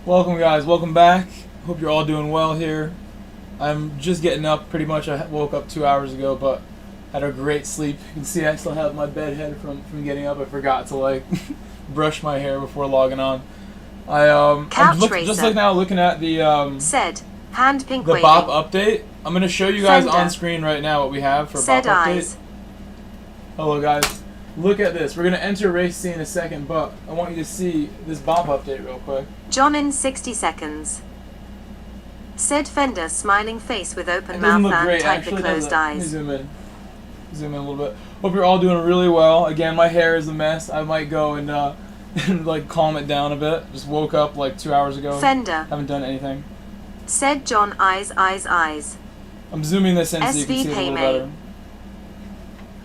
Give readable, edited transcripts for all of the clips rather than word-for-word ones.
Welcome guys, welcome back. Hope you're all doing well here. I'm just getting up pretty much. I woke up 2 hours ago, but had a great sleep. You can see I still have my bed head from getting up. I forgot to like brush my hair before logging on. I'm just like now looking at the the BOP update. I'm gonna show you guys on screen right now what we have for BOP update. Hello guys. Look at this. We're going to enter race C in a second, but I want you to see this BOP update real quick. John in 60 seconds. Said Fender, smiling face with open mouth and tightly closed eyes. Let me zoom in a little bit. Hope you're all doing really well. Again, my hair is a mess. I might go and like calm it down a bit. Just woke up like 2 hours ago. Fender. Haven't done anything. Said John, eyes. I'm zooming this in so you can see it a little better.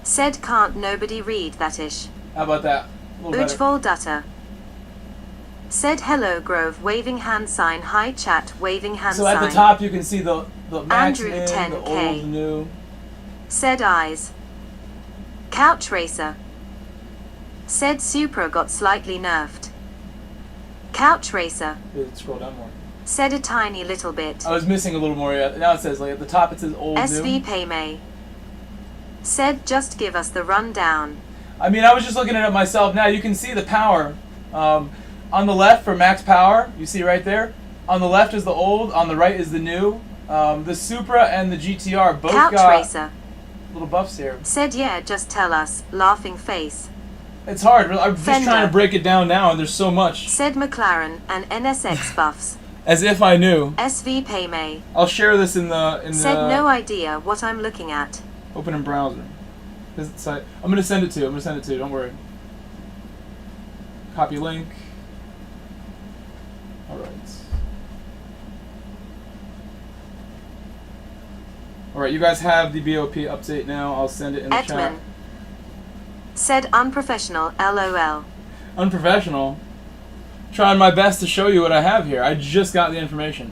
Said can't nobody read that ish. How about that? Ujval Dutta. Said hello Grove, waving hand sign. Hi chat, waving hand sign. So at the top you can see the max Andrew in, 10K. the old, the new. Said eyes. Couch Racer. Said Supra got slightly nerfed. Couch Racer. Scroll down more. Said a tiny little bit. I was missing a little more. Yeah. Now it says like at the top it says old, SV new. Paymay. Said just give us the rundown. I mean, I was just looking at it myself. Now you can see the power. On the left for max power, you see right there. On the left is the old, on the right is the new. The Supra and the GTR both got little buffs here. Said yeah, just tell us, laughing face. It's hard. I'm just trying to break it down now, and there's so much. Said McLaren and NSX buffs. As if I knew. SV Paymay. I'll share this in the. Said no idea what I'm looking at. Open in browser. Site. I'm gonna send it to you. Don't worry. Copy link. All right. You guys have the BOP update now. I'll send it in the chat. Said unprofessional. LOL. Unprofessional. Trying my best to show you what I have here. I just got the information.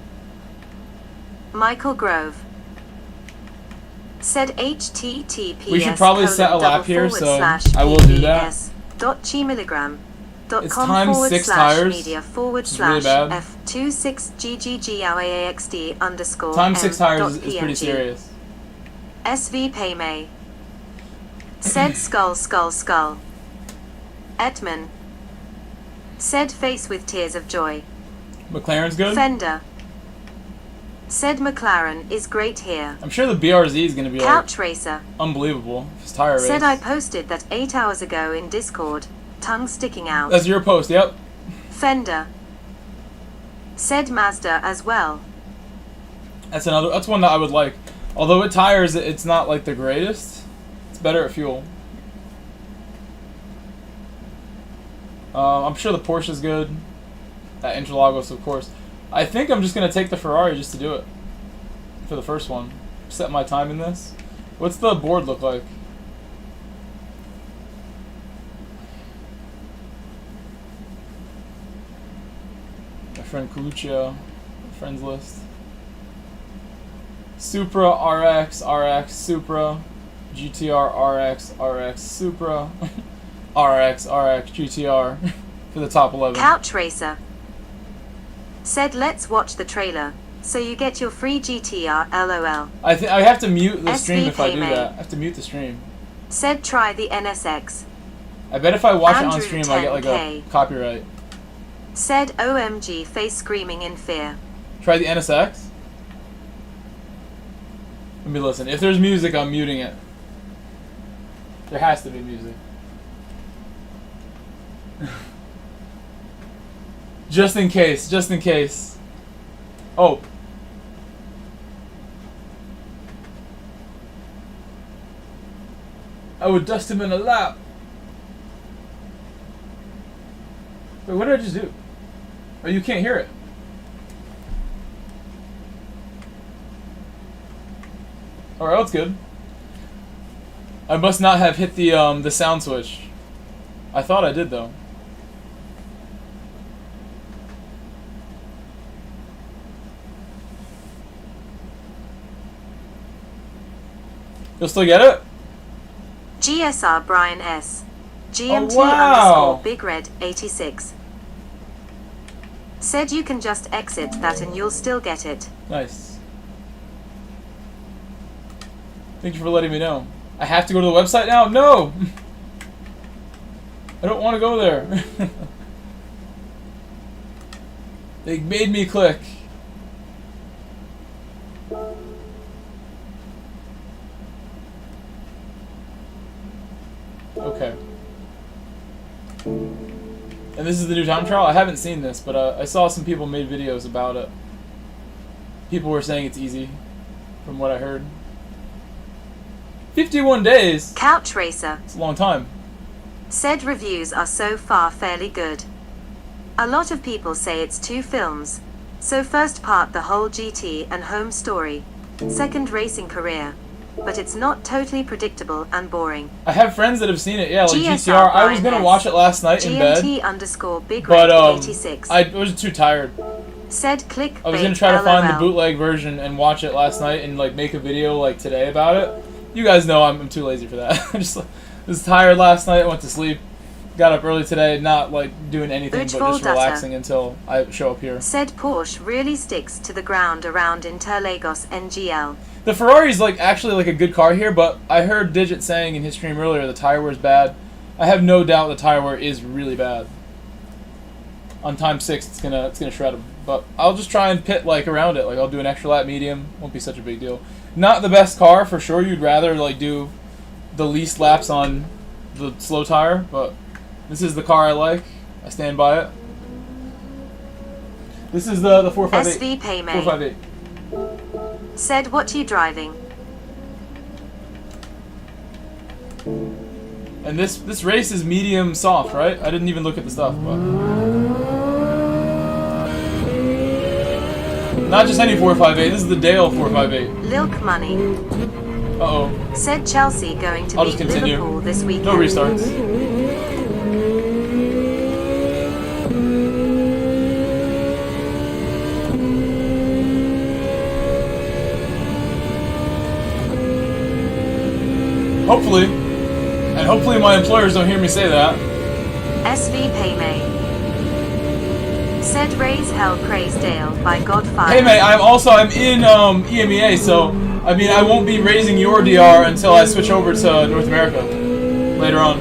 Michael Grove. Said HTTPS. We should probably set a lap here, so I will do that. It's times 6 tires. Media it's really bad. F26GGGAAXD underscore times 6 tires is pretty serious. SV Paymay. Said skull. Etman. Said face with tears of joy. McLaren's good? Fender. Said McLaren is great here. I'm sure the BRZ is going to be Couch Racer. Unbelievable. His tire race. Said I posted that 8 hours ago in Discord. Tongue sticking out. That's your post, yep. Fender. Said Mazda as well. That's one that I would like. Although with tires, it's not like the greatest. It's better at fuel. I'm sure the Porsche is good. That Interlagos, of course. I think I'm just going to take the Ferrari just to do it. For the first one. Set my time in this. What's the board look like? My friend Coluccio. Friends list. Supra, RX, Supra. GTR, RX, Supra. RX, GTR. For the top 11. Couch Racer. Said let's watch the trailer, so you get your free GTR. LOL. I have to mute the stream if I do that. I have to mute the stream. Said try the NSX. I bet if I watch it on stream, I get like a copyright. Said OMG face screaming in fear. Try the NSX? Let me listen. If there's music, I'm muting it. There has to be music. Just in case. Oh. I would dust him in a lap. Wait, what did I just do? Oh, you can't hear it. Alright, that's good. I must not have hit the sound switch. I thought I did though. You'll still get it? GSR Brian S. GMT underscore Big Red 86. Said you can just exit that and you'll still get it. Nice. Thank you for letting me know. I have to go to the website now? No! I don't want to go there. They made me click. Okay. And this is the new time trial? I haven't seen this, but I saw some people made videos about it. People were saying it's easy, from what I heard. 51 days? Couch Racer. It's a long time. Said reviews are so far fairly good. A lot of people say it's 2 films. So first part the whole GT and home story. Second racing career. But it's not totally predictable and boring. I have friends that have seen it, yeah, like GTR. I was gonna watch it last night in bed. but I was too tired. Said click. I was gonna try to find the bootleg version and watch it last night and like make a video like today about it. You guys know I'm too lazy for that. I just was tired last night, went to sleep, got up early today, not like doing anything but just relaxing until I show up here. Said Porsche really sticks to the ground around Interlagos NGL. The Ferrari's like actually like a good car here, but I heard Digit saying in his stream earlier the tire wear is bad. I have no doubt the tire wear is really bad. On time 6, it's gonna shred them. But I'll just try and pit like around it. Like I'll do an extra lap medium. Won't be such a big deal. Not the best car for sure. You'd rather like do the least laps on the slow tire, but this is the car I like. I stand by it. This is the 458. SV Paymay. 458. Said what you driving? And this race is medium soft, right? I didn't even look at the stuff, but not just any 458. This is the Dale 458. Lilk Money. Uh-oh. Said Chelsea going to beat Liverpool this weekend. No restarts. Hopefully. And hopefully my employers don't hear me say that. SV Paymay. Said raise hell praise Dale by Godfire. Hey mate, I'm in EMEA, so I mean I won't be raising your DR until I switch over to North America later on.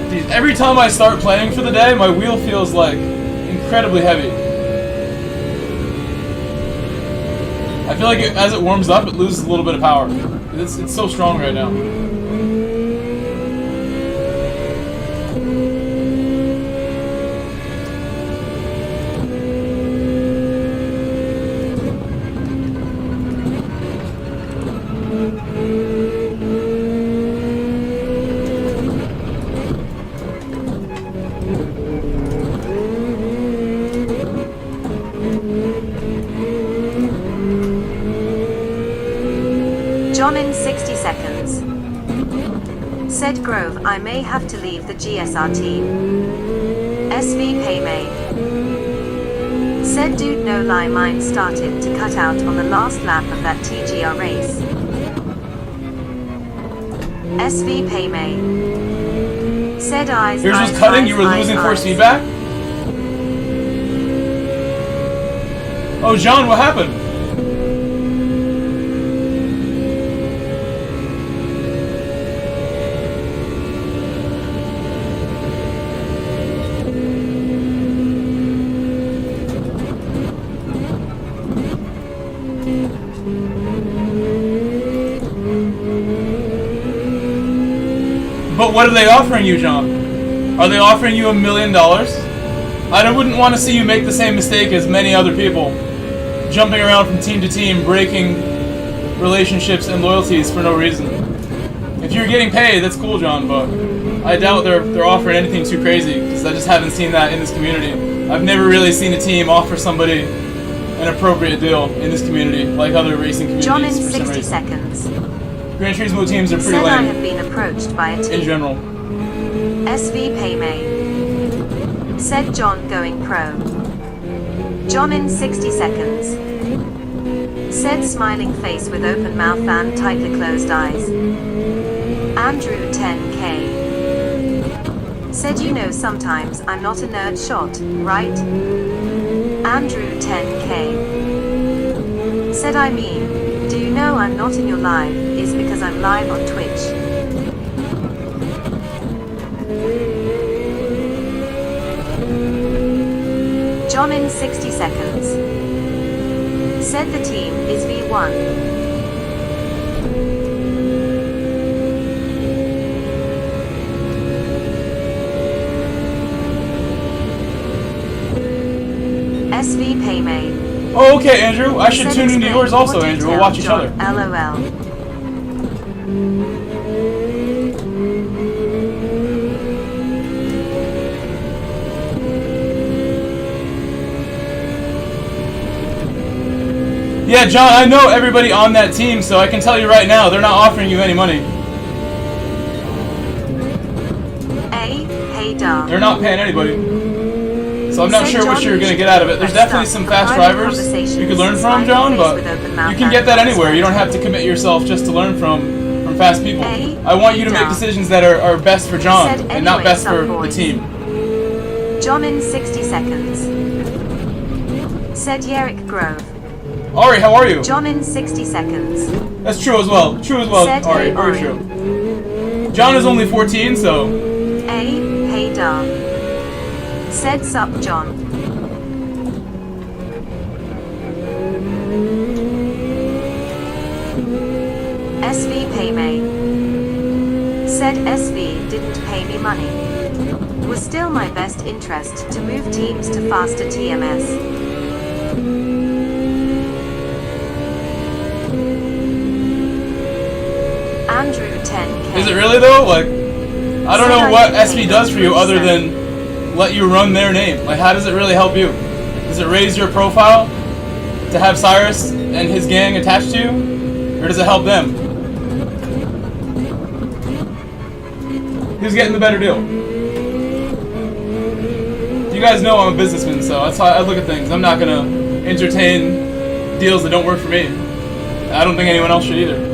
Dude, every time I start playing for the day, my wheel feels like incredibly heavy. I feel like as it warms up, it loses a little bit of power. It's so strong right now. John in 60 seconds. Said Grove, I may have to leave the GSR team. SV Paymay. Said dude no lie mine started to cut out on the last lap of that TGR race. SV Paymay. Said eyes. Yours was cutting, you were losing force feedback? Oh John, what happened? But what are they offering you, John? Are they offering you $1 million? I wouldn't want to see you make the same mistake as many other people. Jumping around from team to team, breaking relationships and loyalties for no reason. If you're getting paid, that's cool, John, but I doubt they're offering anything too crazy, because I just haven't seen that in this community. I've never really seen a team offer somebody an appropriate deal in this community, like other racing communities. John in 60 seconds. Gran Turismo teams are pretty Said lame. I have been approached by a team. In general. SV Paymay. Said John going pro. John in 60 seconds. Said smiling face with open mouth and tightly closed eyes. Andrew 10K. Said you know sometimes I'm not a nerd shot, right? Andrew 10K. Said I mean, do you know I'm not in your live, is because I'm live on Twitch. John in 60 seconds. Said the team is V1. SV Paymay. Oh, okay, Andrew. I should tune into yours also, Andrew. We'll watch each other. LOL. Yeah, John, I know everybody on that team, so I can tell you right now, they're not offering you any money. Hey, Dar. They're not paying anybody. So I'm not sure what you're going to get out of it. There's definitely some fast drivers you could learn from, John, but you can get that anywhere. You don't have to commit yourself just to learn from fast people. I want you to make decisions that are best for John and not best for the team. John in 60 seconds. Said Yerrick Grove. Ari, how are you? John in 60 seconds. That's true as well. True as well, Ari. Very true. John is only 14, so... Hey, Dar. Said sup, John. SV Paymay. Said SV didn't pay me money. Was still my best interest to move teams to faster TMS. Andrew 10K. Is it really though? Like, I don't know what SV does for you other than let you run their name. Like, how does it really help you? Does it raise your profile to have Cyrus and his gang attached to you? Or does it help them? Who's getting the better deal? You guys know I'm a businessman, so that's how I look at things. I'm not gonna entertain deals that don't work for me. I don't think anyone else should either.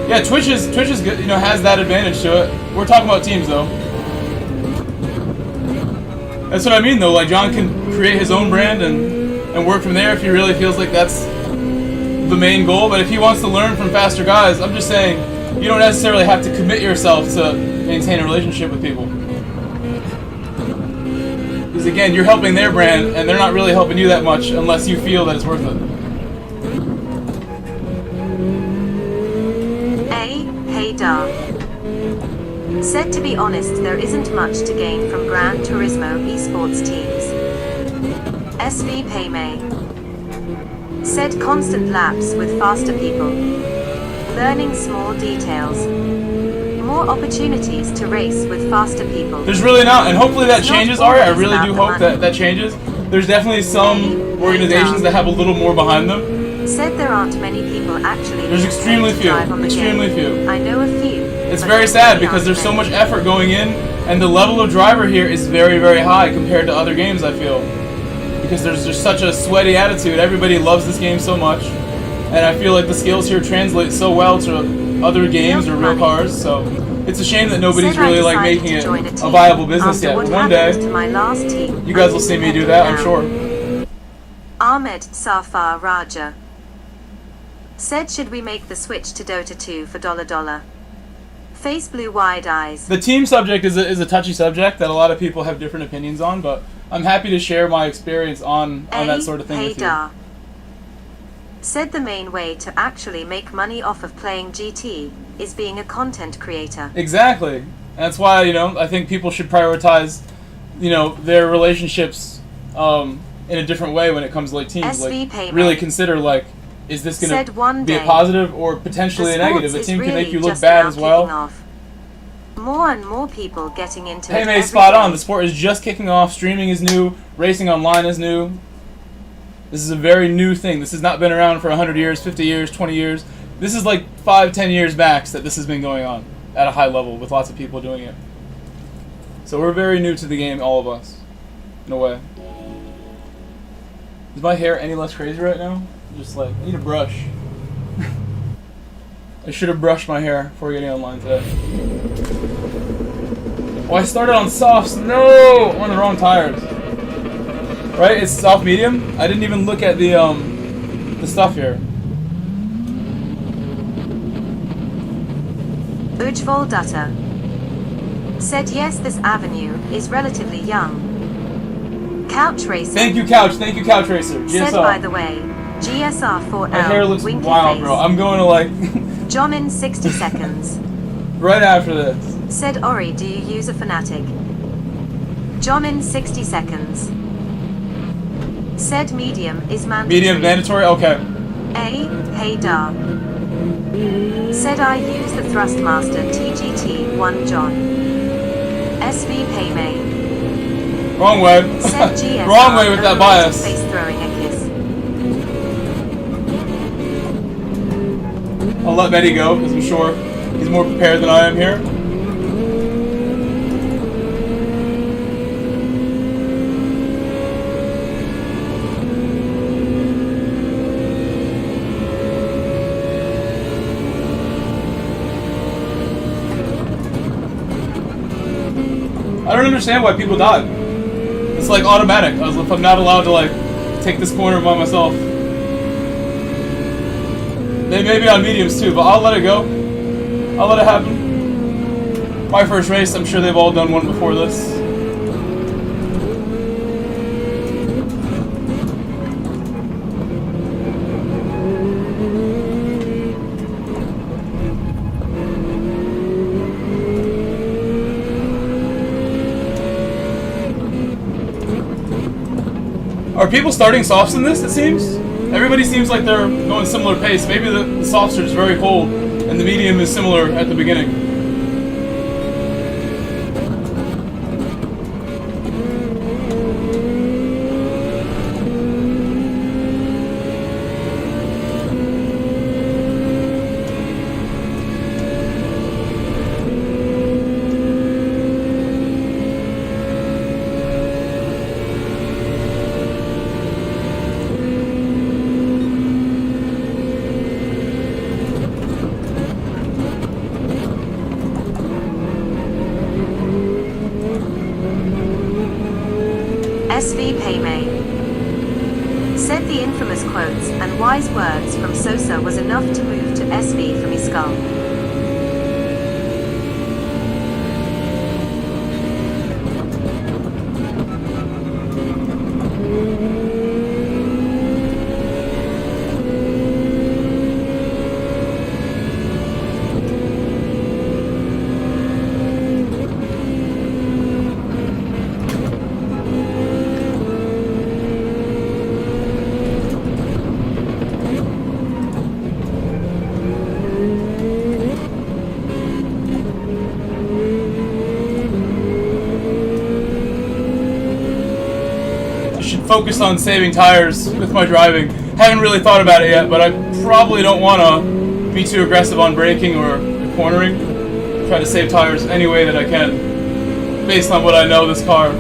Yeah, Twitch is good, you know, has that advantage to it. We're talking about teams though. That's what I mean though, like John can create his own brand and work from there if he really feels like that's the main goal. But if he wants to learn from faster guys, I'm just saying, you don't necessarily have to commit yourself to maintain a relationship with people. Because again, you're helping their brand and they're not really helping you that much unless you feel that it's worth it. Hey, Dar. Said to be honest, there isn't much to gain from Gran Turismo esports teams. SV Paymay. Said constant laps with faster people. Learning small details. More opportunities to race with faster people. There's really not, and hopefully that changes, Ari. I really do hope that changes. There's definitely some organizations that have a little more behind them. Said there aren't many people actually. There's extremely few. Extremely few. I know a few. It's very sad because there's so much effort going in, and the level of driver here is very, very high compared to other games, I feel. Because there's just such a sweaty attitude. Everybody loves this game so much, and I feel like the skills here translate so well to other games or real cars, so it's a shame that nobody's really like making it a viable business yet. But one day, you guys will see me do that, I'm sure. Ahmed Safar Raja. Said should we make the switch to Dota 2 for $? Face blue wide eyes. The team subject is a touchy subject that a lot of people have different opinions on, but I'm happy to share my experience on that sort of thing with you. Said the main way to actually make money off of playing GT is being a content creator. Exactly. And that's why, you know, I think people should prioritize, you know, their relationships in a different way when it comes to like teams. Like really consider like, is this going to be a positive or potentially a negative? A team can make you look bad as well. More and more people getting into it. Hey, May, spot on. The sport is just kicking off. Streaming is new. Racing online is new. This is a very new thing. This has not been around for 100 years, 50 years, 20 years. This is like 5-10 years max that this has been going on at a high level with lots of people doing it. So we're very new to the game, all of us, in a way. Is my hair any less crazy right now? Just like, I need a brush. I should have brushed my hair before getting online today. Oh, I started on softs. No! I'm on the wrong tires. Right? It's soft medium? I didn't even look at the stuff here. Ujjval Dutta said yes, this avenue is relatively young. Couch Racer. Thank you, Couch. Thank you, Couch Racer. GSR. Said, by the way, GSR 4L. My hair looks winky wild, face. bro. I'm going to like... Jom in 60 seconds. Right after this. Said Ori, do you use a Fanatec? Jom in 60 seconds. Said medium is mandatory. Medium mandatory? Okay. Hey da. Said I use the Thrustmaster TGT-1 John. SV Paymay. Wrong way. Said GS Wrong way with that bias. Face throwing a kiss. I'll let Betty go because I'm sure he's more prepared than I am here. I don't understand why people died. It's like automatic. As if I'm not allowed to like take this corner by myself. They may be on mediums too, but I'll let it go. I'll let it happen. My first race, I'm sure they've all done one before this. Are people starting softs in this, it seems? Everybody seems like they're going similar pace. Maybe the softs are just very cold, and the medium is similar at the beginning. SV Paymay said the infamous quotes and wise words from Sosa was enough to move to SV from his skull. Focus on saving tires with my driving. Haven't really thought about it yet, but I probably don't want to be too aggressive on braking or cornering. Try to save tires any way that I can, based on what I know this car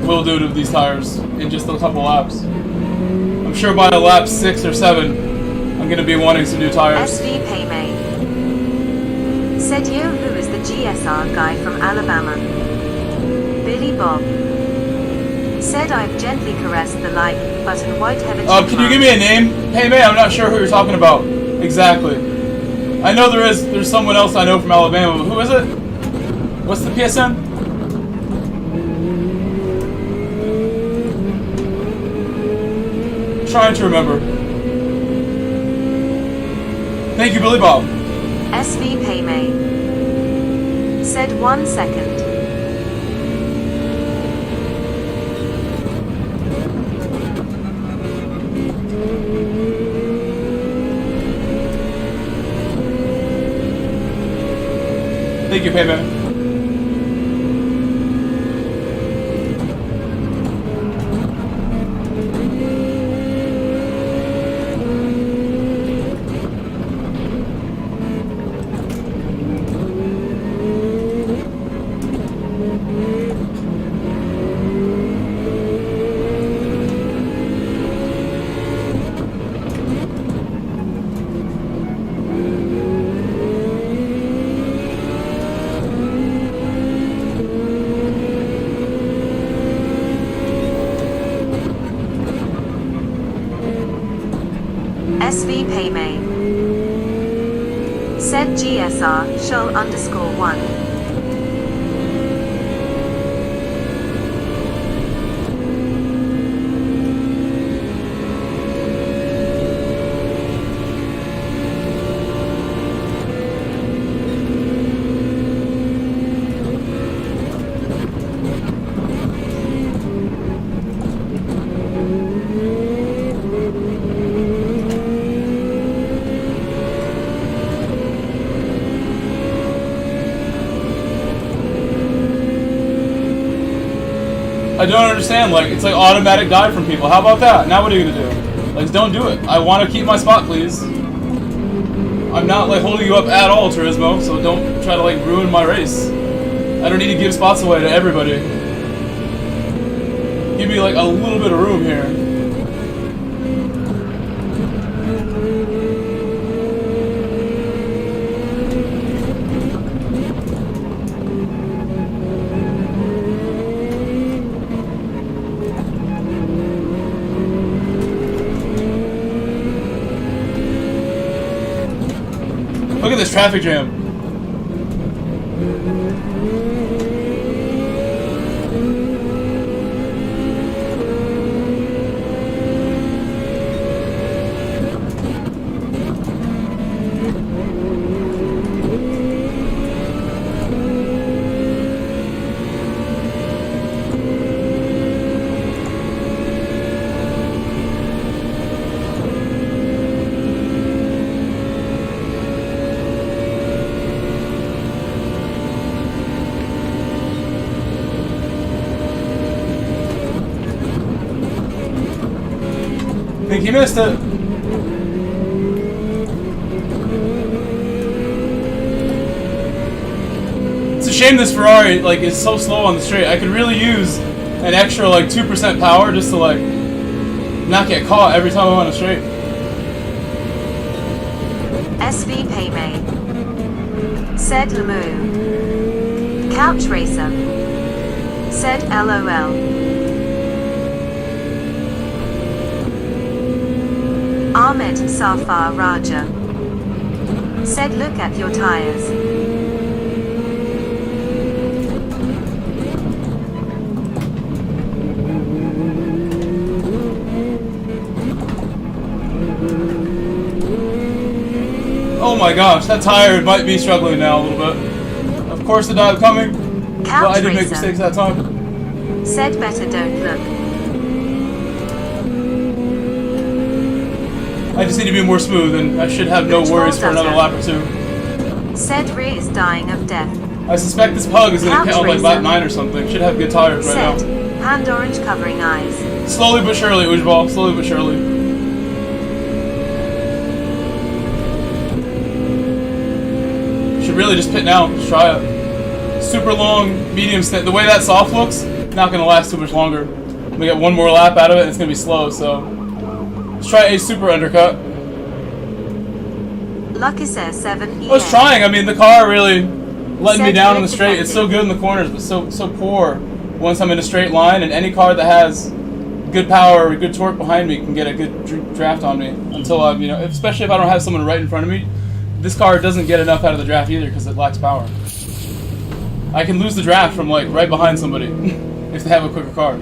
will do to these tires in just a couple laps. I'm sure by lap 6 or 7, I'm going to be wanting some new tires. SV Paymay said yo, who is the GSR guy from Alabama? Billy Bob said I've gently caressed the like button white heaven. Can you give me a name? Hey man, I'm not sure who you're talking about exactly. I know there's someone else I know from Alabama, but who is it? What's the PSN? Trying to remember. Thank you, Billy Bob. SV Paymay said 1 second. Thank you, Payman. Paymay. Said GSR, Shoal_1. I don't understand, like, it's like automatic dive from people. How about that? Now what are you gonna do? Like, don't do it. I want to keep my spot, please. I'm not, like, holding you up at all, Turismo, so don't try to, like, ruin my race. I don't need to give spots away to everybody. Give me, like, a little bit of room here. Look at this traffic jam. I think he missed it. It's a shame this Ferrari like is so slow on the straight. I could really use an extra like 2% power just to like not get caught every time I'm on a straight. SV Paymay. Said Lamu. Couch Racer. Said LOL. Ahmed Safar Raja. Said look at your tires. Oh my gosh, that tire might be struggling now a little bit. Of course the dive coming, but I did make mistakes that time. Said better don't look. I just need to be more smooth and I should have no worries for another lap or two. Said Rhea is dying of death. I suspect this pug is going to count like lap 9 or something. Should have good tires right now. Said hand orange covering eyes. Slowly but surely, Ujbal. Slowly but surely. Should really just pit now. Just try it. Super long, medium stint. The way that soft looks, not going to last too much longer. I'm going to get one more lap out of it and it's going to be slow, so... Let's try a super undercut. Lucky says 7 I was trying. I mean, the car really letting me down in the straight. It's so good in the corners, but so poor once I'm in a straight line. And any car that has good power or good torque behind me can get a good draft on me until I'm, you know, especially if I don't have someone right in front of me. This car doesn't get enough out of the draft either because it lacks power. I can lose the draft from like right behind somebody if they have a quicker car.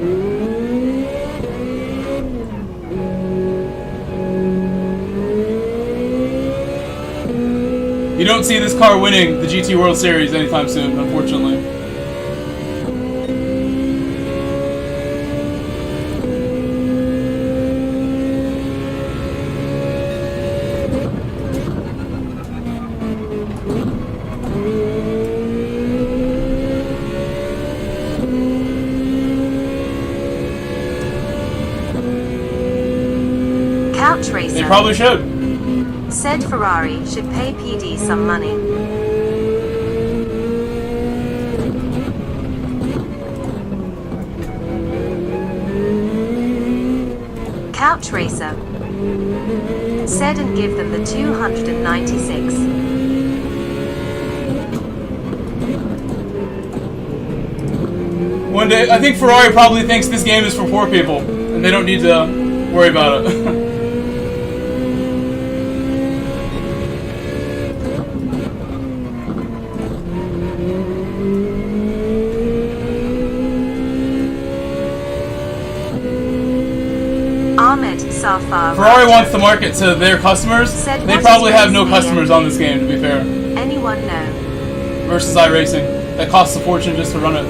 You don't see this car winning the GT World Series anytime soon, unfortunately. Couch Racer. They probably should. Said Ferrari should pay PD some money. Couch Racer. Said and give them the 296. One day, I think Ferrari probably thinks this game is for poor people, and they don't need to worry about it. Safar Ferrari Raja wants to market to their customers. said, They "What probably is have no racing customers on this game, to be fair. Anyone know? Versus iRacing. That costs a fortune just to run it.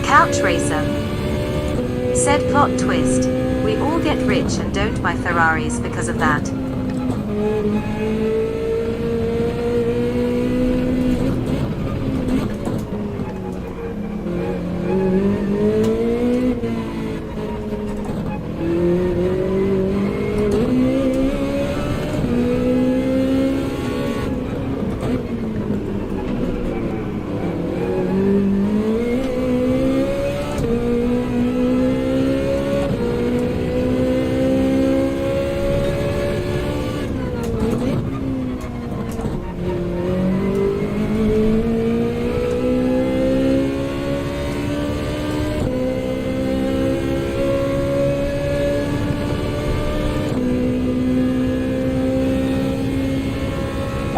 Couch Racer said, plot twist. We all get rich and don't buy Ferraris because of that.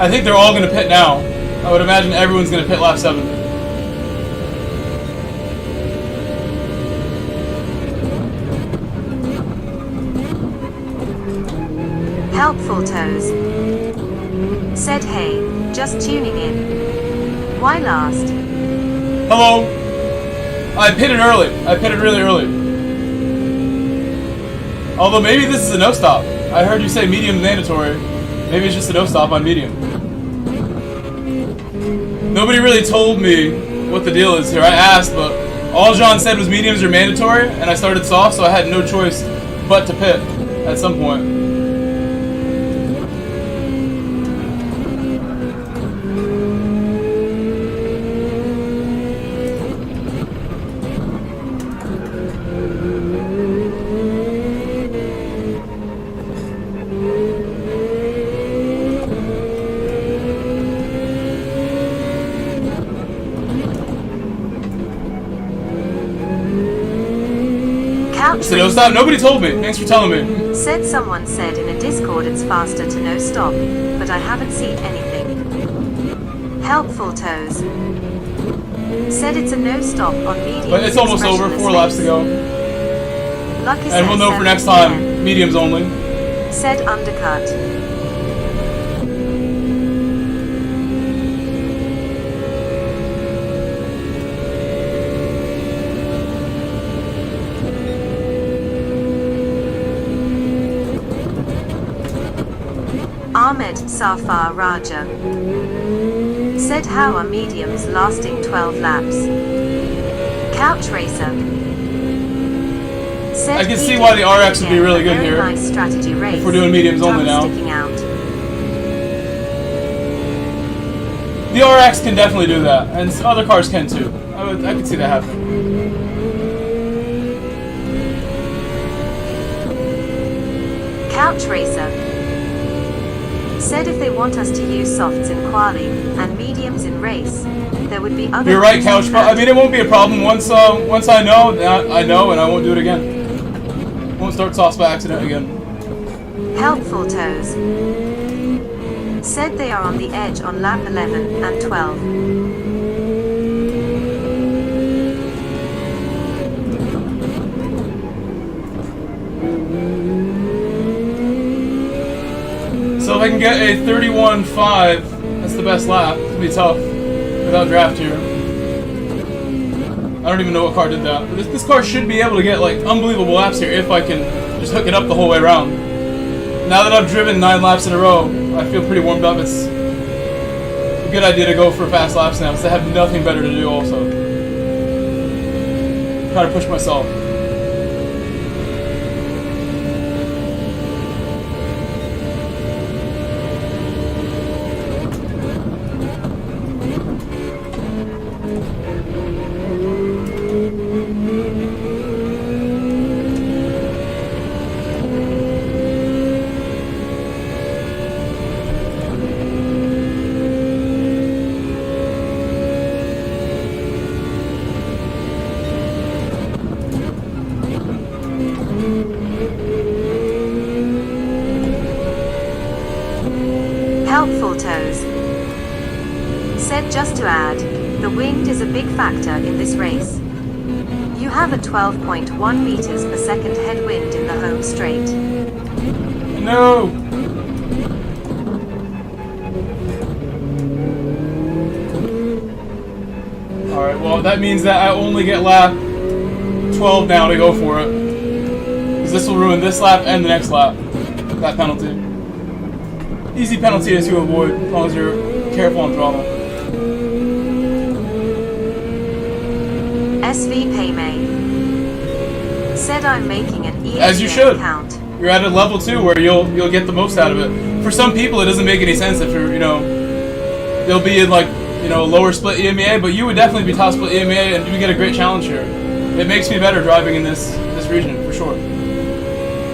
I think they're all going to pit now. I would imagine everyone's going to pit lap 7. Helpful Toes said, hey, just tuning in. Why last? Hello. I pitted early. I pitted really early. Although maybe this is a no stop. I heard you say medium mandatory. Maybe it's just a no stop on medium. Nobody really told me what the deal is here. I asked, but all John said was mediums are mandatory, and I started soft, so I had no choice but to pit at some point. So no stop. Nobody told me. Thanks for telling me. Said someone said in a Discord it's faster to no stop, but I haven't seen anything. Helpful Toes said it's a no stop on medium. But it's almost over. 4 laps to go. Lucky And we'll know for next time. Mediums only. Said undercut. Ahmed Safar Raja said, how are mediums lasting 12 laps? Couch Racer said, I can see why the RX would be really good here. Nice strategy race. If we're doing mediums only now. Sticking out. The RX can definitely do that, and other cars can too. I could see that happening. Couch Racer said if they want us to use softs in quali and mediums in race, there would be other. You're right, Couch. I mean, it won't be a problem once I know. I know, and I won't do it again. Won't start softs by accident again. Helpful Toes said they are on the edge on lap 11 and 12. So if I can get a 31.5, that's the best lap. It's gonna be tough without draft here. I don't even know what car did that. But this car should be able to get like unbelievable laps here if I can just hook it up the whole way around. Now that I've driven 9 laps in a row, I feel pretty warmed up. It's a good idea to go for fast laps now because I have nothing better to do also. Try to push myself. Helpful toes. Said just to add, the wind is a big factor in this race. You have a 12.1 meters per second headwind in the home straight. No! Alright, well that means that I only get lap 12 now to go for it. Because this will ruin this lap and the next lap. That penalty. Easy penalty to avoid as long as you're careful on throttle. SV Paymay said I'm making an ESPN As you should. account. You're at a level 2 where you'll get the most out of it. For some people, it doesn't make any sense if you're, they'll be in like, lower split EMEA, but you would definitely be top split EMEA and you would get a great challenge here. It makes me better driving in this region, for sure.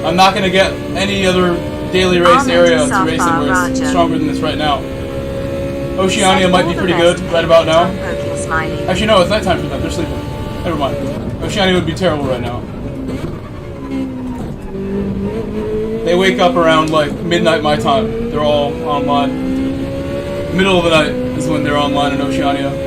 I'm not going to get any other daily race area to race in where it's stronger than this right now. Oceania might be pretty good right about now. Actually, no, it's nighttime for them. They're sleeping. Never mind. Oceania would be terrible right now. They wake up around like midnight my time. They're all online. Middle of the night is when they're online in Oceania.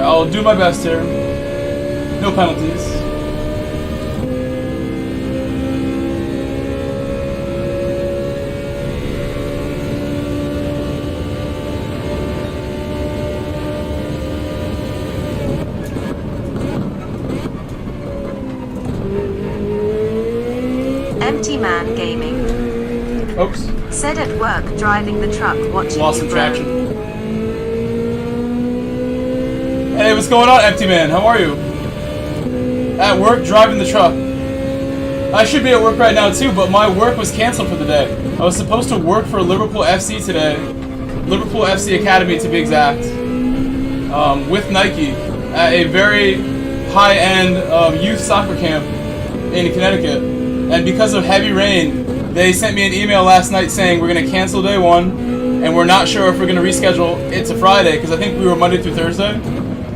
I'll do my best here. No penalties. Empty Man Gaming. Oops. Said at work driving the truck watching Lost you some bro. traction. Hey, what's going on, Empty Man? How are you? At work, driving the truck. I should be at work right now too, but my work was canceled for the day. I was supposed to work for Liverpool FC today. Liverpool FC Academy to be exact. With Nike at a very high-end youth soccer camp in Connecticut. And because of heavy rain, they sent me an email last night saying we're going to cancel day one, and we're not sure if we're going to reschedule it to Friday, because I think we were Monday through Thursday.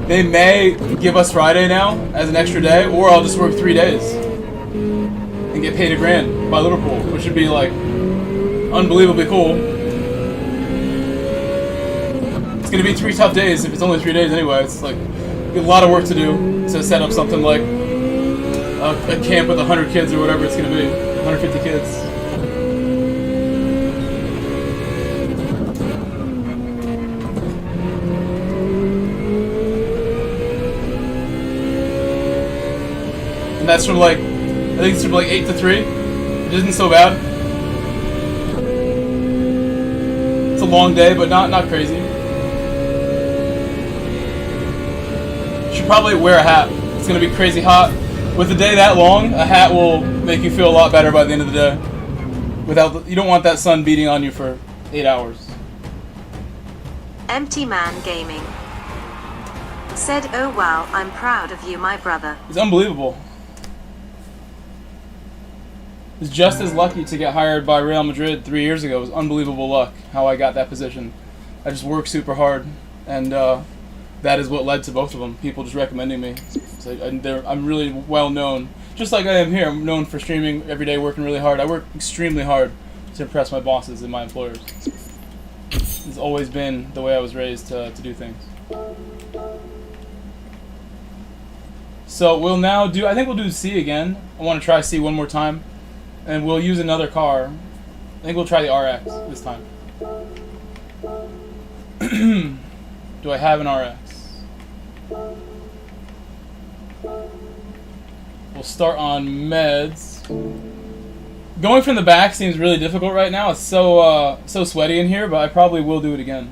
They may give us Friday now as an extra day, or I'll just work 3 days and get paid $1,000 by Liverpool, which would be like unbelievably cool. It's going to be 3 tough days if it's only 3 days anyway. It's like a lot of work to do to set up something like a camp with 100 kids or whatever it's going to be, 150 kids. That's from like, I think it's from like 8 to 3, which isn't so bad. It's a long day, but not crazy. Should probably wear a hat. It's gonna be crazy hot. With a day that long, a hat will make you feel a lot better by the end of the day. You don't want that sun beating on you for 8 hours. Empty Man Gaming said, "Oh wow, I'm proud of you, my brother." It's unbelievable. I was just as lucky to get hired by Real Madrid 3 years ago. It was unbelievable luck how I got that position. I just worked super hard, and that is what led to both of them. People just recommending me. So I'm really well known, just like I am here. I'm known for streaming every day, working really hard. I work extremely hard to impress my bosses and my employers. It's always been the way I was raised to do things. So we'll now do, I think we'll do C again. I want to try C one more time. And we'll use another car. I think we'll try the RX this time. Do I have an RX? We'll start on meds. Going from the back seems really difficult right now. It's so sweaty in here, but I probably will do it again.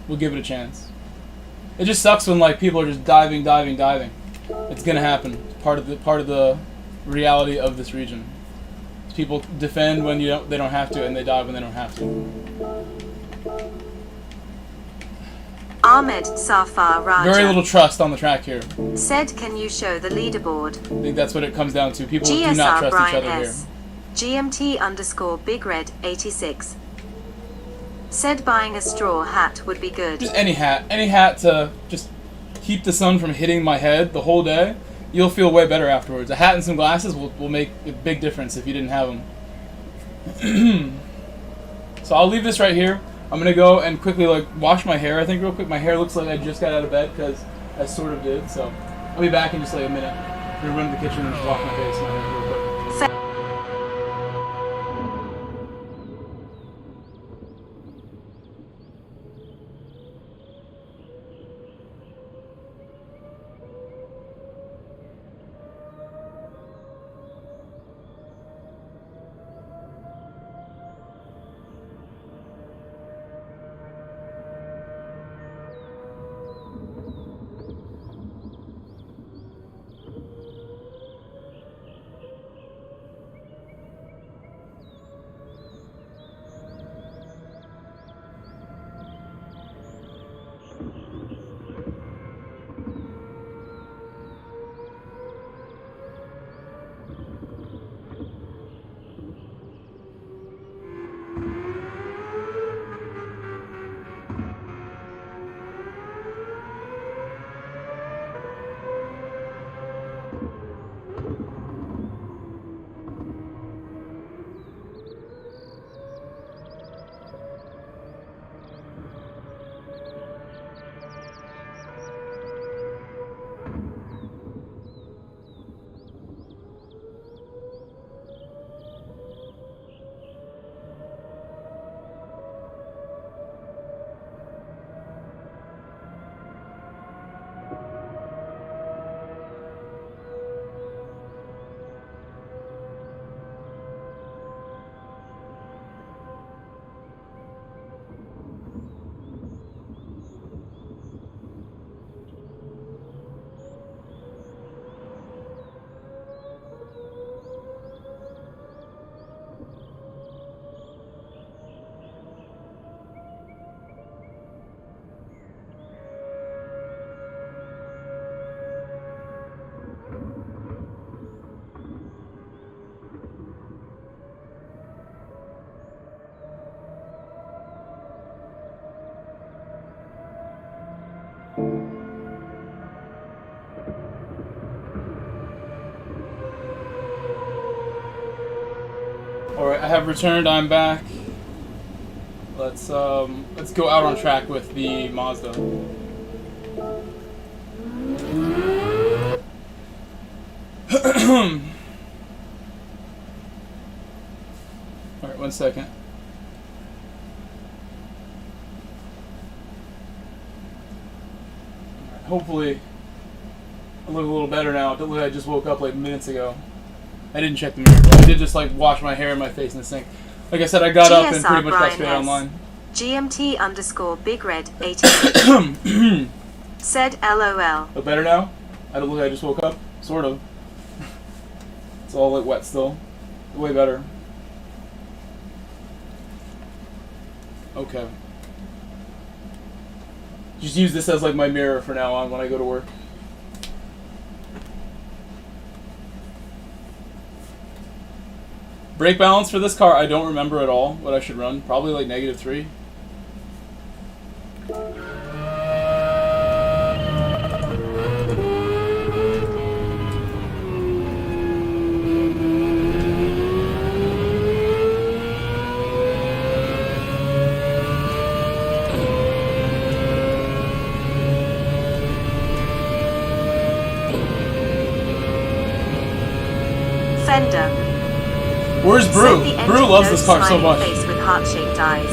We'll give it a chance. It just sucks when like people are just diving. It's gonna happen. It's part of the reality of this region. People defend when they don't have to, and they dive when they don't have to. Ahmed Safar Raja. Very little trust on the track here. Said, can you show the leaderboard? I think that's what it comes down to. People GSR do not trust Brian each other S. GMT _ Big Red 86. Said buying a straw hat would be good. Just any hat to just keep the sun from hitting my head the whole day. You'll feel way better afterwards. A hat and some glasses will make a big difference if you didn't have them. So I'll leave this right here. I'm gonna go and quickly like wash my hair. I think real quick. My hair looks like I just got out of bed because I sort of did. So I'll be back in just like a minute. I'm gonna run to the kitchen and just wash my face and my hair real quick. Alright, I have returned, I'm back. Let's go out on track with the Mazda. Alright, 1 second. Hopefully I look a little better now. It looked like I just woke up like minutes ago. I didn't check the mirror, but I did just like wash my hair and my face in the sink. Like I said, I got up and pretty much got straight online. GMT _ Big Red 86. Said LOL. Look better now? I don't look like I just woke up? Sort of. It's all like wet still. Way better. Okay. Just use this as like my mirror for now on when I go to work. Brake balance for this car, I don't remember at all what I should run. Probably like -3. Fender. Where's Brew? Said the Brew engine loves nose this car so smiley much. face with heart-shaped eyes.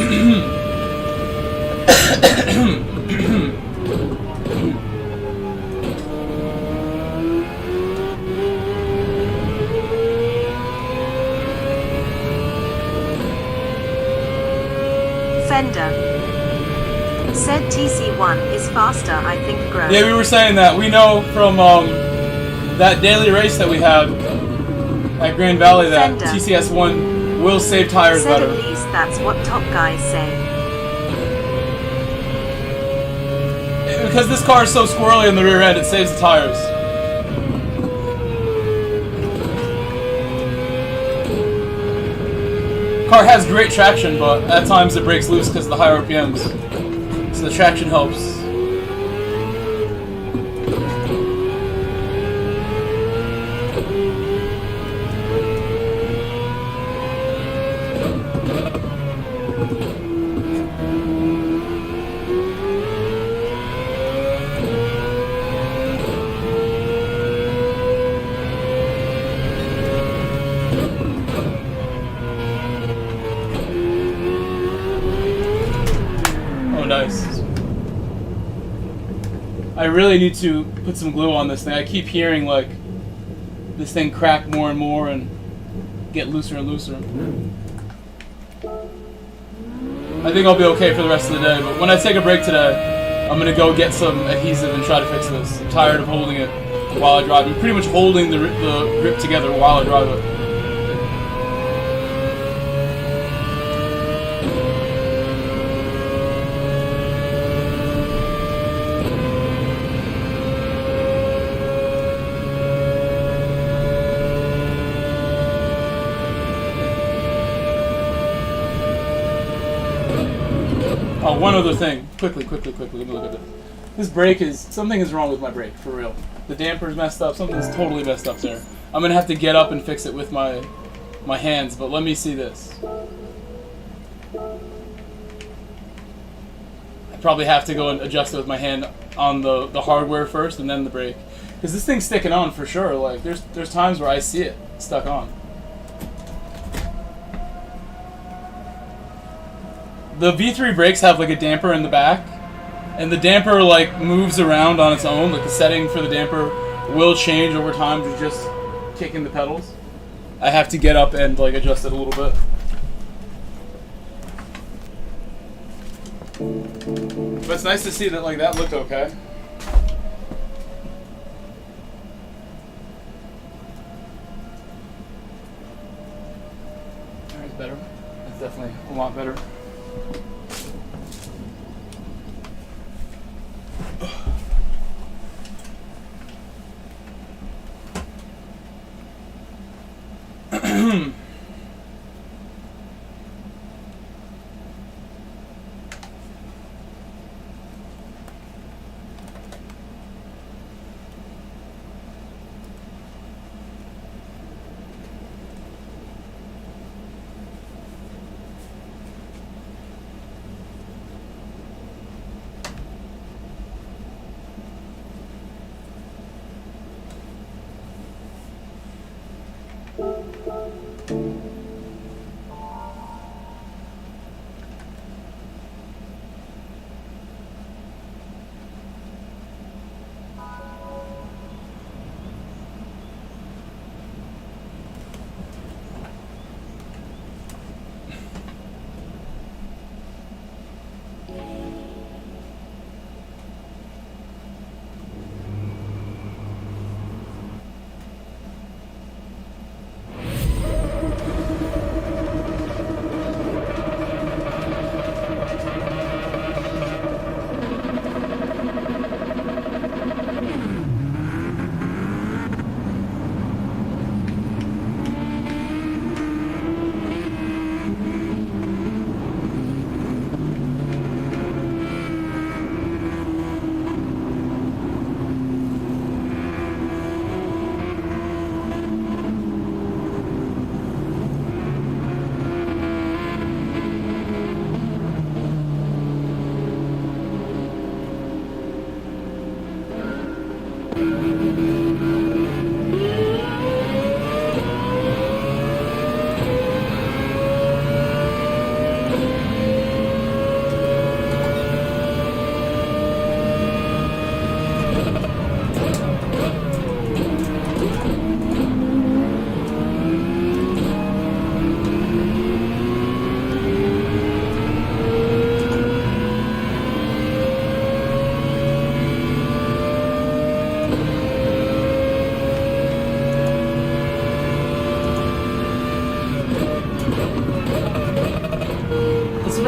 Fender. Said TC1 is faster, I think, Grow. Yeah, we were saying that. We know from that daily race that we had at Grand Valley that Fender. TCS1 will save tires Said better. at least that's what top guys say. Because this car is so squirrely in the rear end, it saves the tires. Car has great traction, but at times it breaks loose because of the high RPMs. So the traction helps. Nice. I really need to put some glue on this thing. I keep hearing like this thing crack more and more and get looser and looser. I think I'll be okay for the rest of the day, but when I take a break today, I'm gonna go get some adhesive and try to fix this. I'm tired of holding it while I drive. I'm pretty much holding the grip together while I drive it. Oh, one other thing. Quickly. Let me look at this. This brake is... Something is wrong with my brake, for real. The damper's messed up. Something's totally messed up there. I'm going to have to get up and fix it with my hands, but let me see this. I probably have to go and adjust it with my hand on the hardware first and then the brake. Because this thing's sticking on for sure. Like, there's times where I see it stuck on. The V3 brakes have like a damper in the back, and the damper like moves around on its own. Like the setting for the damper will change over time to just kicking the pedals. I have to get up and like adjust it a little bit. But it's nice to see that like that looked okay. That's better. That's definitely a lot better.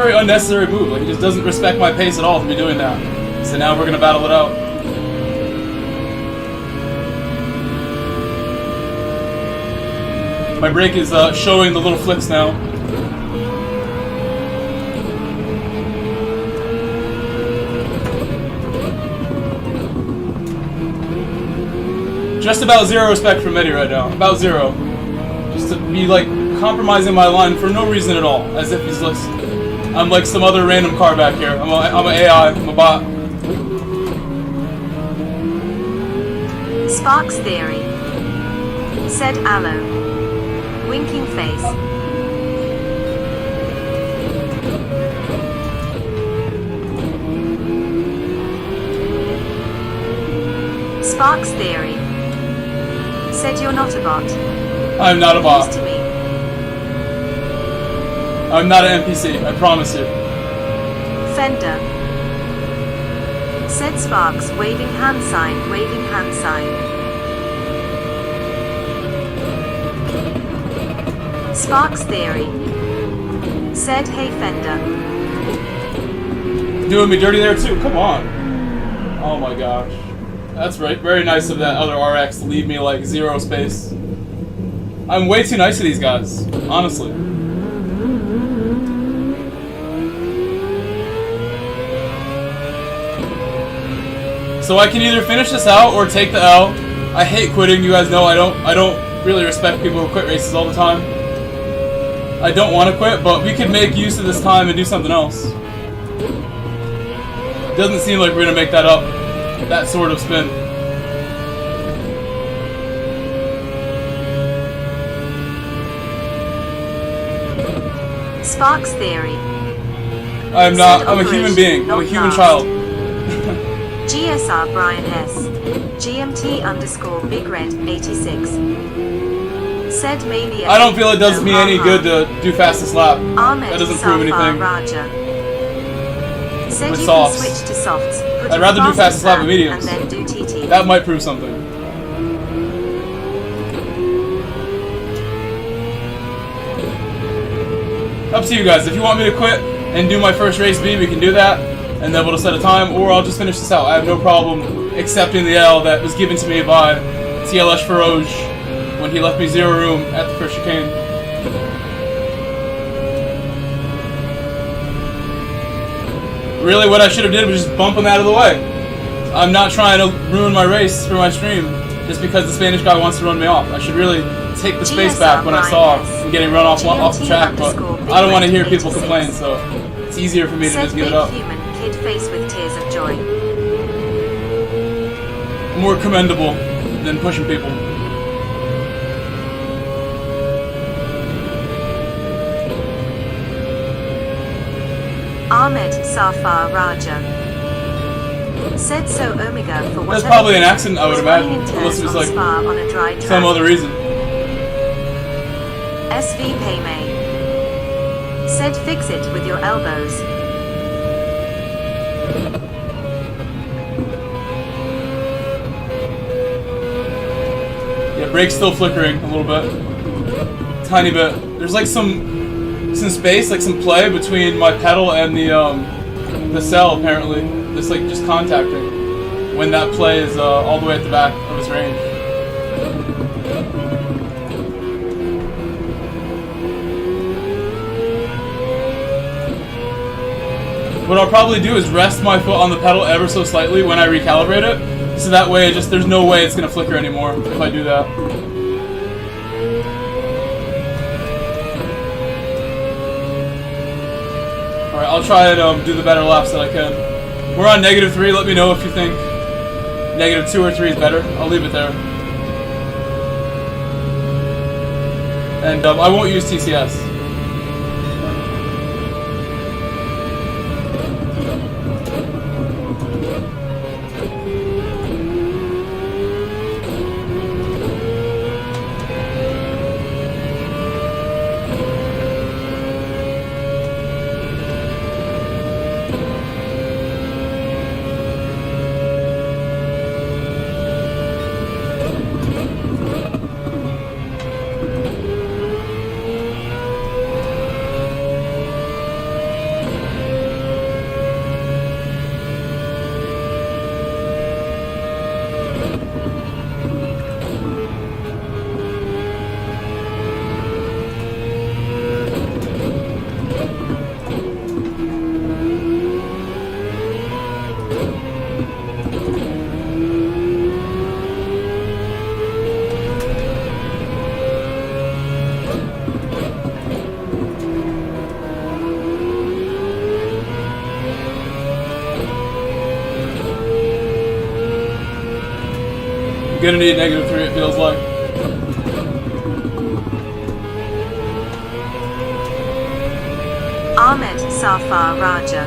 very unnecessary move. Like, he just doesn't respect my pace at all to be doing that. So now we're gonna battle it out. My brake is showing the little flicks now. Just about zero respect for Medi right now. About zero. Just to be like compromising my line for no reason at all. As if he's like, I'm like some other random car back here. I'm an AI. I'm a bot. Sparks Theory. Said Aloe. Winking face. Sparks Theory. Said you're not a bot. I'm not a bot. To me. I'm not an NPC, I promise you. Fender. Said Sparks, waving hand sign, waving hand sign. Sparks Theory. Said, hey Fender. Doing me dirty there too, come on. Oh my gosh. That's right, very nice of that other RX to leave me like zero space. I'm way too nice to these guys, honestly. So I can either finish this out or take the L. I hate quitting, you guys know I don't really respect people who quit races all the time. I don't want to quit, but we could make use of this time and do something else. Doesn't seem like we're gonna make that up. That sort of spin. Sparks Theory. I'm not. I'm a human being. I'm a human child. GSR Brian S. GMT _ Big Red 86. Said Mania. I don't feel it does me any good to do fastest lap. Ahmed That doesn't prove anything. Raja. Said With you softs. can switch to softs. Put I'd rather do fastest lap with and mediums. then do TT. That might prove something. Up to you guys. If you want me to quit and do my first race B, we can do that, and then we'll set a time, or I'll just finish this out. I have no problem accepting the L that was given to me by TLS Faroge when he left me zero room at the first chicane. Really, what I should have did was just bump him out of the way. I'm not trying to ruin my race for my stream just because the Spanish guy wants to run me off. I should really take the space back when I saw him getting run off the track, but I don't want to hear people complain, so it's easier for me to just give it up. Human kid face with tears of joy. More commendable than pushing people. Ahmed Safar Raja. Said so Omega for whatever. That's probably an accident, I would imagine, running in unless it was turns like on Spa on a dry track. some other reason. SV Paymay. Said fix it with your elbows. Yeah, brake's still flickering a little bit. Tiny bit. There's like some space, like some play between my pedal and the cell, apparently. It's like just contacting when that play is all the way at the back of its range. What I'll probably do is rest my foot on the pedal ever so slightly when I recalibrate it, so that way there's no way it's gonna flicker anymore if I do that. Alright, I'll try and do the better laps that I can. We're on -3, let me know if you think -2 or 3 is better. I'll leave it there. And I won't use TCS. Gonna need -3, it feels like. Ahmed Safar Raja.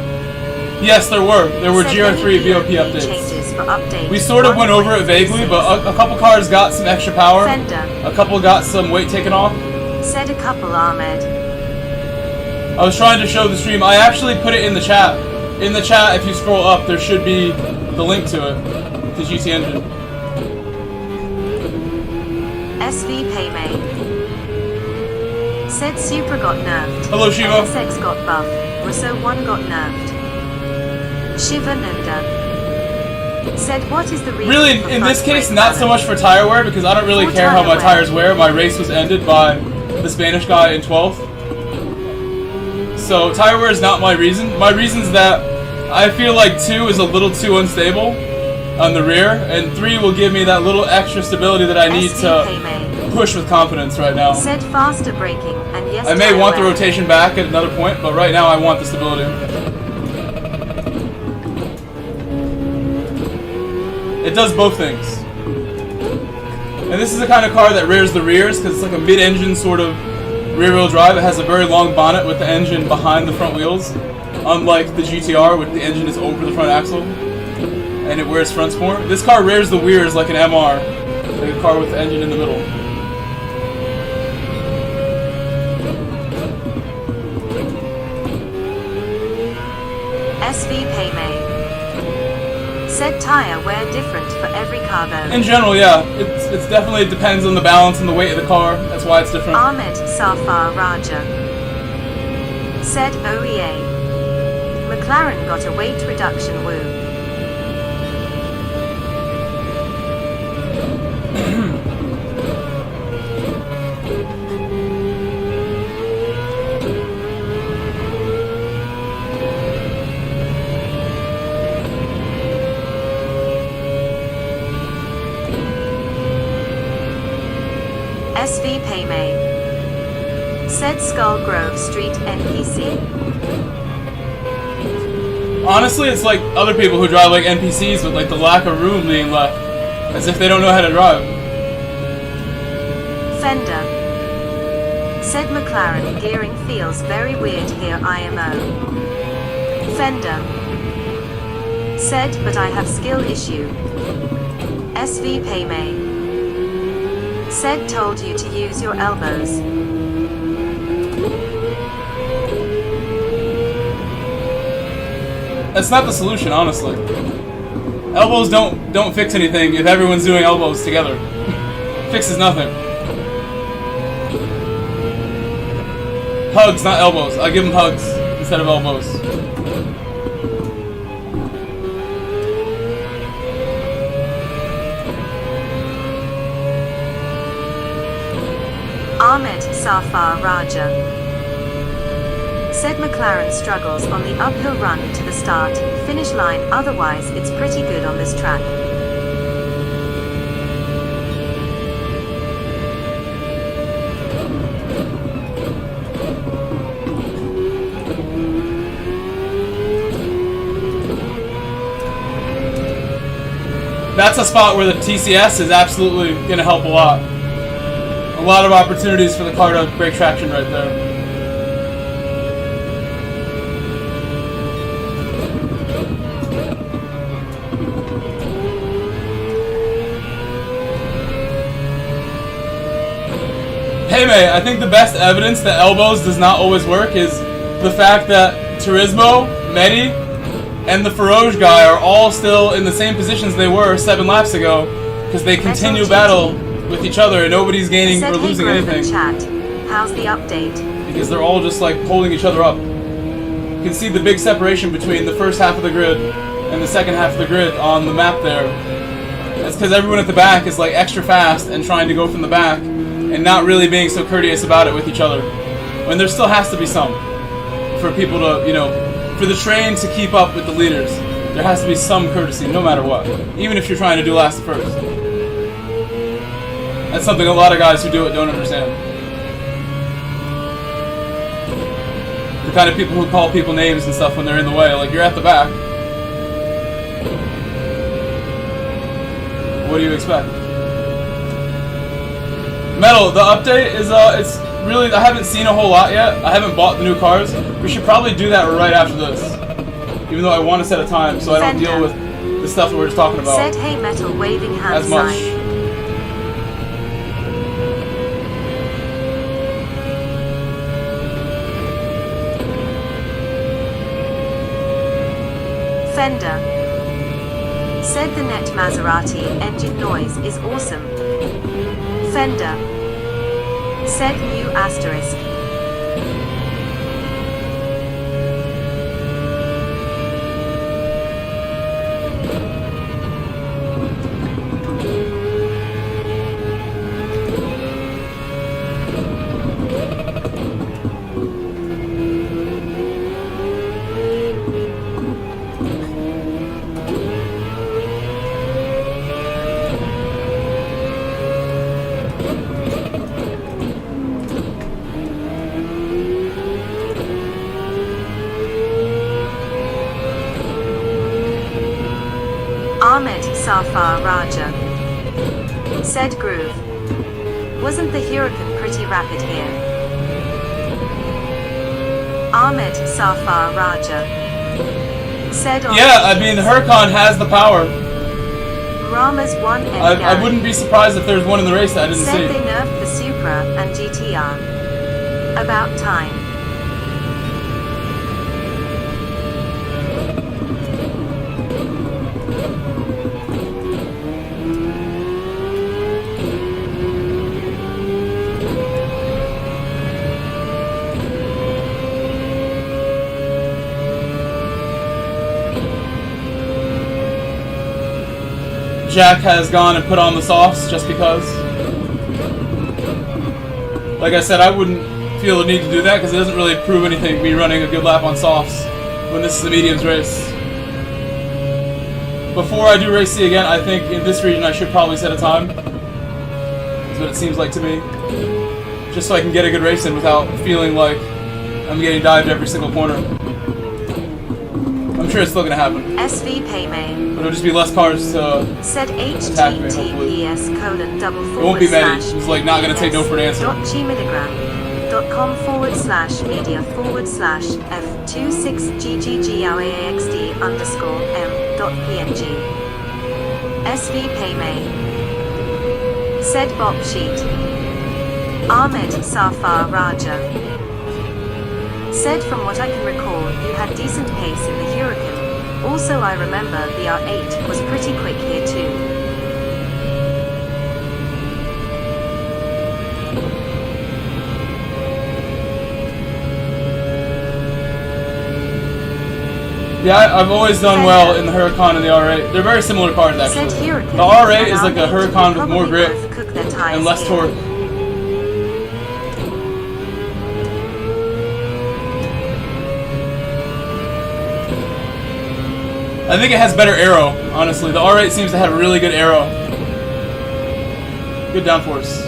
Yes, there were. There were Said GR3 any VOP updates. changes for update We sort of went over it vaguely, but a couple cars got some extra power. Fender. A couple got some weight taken off. Said a couple Ahmed. I was trying to show the stream. I actually put it in the chat. In the chat, if you scroll up, there should be the link to it. The GT engine. SV Paymay. Said Supra got nerfed. Hello, Shiva. SX got buffed. Rousseau 1 got nerfed. Shiva Nunda. Said what is the reason Really, for in this front case, brake not so balance? much for tire wear, because I don't really For care how tire my wear. tires wear. My race was ended by the Spanish guy in 12th. So tire wear is not my reason. My reason is that I feel like 2 is a little too unstable on the rear, and 3 will give me that little extra stability that I need SV to Paymay. push with confidence right now. Said faster braking and yes I may tire want the wear. rotation back at another point, but right now I want the stability. It does both things. And this is the kind of car that rears the rears, because it's like a mid-engine sort of rear-wheel drive. It has a very long bonnet with the engine behind the front wheels, unlike the GTR, where the engine is over the front axle, and it wears fronts more. This car rears the rears like an MR, like a car with the engine in the middle. SV Paymay. Said tire wear different for every car though. In general, yeah, it's definitely depends on the balance and the weight of the car. That's why it's different. Ahmed Safar Raja. Said OEA. McLaren got a weight reduction woo. SV Paymay. Said Skull Grove Street NPC. Honestly, it's like other people who drive like NPCs with like the lack of room being left, as if they don't know how to drive. Fender. Said McLaren gearing feels very weird here IMO. Fender. Said but I have skill issue. SV Paymay. Said told you to use your elbows. That's not the solution, honestly. Elbows don't fix anything if everyone's doing elbows together. Fixes nothing. Hugs, not elbows. I give them hugs instead of elbows. Ahmed Safar Raja. Said McLaren struggles on the uphill run to the start, finish line, otherwise it's pretty good on this track. That's a spot where the TCS is absolutely going to help a lot. A lot of opportunities for the car to break traction right there. Hey May, I think the best evidence that elbows does not always work is the fact that Turismo, Medi, and the Feroge guy are all still in the same positions they were 7 laps ago, because they continue battle with each other and nobody's gaining Said or losing hey Grove in anything. chat. How's the update? Because they're all just like holding each other up. You can see the big separation between the first half of the grid and the second half of the grid on the map there. That's because everyone at the back is like extra fast and trying to go from the back and not really being so courteous about it with each other. When there still has to be some for people to, you know, for the train to keep up with the leaders. There has to be some courtesy no matter what, even if you're trying to do last to first. That's something a lot of guys who do it don't understand. The kind of people who call people names and stuff when they're in the way, like you're at the back. What do you expect? Metal, the update is it's really, I haven't seen a whole lot yet. I haven't bought the new cars. We should probably do that right after this. Even though I want to set a time so I don't deal with the stuff that we're just talking about Said Hey Metal waving hand as much. sign. Fender. Said the net Maserati engine noise is awesome. Fender. Said new asterisk. Ahmed Safar Raja. Said Groove. Wasn't the Huracan pretty rapid here? Ahmed Safar Raja. Said Yeah, I mean, the Huracan has the power. Rama's one and I wouldn't be surprised if there's one in the race that I didn't said see. they nerfed the Supra and GTR. About time. Jack has gone and put on the softs just because. Like I said, I wouldn't feel the need to do that because it doesn't really prove anything, me running a good lap on softs when this is a mediums race. Before I do race C again, I think in this region I should probably set a time. That's what it seems like to me. Just so I can get a good race in without feeling like I'm getting dived every single corner. I'm sure it's still gonna happen. SV Paymay. But it'll just be less cars to said attack me, hopefully. https:// It won't be many. He's like not gonna take no for an answer. .com/media/f26gggaxd_m.png. SV Paymay. Said Bob Sheet. Ahmed Safar Raja. Said from what I can recall, you had decent pace in the Huracan. Also I remember the R8 was pretty quick here too. Yeah, I've always done well in the Huracan and the R8. They're very similar cars actually. The R8 is like a Huracan with more grip and less torque. I think it has better aero, honestly. The R8 seems to have a really good aero. Good downforce.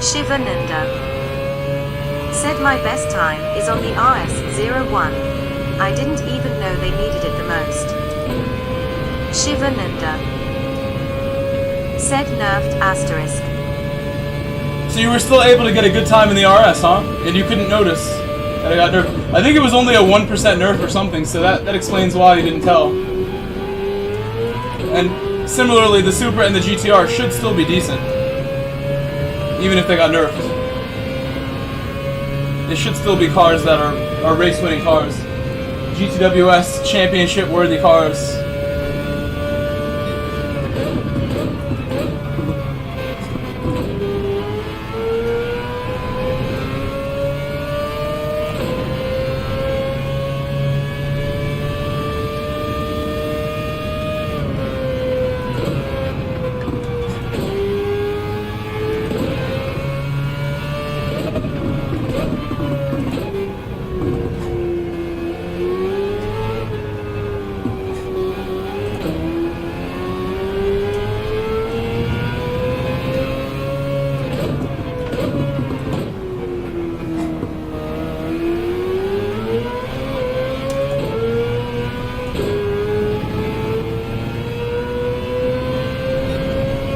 Shivananda. Said my best time is on the RS01. I didn't even know they needed it the most. Shivananda. Said nerfed asterisk. So you were still able to get a good time in the RS, huh? And you couldn't notice that it got nerfed. I think it was only a 1% nerf or something, so that explains why you didn't tell. And similarly, the Supra and the GTR should still be decent. Even if they got nerfed. They should still be cars that are are race-winning cars. GTWS championship-worthy cars.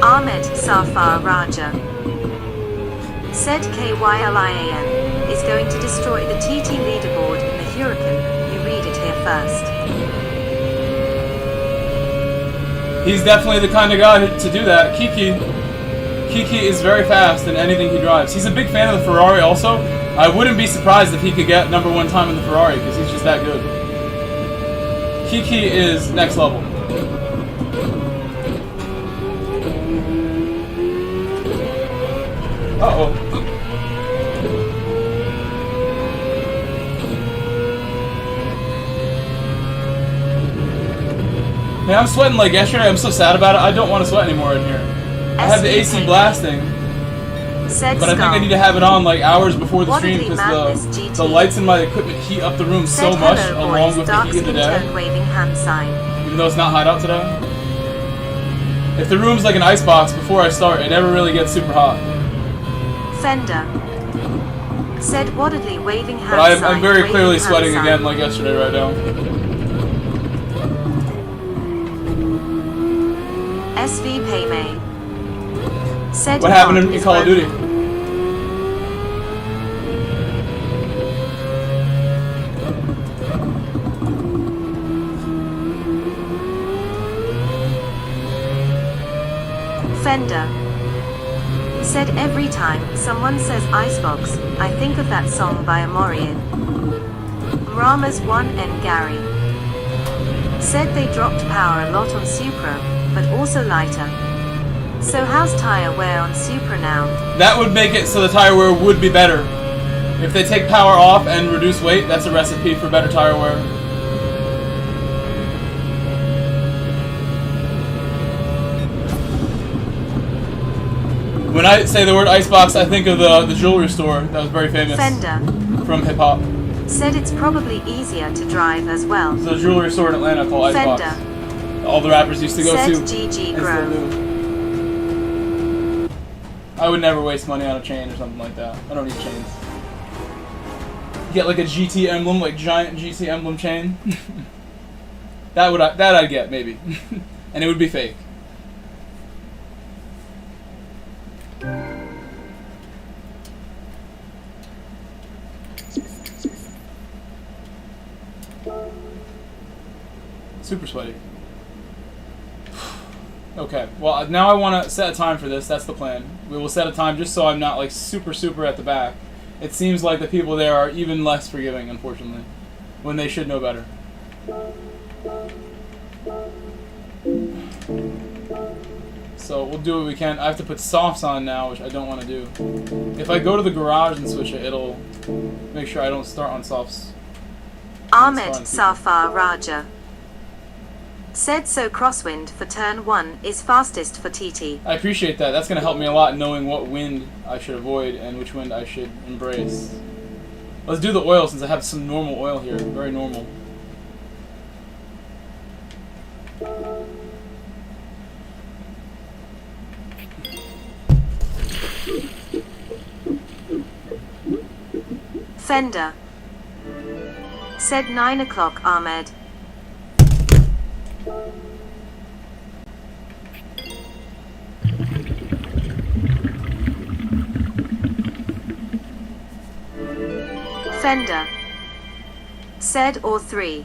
Ahmed Safar Raja said KYLIAN is going to destroy the TT leaderboard in the Huracan. You read it here first. He's definitely the kind of guy to do that. Kiki is very fast in anything he drives. He's a big fan of the Ferrari also. I wouldn't be surprised if he could get #1 time in the Ferrari because he's just that good. Kiki is next level. Uh-oh. Man, I'm sweating like yesterday. I'm so sad about it. I don't want to sweat anymore in here. I have the AC blasting, but I think I need to have it on like hours before the stream because the lights in my equipment heat up the room so much along with the heat of the day. Even though it's not hot out today. If the room's like an icebox before I start, it never really gets super hot. Fender said wordedly waving hand But sign, I'm very clearly sweating sign. again like yesterday right now. SV Paymay said What happened in Call of Duty? Fender said every time someone says Icebox, I think of that song by Amorian. Rama's 1N Gary said they dropped power a lot on Supra, but also lighter. So how's tire wear on Supra now? That would make it so the tire wear would be better. If they take power off and reduce weight, that's a recipe for better tire wear. When I say the word icebox, I think of the jewelry store that was very famous. Fender from hip hop. Said it's probably easier to drive as well. There's a jewelry store in Atlanta called Icebox. Fender All the rappers used to go said to. GG and still Grove. do. I would never waste money on a chain or something like that. I don't need chains. Get like a GT emblem, like giant GT emblem chain. that I'd get maybe, and it would be fake. Super sweaty. Okay, well now I want to set a time for this. That's the plan. We will set a time just so I'm not like super at the back. It seems like the people there are even less forgiving, unfortunately, when they should know better. So we'll do what we can. I have to put softs on now, which I don't want to do. If I go to the garage and switch it, it'll make sure I don't start on softs. Ahmed Safar Raja said so crosswind for turn 1 is fastest for TT. I appreciate that. That's going to help me a lot knowing what wind I should avoid and which wind I should embrace. Let's do the oil since I have some normal oil here. Very normal. Fender said 9 o'clock Ahmed. Fender said or 3.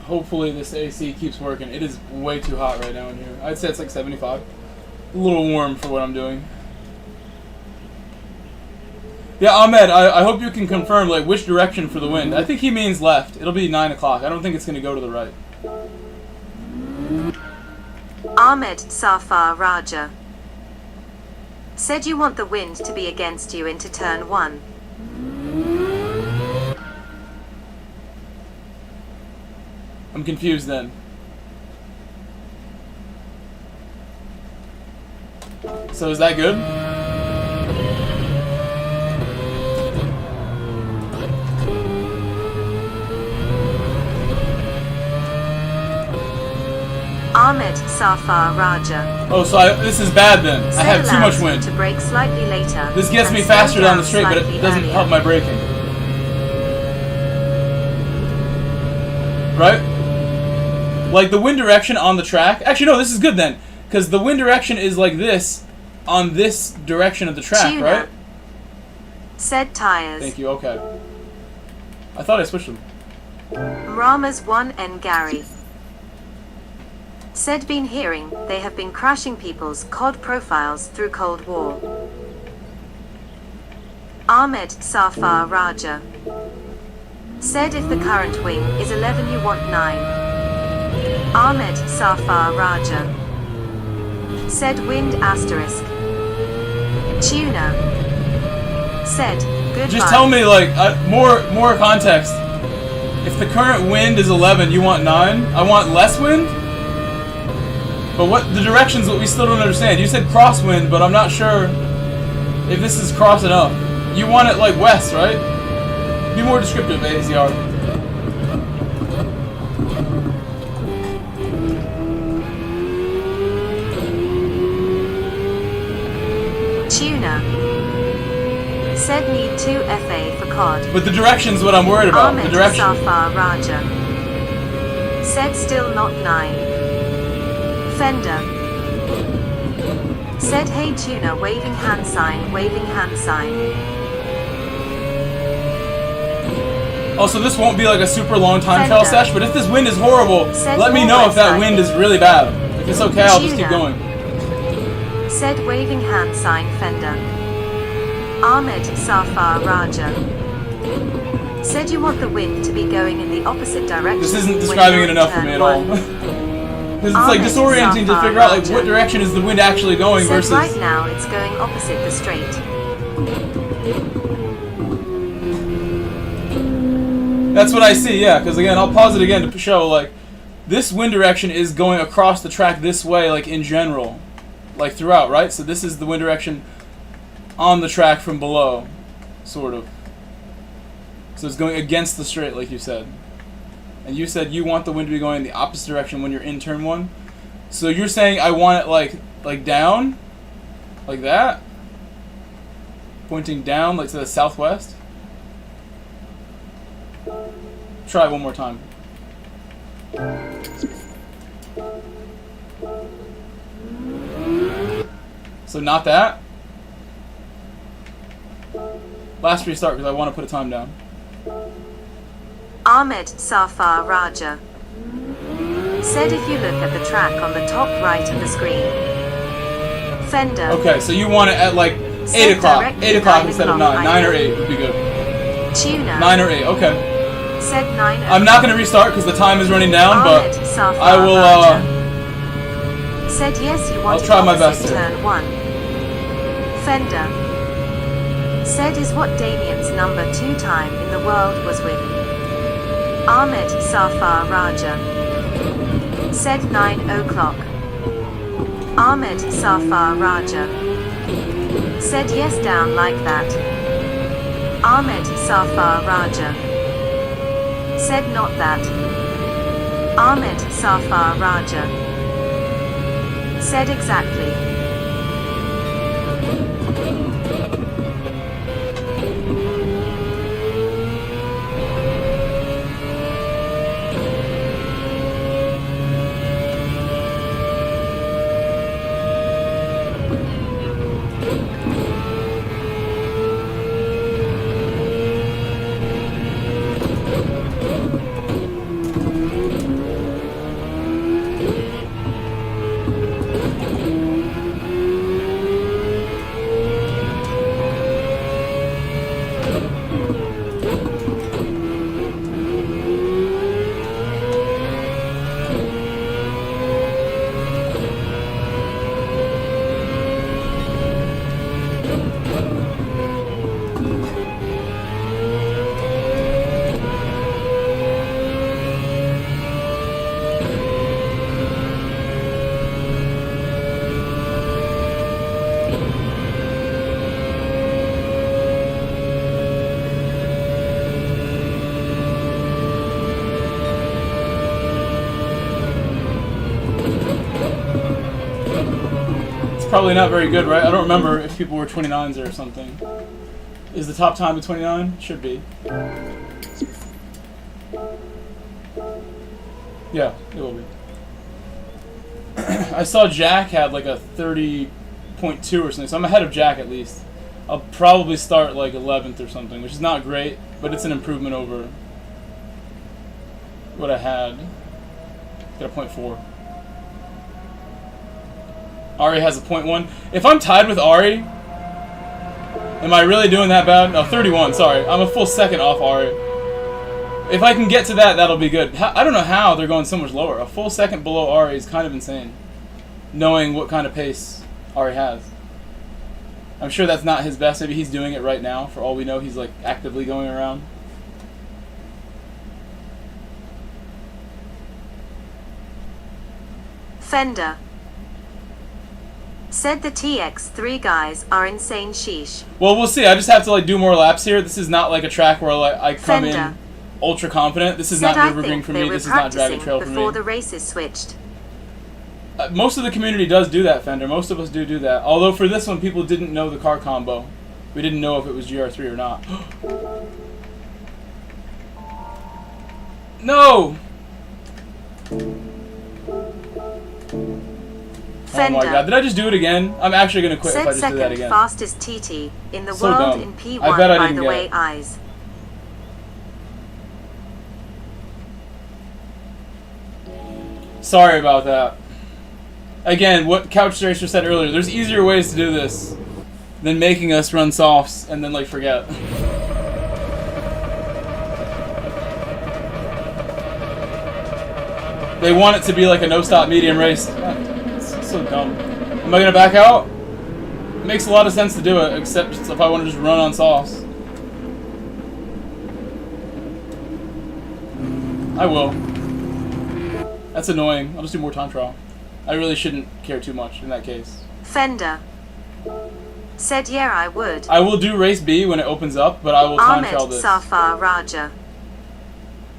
hopefully this AC keeps working. It is way too hot right now in here. I'd say it's like 75. A little warm for what I'm doing. Yeah, Ahmed, I hope you can confirm like which direction for the wind. I think he means left. It'll be 9 o'clock. I don't think it's going to go to the right. Ahmed Safar Raja said you want the wind to be against you into turn 1. I'm confused then. So is that good? Ahmed Safar Raja. Oh, so this is bad then. I have too much wind. To brake slightly later. This gets me faster down the straight, but it doesn't help my braking. Right? Like the wind direction on the track. Actually, no, this is good then. Because the wind direction is like this on this direction of the track, Tuna. right? Said tires. Thank you, okay. I thought I switched them. Rama's 1N Gary said been hearing they have been crashing people's COD profiles through Cold War. Ahmed Safar Raja said if the current wing is 11 you want 9. Ahmed Safar Raja said wind asterisk. Tuna said goodbye. Just tell me like more context. If the current wind is 11, you want 9? I want less wind? But what the direction's what we still don't understand. You said crosswind, but I'm not sure if this is cross enough. You want it like west, right? Be more descriptive, AZR. Tuna said need 2 FA for COD. But the direction's what I'm worried about. Ahmed The direction. Safar Raja said still not 9. Fender said hey Tuna waving hand sign, waving hand sign. Oh, so this won't be like a super long time trial Fender sesh, but if this wind is horrible, said let me know if that wind is really bad. If it's okay, I'll just keep Tuna going. said waving hand sign Fender. Ahmed Safar Raja said you want the wind to be going in the opposite direction. This isn't when describing you're it in enough for turn me at all. 1. Because it's like disorienting to figure out like what direction is the wind actually going said versus. right now it's going opposite the straight. That's what I see, yeah. Because again, I'll pause it again to show like this wind direction is going across the track this way, like in general, like throughout, right? So this is the wind direction on the track from below, sort of. So it's going against the straight, like you said. And you said you want the wind to be going in the opposite direction when you're in turn 1. So you're saying I want it like down? Like that? Pointing down, like to the southwest? Try one more time. So not that? Last restart because I want to put a time down. Ahmed Safar Raja said if you look at the track on the top right of the screen. Fender. Okay, so you want it at like 8 o'clock. 8 o'clock instead of 9. 9 or 8 would be good. Tuna 9 or 8, okay. said 9. I'm not going to restart because the time is running down, but Ahmed Safar I will, Raja said yes you want I'll try my best to here. turn 1. Fender said is what Damien's number 2 time in the world was with. Ahmed Safar Raja said 9 o'clock. Ahmed Safar Raja said yes down like that. Ahmed Safar Raja said not that. Ahmed Safar Raja said exactly. probably not very good, right? I don't remember if people were 29s or something. Is the top time to 29? Should be. Yeah, it will be. I saw Jack had like a 30.2 or something, so I'm ahead of Jack at least. I'll probably start like 11th or something, which is not great, but it's an improvement over what I had. Got a 0.4. Ari has a 0.1. If I'm tied with Ari, am I really doing that bad? No, 31, sorry. I'm a full second off Ari. If I can get to that, that'll be good. I don't know how they're going so much lower. A full second below Ari is kind of insane, knowing what kind of pace Ari has. I'm sure that's not his best. Maybe he's doing it right now. For all we know, he's like actively going around. Fender said the TX3 guys are insane, sheesh. Well, we'll see. I just have to like do more laps here. This is not like a track where like I come Fender in ultra confident. This is not Nürburgring for me. This is not Dragon Trail for me. Before the races switched. Most of the community does do that, Fender. Most of us do that. Although for this one, people didn't know the car combo. We didn't know if it was GR3 or not. No! Fender. Oh my god, did I just do it again? I'm actually going to quit if I just do that again. Fastest TT in the So world dumb. in P1 I bet I by didn't the get way it. eyes. Sorry about that. Again, what Couch Racer said earlier, there's easier ways to do this than making us run softs and then like forget. They want it to be like a no-stop medium race. It's so dumb. Am I gonna back out? It makes a lot of sense to do it, except if I want to just run on softs. I will. That's annoying. I'll just do more time trial. I really shouldn't care too much in that case. Fender said, yeah, I would. I will do race B when it opens up, but I will time trial Ahmed this. Safar Raja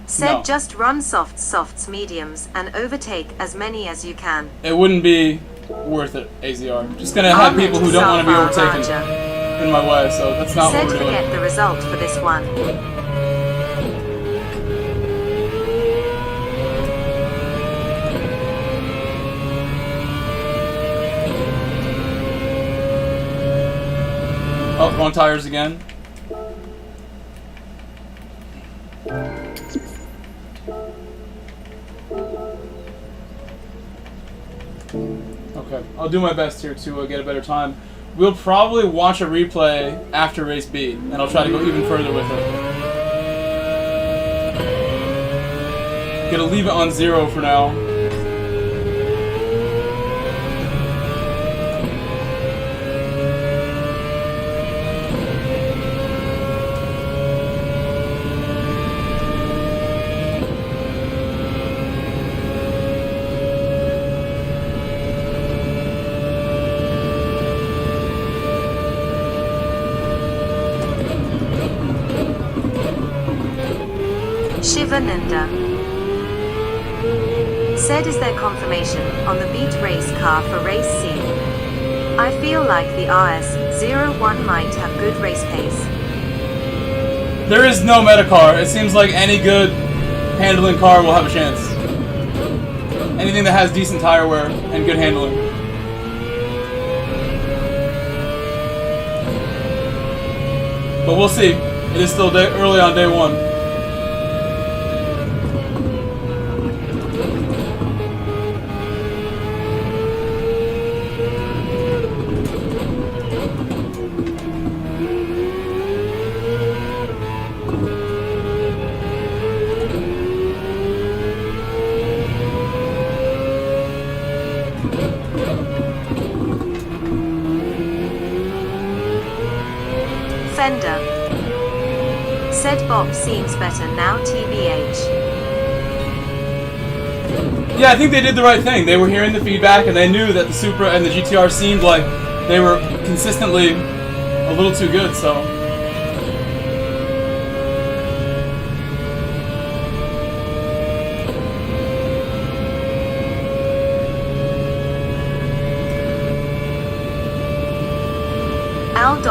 said, No. just run softs, mediums, and overtake as many as you can. It wouldn't be worth it, AZR. Just gonna have Ahmed people who don't want to be Safar overtaken Raja in my way, so that's not said, what we're doing. forget the result for this one. Oh, wrong tires again. Okay, I'll do my best here to get a better time. We'll probably watch a replay after race B, and I'll try to go even further with it. Gonna leave it on 0 for now. Shivananda said, is there confirmation on the beat race car for race C? I feel like the RS01 might have good race pace. There is no meta car. It seems like any good handling car will have a chance. Anything that has decent tire wear and good handling. But we'll see. It is still early on day 1. Fender said, Bob seems better now, TBH. Yeah, I think they did the right thing. They were hearing the feedback and they knew that the Supra and the GTR seemed like they were consistently a little too good, so.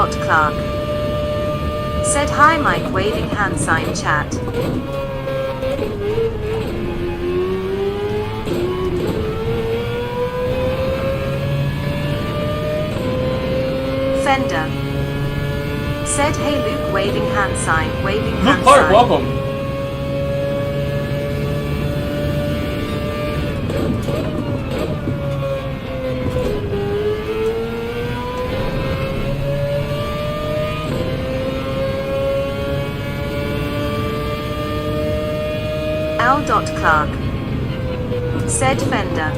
Clark. Said hi Mike waving hand sign chat. Fender. Said hey Luke waving hand sign waving hand sign. Luke Clark, welcome. Clark. Said Fender.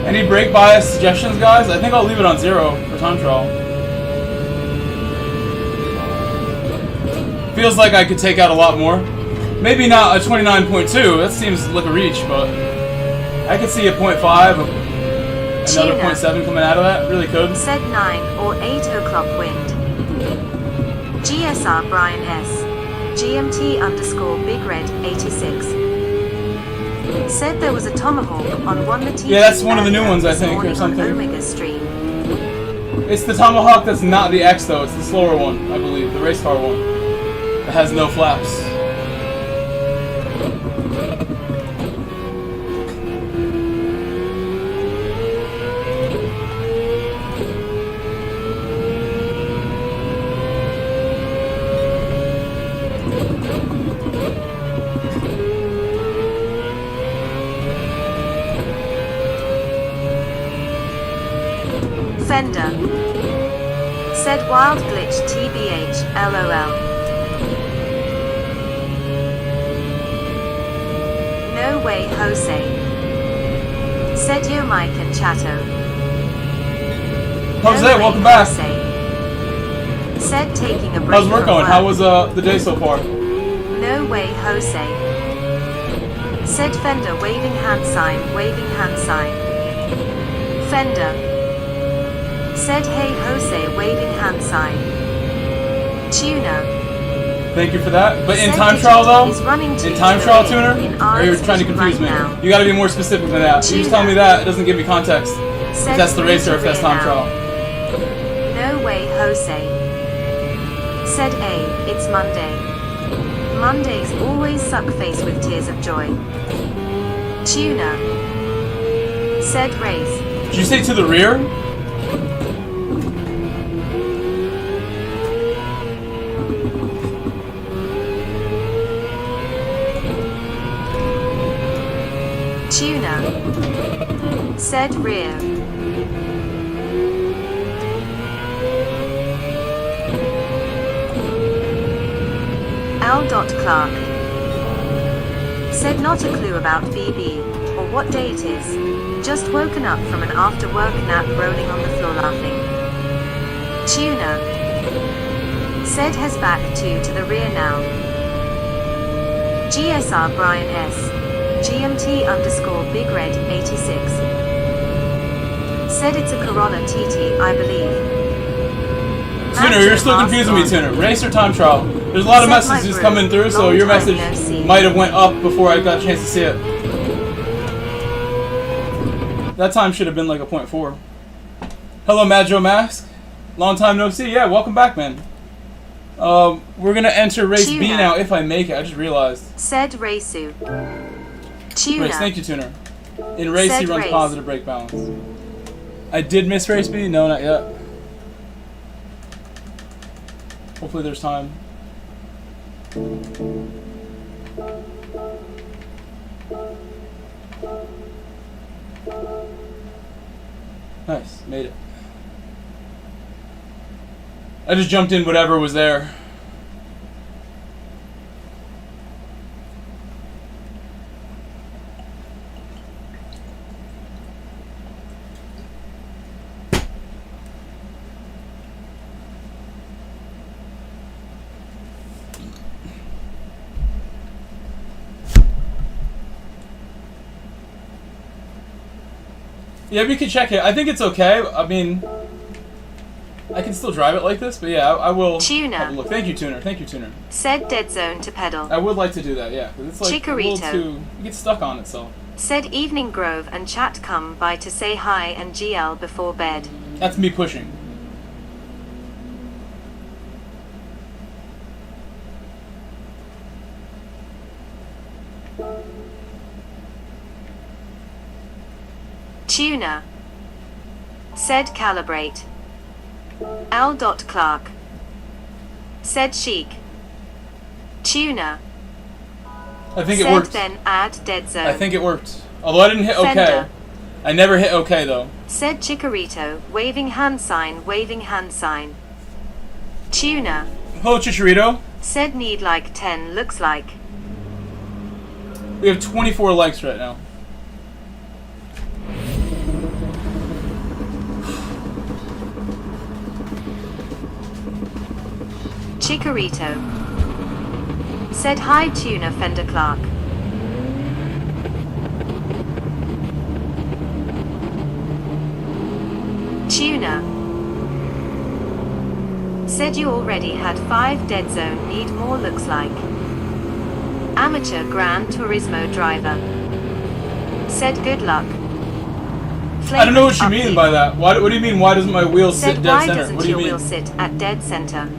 Any brake bias suggestions, guys? I think I'll leave it on 0 for time trial. Feels like I could take out a lot more. Maybe not a 29.2, that seems like a reach, but I could see a 0.5, another 0.7 coming out of that, really could. Said 9 or 8 o'clock wind. GSR Brian S. GMT _ Big Red 86. Said there was a tomahawk on one the TV. Yeah, that's one of the new ones, I think, or something. Omega stream. It's the tomahawk that's not the X, though. It's the slower one, I believe, the race car one. It has no flaps. Fender. Said wild glitch TBH, LOL. No way Jose. Said yo Mike and Chato. Jose, no welcome back. Jose. Said taking a break. How's work going? How was the day so far? No way Jose. Said Fender waving hand sign, waving hand sign. Fender. Said hey Jose waving hand sign. Tuner. Thank you for that. But in time trial though? In time trial tuner? Or you're trying to confuse me? You gotta be more specific than that. You just tell me that, it doesn't give me context. If that's the racer, if that's time trial. No way Jose. Said A, it's Monday. Mondays always suck face with tears of joy. Tuner. Said race. Did you say to the rear? Tuner. Said rear. Clark. Said not a clue about BB, or what day it is. Just woken up from an after work nap rolling on the floor laughing. Tuner. Said has back 2 to the rear now. GSR Brian S. GMT _ Big Red 86. Said it's a Corolla TT, I believe. Tuner, you're still confusing me, Tuner. Race or time trial? There's a lot of messages coming through, so your message might have went up before I got a chance to see it. That time should have been like a 0.4. Hello, Madjo Mask. Long time no see. Yeah, welcome back, man. We're gonna enter race B now if I make it. I just realized. Said Raisu. Tuner. Race, thank you, Tuner. In race, he Said runs race. positive brake balance. I did miss race B? No, not yet. Hopefully there's time. Nice, made it. I just jumped in whatever was there. Yeah, we could check it. I think it's okay. I mean, I can still drive it like this, but yeah, I will. Tuner. Have a look. Thank you, Tuner. Thank you, Tuner. Said dead zone to pedal. I would like to do that, yeah. 'Cause it's like a little Chikorito. too. You get stuck on it, so. Said evening Grove and chat come by to say hi and GL before bed. That's me pushing. Tuner. Said calibrate. Al. Clark. Said chic. Tuner. I think it Said worked. then add dead zone. I think it worked. Although I didn't hit OK. Fender. I never hit OK though. Said Chikorito, waving hand sign, waving hand sign. Tuner. Hello, Chicharito. Said need like 10 looks like. We have 24 likes right now. Chikorito. Said hi Tuner Fender Clark. Tuner. Said you already had 5 dead zone, need more looks like. Amateur Gran Turismo driver. Said good luck. I don't know what you mean by that. What do you mean, why doesn't my wheel sit Said dead why center? doesn't What do you your mean? wheel sit at dead center?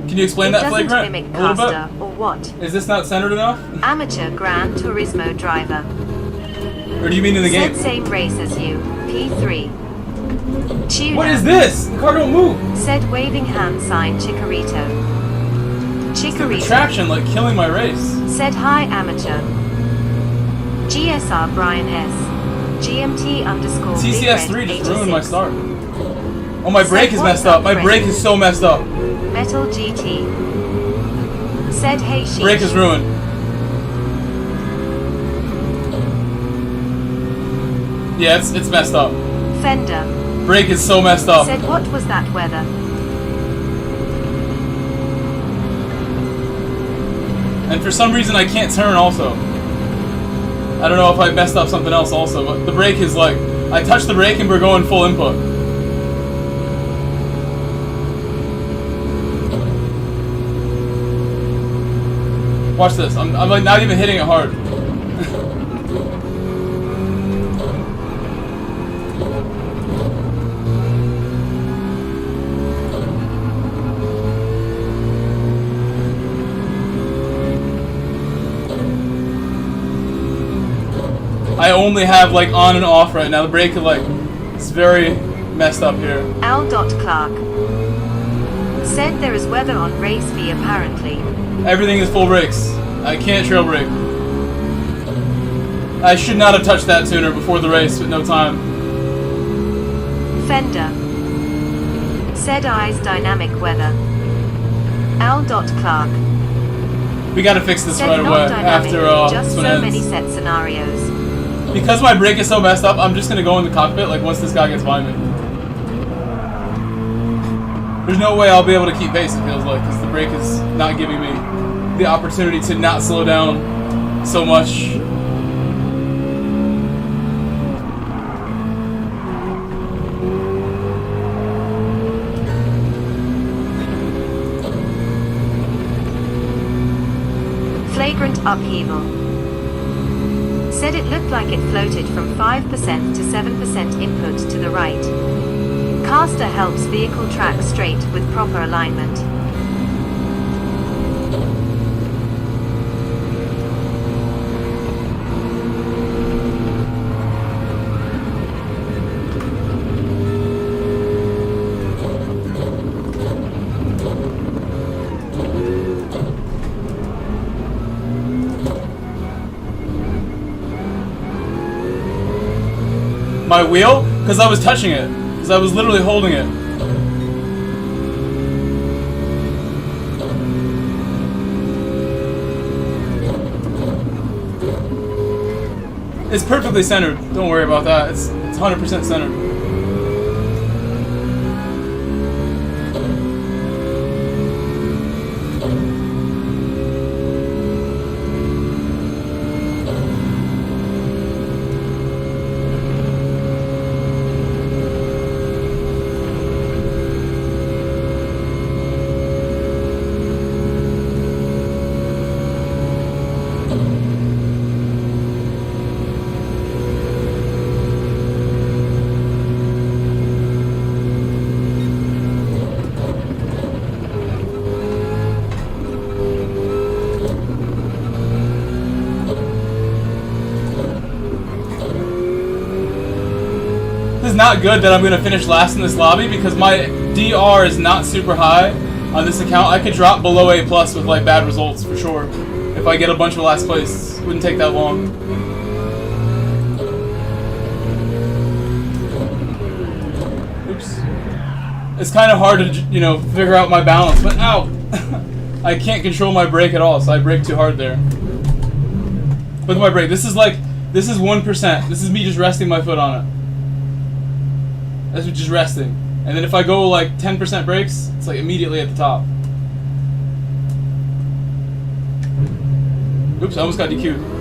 Can you explain It that doesn't flagrant? mimic A little caster bit? or what? Is this not centered enough? Amateur Gran Turismo driver. Or do you mean in the Said game? same race as you. P3. Tuner. What is this? The car don't move. Said waving hand sign Chikorito. Chikorito. Traction like killing my race. Said hi amateur. GSR Brian S. GMT underscore TCS3 just ruined my 86. start. Oh, my Said brake is what's messed up. My friend? brake is so messed up. Metal GT. Said hey sheesh. Brake is ruined. Yeah, it's messed up. Fender. Brake is so messed up. Said what was that weather? And for some reason I can't turn also. I don't know if I messed up something else also, but the brake is like, I touched the brake and we're going full input. Watch this, I'm like not even hitting it hard. I only have like on and off right now. The brake is like, it's very messed up here. Al. Clark. Said there is weather on race B apparently. Everything is full brakes. I can't trail brake. I should not have touched that tuner before the race with no time. Fender. Said eyes dynamic weather. Al. Clark. We gotta fix this Said right away not dynamic, after just this so one ends. many set scenarios. Because my brake is so messed up, I'm just gonna go in the cockpit like once this guy gets by me. There's no way I'll be able to keep pace, it feels like, because the brake is not giving me the opportunity to not slow down so much. Flagrant upheaval. Said it looked like it floated from 5% to 7% input to the right. Caster helps vehicle track straight with proper alignment. my wheel because I was touching it. Because I was literally holding it. It's perfectly centered. Don't worry about that. It's 100% centered. It's not good that I'm going to finish last in this lobby because my DR is not super high on this account. I could drop below A+ with like bad results for sure. If I get a bunch of last place, it wouldn't take that long. Oops. It's kind of hard to, you know, figure out my balance, but ow! I can't control my brake at all, so I brake too hard there. Look at my brake. This is 1%. This is me just resting my foot on it. That's just resting. And then if I go like 10% brakes, it's like immediately at the top. Oops, I almost got DQ'd.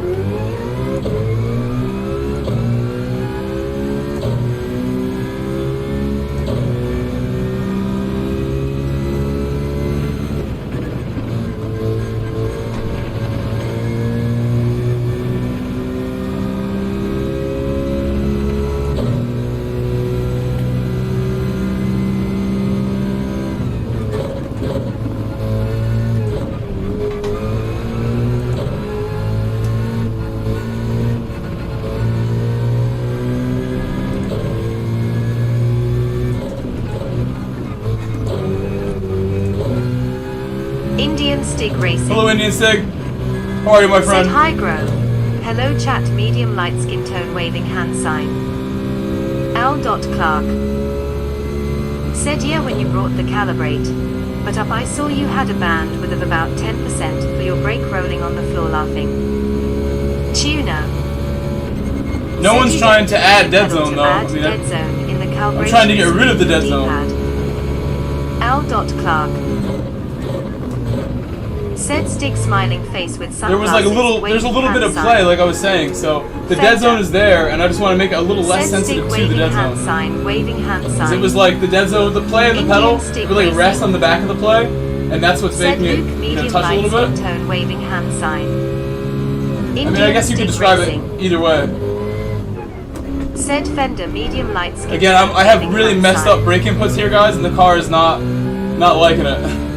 Indian Stig Racing. Hello, Indian Stig. How are you, my friend? Said hi, Grow. Hello, chat. Medium light skin tone waving hand sign. Al.Clark. Said yeah when you brought the calibrate. But up I saw you had a bandwidth of about 10% for your brake rolling on the floor laughing. Tuna. No one's trying to add dead zone though. Add dead zone in the calibration. I'm trying to get rid of the dead zone. Al.Clark. Said Stig smiling face with sunglasses. There was like there's a little bit of play, like I was saying. So the dead zone is there, and I just want to make it a little less sensitive to the dead zone. Sign, waving hand sign. It was like the dead zone, the play of the pedal, would like rest on the back of the play, and that's what's making it touch a little bit. Tone, waving hand sign. I mean, I guess you could describe it either way. Said Fender medium light skin. Again, I have really messed up brake inputs here, guys, and the car is not liking it.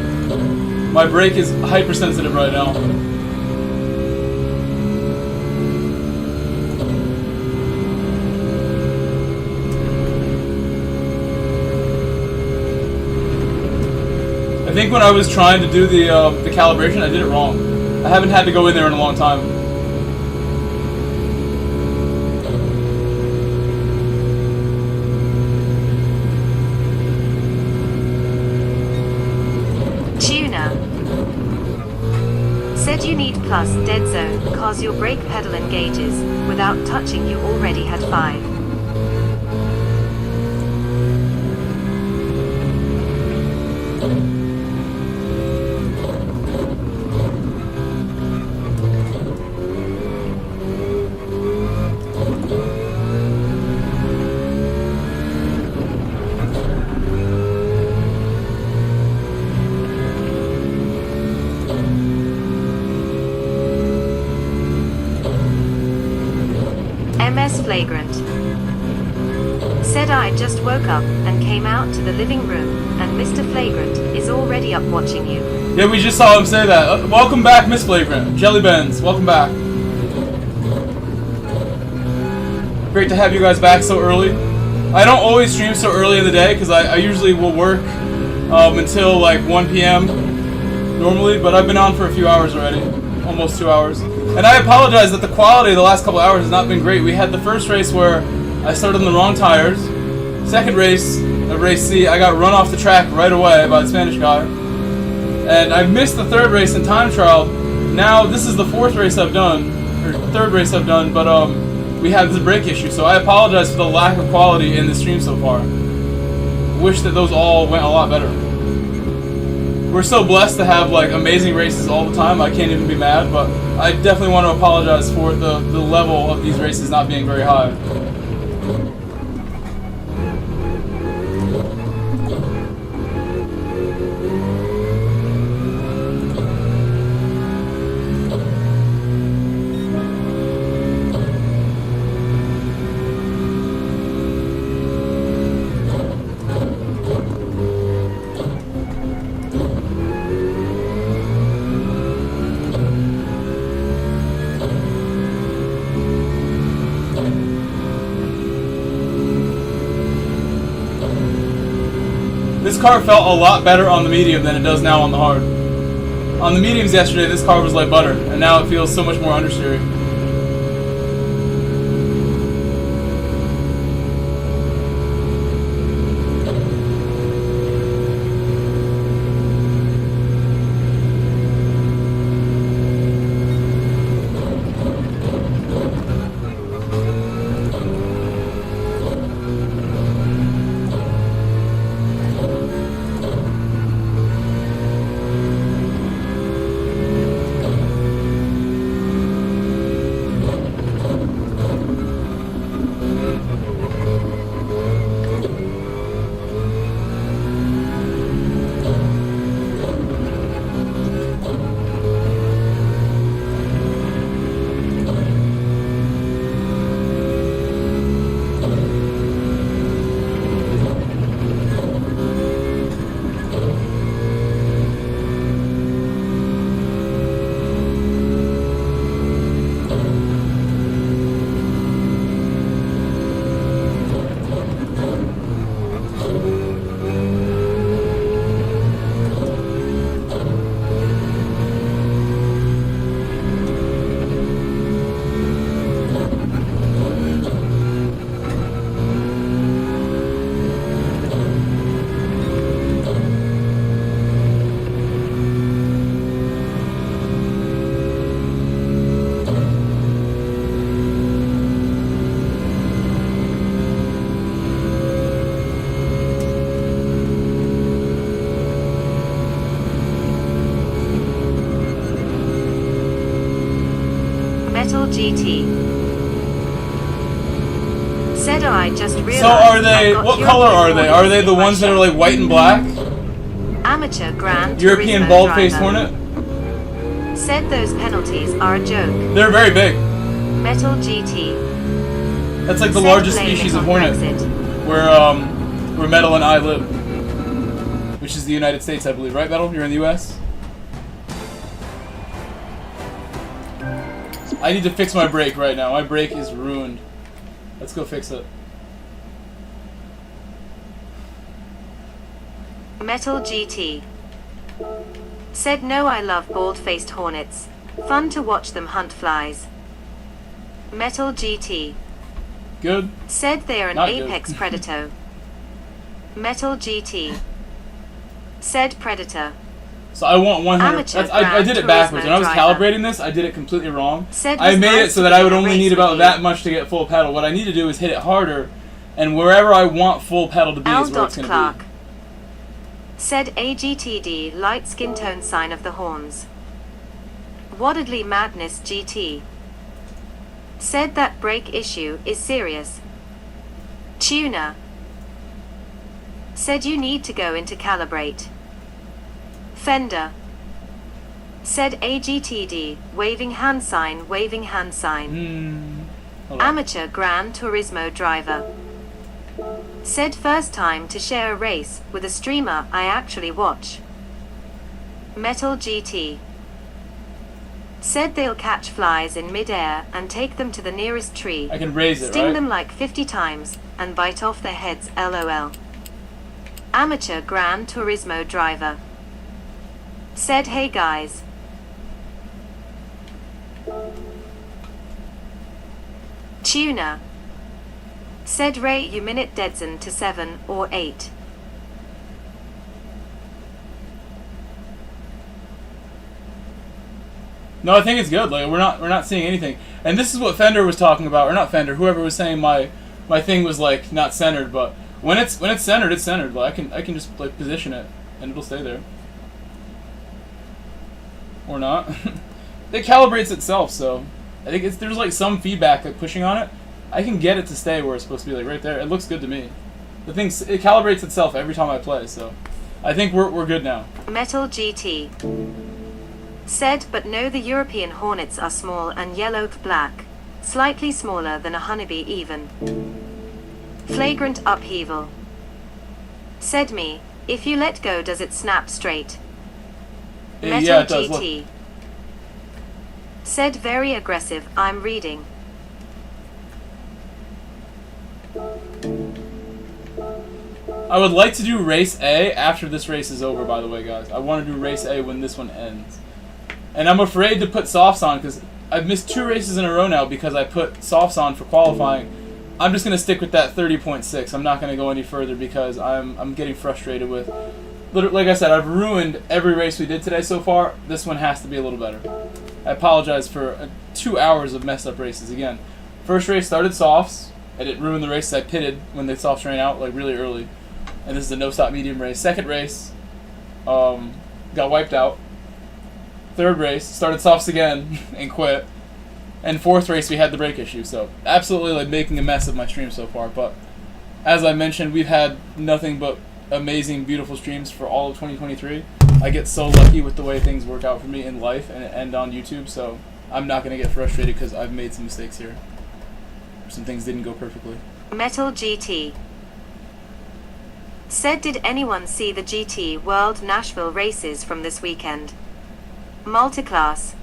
My brake is hypersensitive right now. I think when I was trying to do the calibration, I did it wrong. I haven't had to go in there in a long time. Said you need plus dead zone cause your brake pedal engages. Without touching you already had 5. MS Flagrant. Said I just woke up and came out to the living room, and Mr. Flagrant is already up watching you. Yeah, we just saw him say that. Welcome back, Miss Flagrant. Jelly Bens, welcome back. Great to have you guys back so early. I don't always stream so early in the day because I usually will work until like 1 p.m. normally, but I've been on for a few hours already, almost 2 hours. And I apologize that the quality of the last couple of hours has not been great. We had the first race where I started on the wrong tires. Second race, race C, I got run off the track right away by the Spanish guy. And I missed the third race in time trial. Now this is the fourth race I've done, or third race I've done, but we had this brake issue, so I apologize for the lack of quality in the stream so far. Wish that those all went a lot better. We're so blessed to have like amazing races all the time, I can't even be mad, but I definitely want to apologize for the level of these races not being very high. This car felt a lot better on the medium than it does now on the hard. On the mediums yesterday, this car was like butter, and now it feels so much more understeery. GT. Said I just realized. So are they? What color are they? Are they the ones that are like white and black? Amateur Gran European Turismo bald-faced driver. Hornet? Said those penalties are a joke. They're very big. Metal GT. That's like the Said largest blame species it of on hornet, Brexit. where Metal and I live, which is the United States, I believe. Right, Metal? You're in the U.S. I need to fix my brake right now. My brake is ruined. Let's go fix it. Metal GT. Said no, I love bald-faced hornets. Fun to watch them hunt flies. Metal GT. Good. Said they are an Not apex good. predator. Metal GT. Said predator. So I want 100. Amateur I did it Gran backwards. When I was Turismo calibrating this, I did it completely wrong. Said I was made nice it so to that be I in would a only race need with about you. that much to get full pedal. What I need to do is hit it harder, and wherever I want full pedal to be is where it's going to Clark. be. Said AGTD light skin tone sign of the horns. Waddedly Madness GT. Said that brake issue is serious. Tuner. Said you need to go into calibrate. Fender. Said AGTD, waving hand sign, waving hand sign. Hold on. Amateur Gran Turismo driver. Said first time to share a race with a streamer I actually watch. Metal GT. Said they'll catch flies in mid-air and take them to the nearest tree. I can raise it, Sting right? them like 50 times and bite off their heads, LOL. Amateur Gran Turismo driver. Said hey guys. Tuner. Said rate you minute deadzen to 7 or 8. No, I think it's good. Like we're not seeing anything. And this is what Fender was talking about, or not Fender, whoever was saying my thing was like not centered, but when it's centered, it's centered. Like I can just like position it and it'll stay there. Or not. It calibrates itself, so I think there's like some feedback like pushing on it. I can get it to stay where it's supposed to be, like right there. It looks good to me. It calibrates itself every time I play, so I think we're good now. Metal GT. Said, but no, the European Hornets are small and yellow-black, slightly smaller than a honeybee even. Flagrant upheaval. Said me, if you let go does it snap straight? Metal yeah, it does. GT. Look. Said very aggressive, I'm reading. I would like to do race A after this race is over, by the way, guys. I want to do race A when this one ends. And I'm afraid to put softs on because I've missed 2 races in a row now because I put softs on for qualifying. I'm just going to stick with that 30.6. I'm not going to go any further because I'm getting frustrated with... Like I said, I've ruined every race we did today so far. This one has to be a little better. I apologize for 2 hours of messed up races. Again, first race started softs, and it ruined the races. I pitted when the softs ran out like really early. And this is a no-stop medium race. Second race, got wiped out. Third race, started softs again and quit. And fourth race, we had the brake issue. So absolutely like making a mess of my stream so far. But as I mentioned, we've had nothing but amazing, beautiful streams for all of 2023. I get so lucky with the way things work out for me in life and on YouTube. So I'm not going to get frustrated because I've made some mistakes here. Some things didn't go perfectly. Metal GT. Said, did anyone see the GT World Nashville races from this weekend? Multiclass.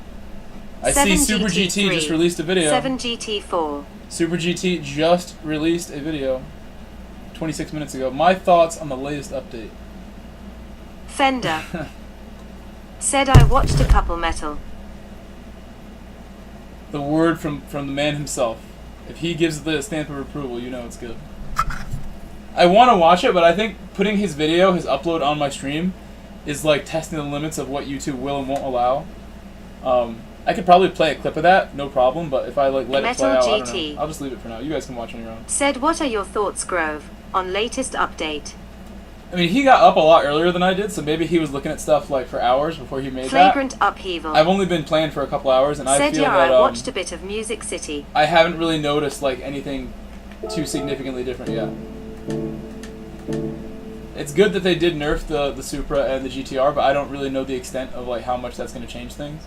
I see Super GT just released a video. 7 GT4. Super GT just released a video 26 minutes ago. My thoughts on the latest update. Fender. Said, I watched a couple metal. The word from the man himself. If he gives the stamp of approval, you know it's good. I want to watch it, but I think putting his video, his upload on my stream, is like testing the limits of what YouTube will and won't allow. I could probably play a clip of that, no problem, but if I like let it play out, I don't know. I'll just leave it for now. You guys can watch on your own. Said, what are your thoughts, Grove, on latest update? I mean, he got up a lot earlier than I did, so maybe he was looking at stuff like for hours before he made Flagrant that. upheaval. I've only been playing for a couple hours, and I feel that I watched a bit of Music City. I haven't really noticed like anything too significantly different yet. It's good that they did nerf the Supra and the GTR, but I don't really know the extent of like how much that's going to change things.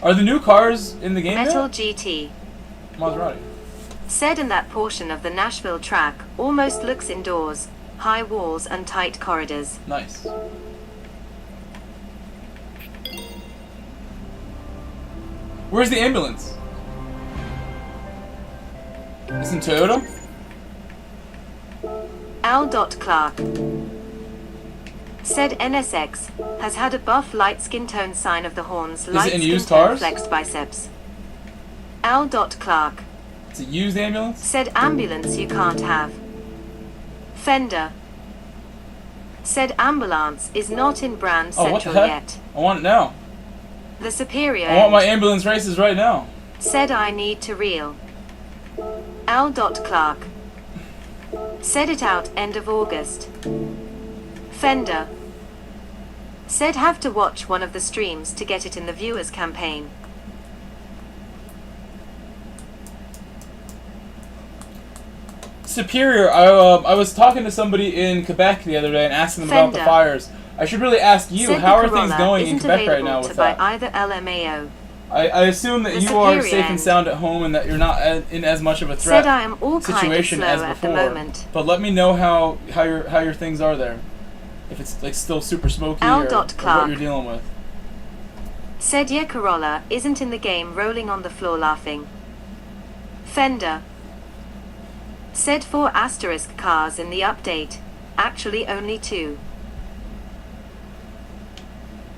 Are the new cars in the game Metal yet? GT. Maserati. Said, in that portion of the Nashville track almost looks indoors, high walls and tight corridors. Nice. Where's the ambulance? It's in Toyota? Al.Clark. Said, NSX has had a buff light skin tone sign of the horns, light it in skin used tone cars? flexed biceps. Al.Clark. It's a used ambulance? Said, ambulance you can't have. Fender. Said, ambulance is not in brand Oh, what central the heck? yet. I want it now. The Superior. I want my ambulance races right now. Said, I need to reel. Al.Clark. Said, it out end of August. Fender. Said, have to watch one of the streams to get it in the viewers campaign. Superior, I was talking to somebody in Quebec the other day and asking them about the fires. I should really ask you, Said, how the are things Corolla going in isn't Quebec right available now to with buy that? either LMAO. I assume that The you are Superior safe and end. sound at home and that you're not in as much of a Said, threat I am all kind of situation slow as at the before. moment. But let me know how your things are there. If it's like still super smoky or what you're dealing with. Said, yeah, Corolla isn't in the game, rolling on the floor laughing. Fender. Said, 4 asterisk cars in the update. Actually only 2.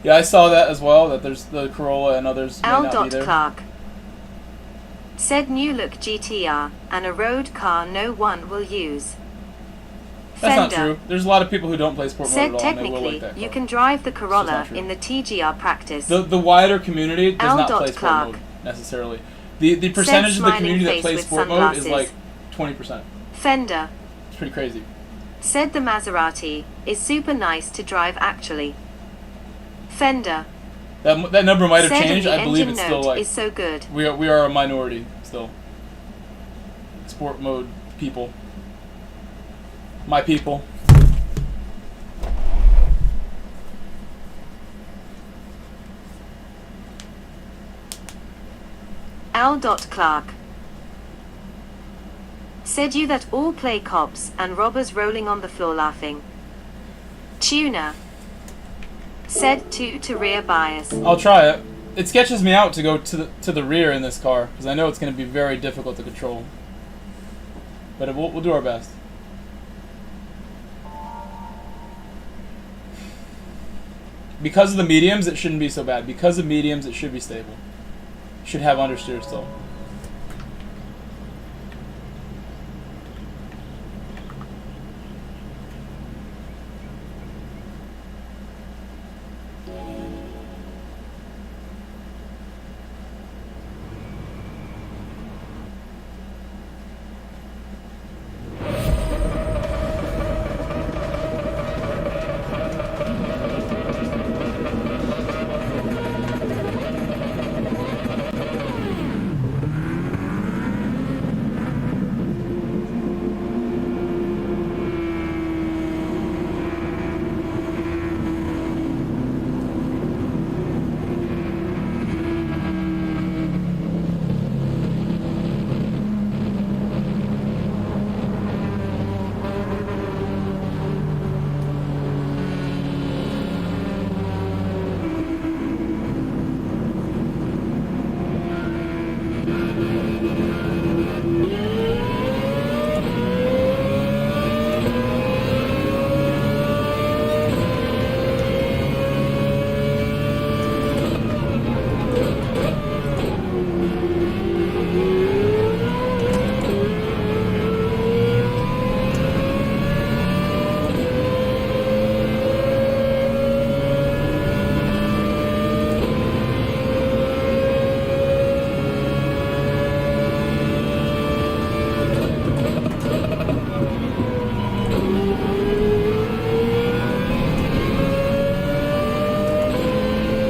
Yeah, I saw that as well, that there's the Corolla and others may not be there. Al.Clark. Said new look GTR, and a road car no one will use. That's not true. There's a lot of people who don't play sport mode Said at all, and they will technically, like that car. you can drive the Corolla true. in the TGR practice. The wider community does Al. not play sport Clark. mode, necessarily. The percentage of the smiling community that face plays with sport mode is sunglasses. like 20%. Fender. It's pretty crazy. Said the Maserati is super nice to drive actually. Fender. That number might have Said changed. the I believe engine it's still note like is so good. we are a minority still. Sport mode people. My people. Al. Clark. Said you that all play cops and robbers rolling on the floor laughing. Tuna. Said to rear bias. I'll try it. It sketches me out to go to the rear in this car because I know it's going to be very difficult to control. But we'll do our best. Because of the mediums, it shouldn't be so bad. Because of mediums, it should be stable. Should have understeer still.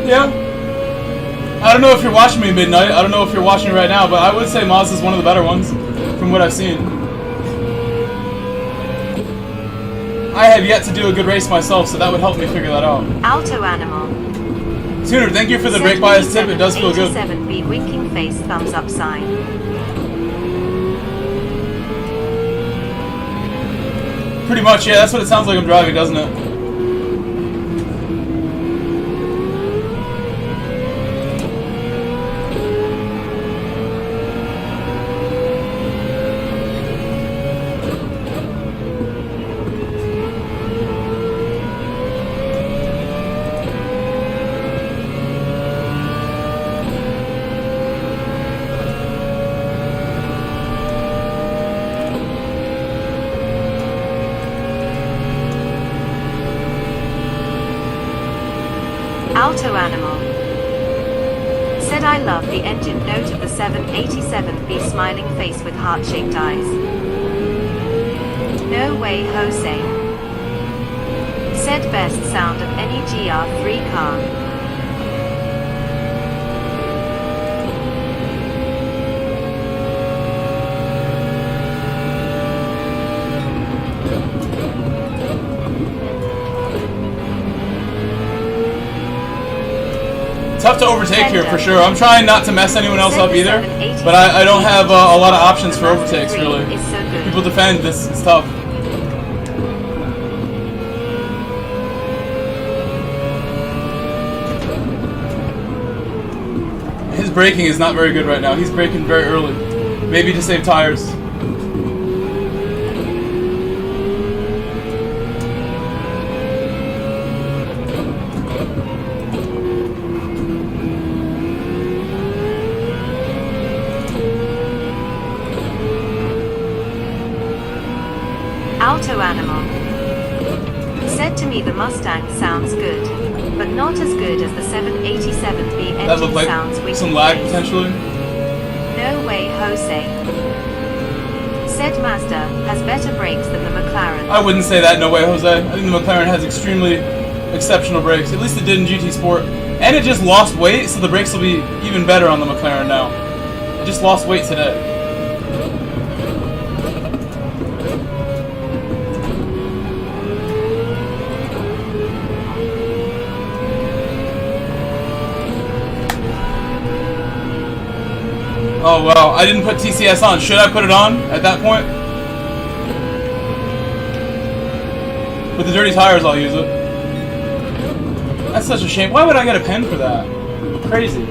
Yeah. I don't know if you're watching me midnight. I don't know if you're watching right now, but I would say Moz is one of the better ones from what I've seen. I have yet to do a good race myself, so that would help me figure that out. Alto Animal. Tuner, thank you for the brake bias tip. It does feel good. 87B winking face thumbs up sign. Pretty much, yeah. That's what it sounds like I'm driving, doesn't it? Alto Animal. Said I love the engine note of the 787B smiling face with heart-shaped eyes. No way Jose. Said best sound of any GR3 car. Tough to overtake here for sure. I'm trying not to mess anyone else up either, but I don't have a lot of options for overtakes really. People defend, this is tough. His braking is not very good right now. He's braking very early. Maybe to save tires. Auto Animal said to me the Mustang sounds good, but not as good as the 787B engine That looked like sounds we some can lag face. potentially. No way, Jose. Said Mazda has better brakes than the McLaren. I wouldn't say that, no way, Jose. I think the McLaren has extremely exceptional brakes. At least it did in GT Sport. And it just lost weight, so the brakes will be even better on the McLaren now. It just lost weight today. Oh, wow. I didn't put TCS on. Should I put it on at that point? With the dirty tires, I'll use it. That's such a shame. Why would I get a pen for that? Crazy.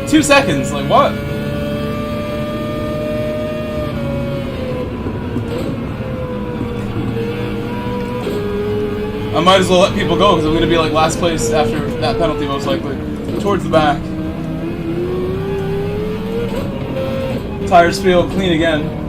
Two seconds. Like, what? I might as well let people go because I'm going to be like last place after that penalty most likely. Towards the back. Tires feel clean again.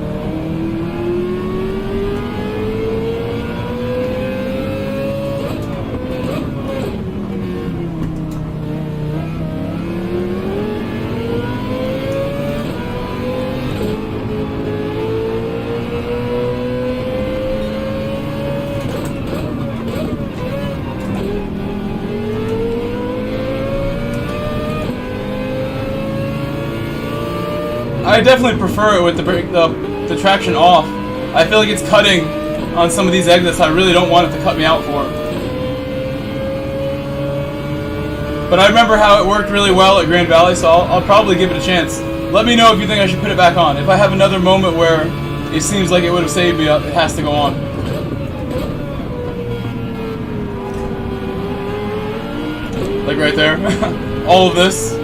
I definitely prefer it with the traction off. I feel like it's cutting on some of these exits I really don't want it to cut me out for. But I remember how it worked really well at Grand Valley, so I'll probably give it a chance. Let me know if you think I should put it back on. If I have another moment where it seems like it would have saved me, it has to go on. Like right there. All of this.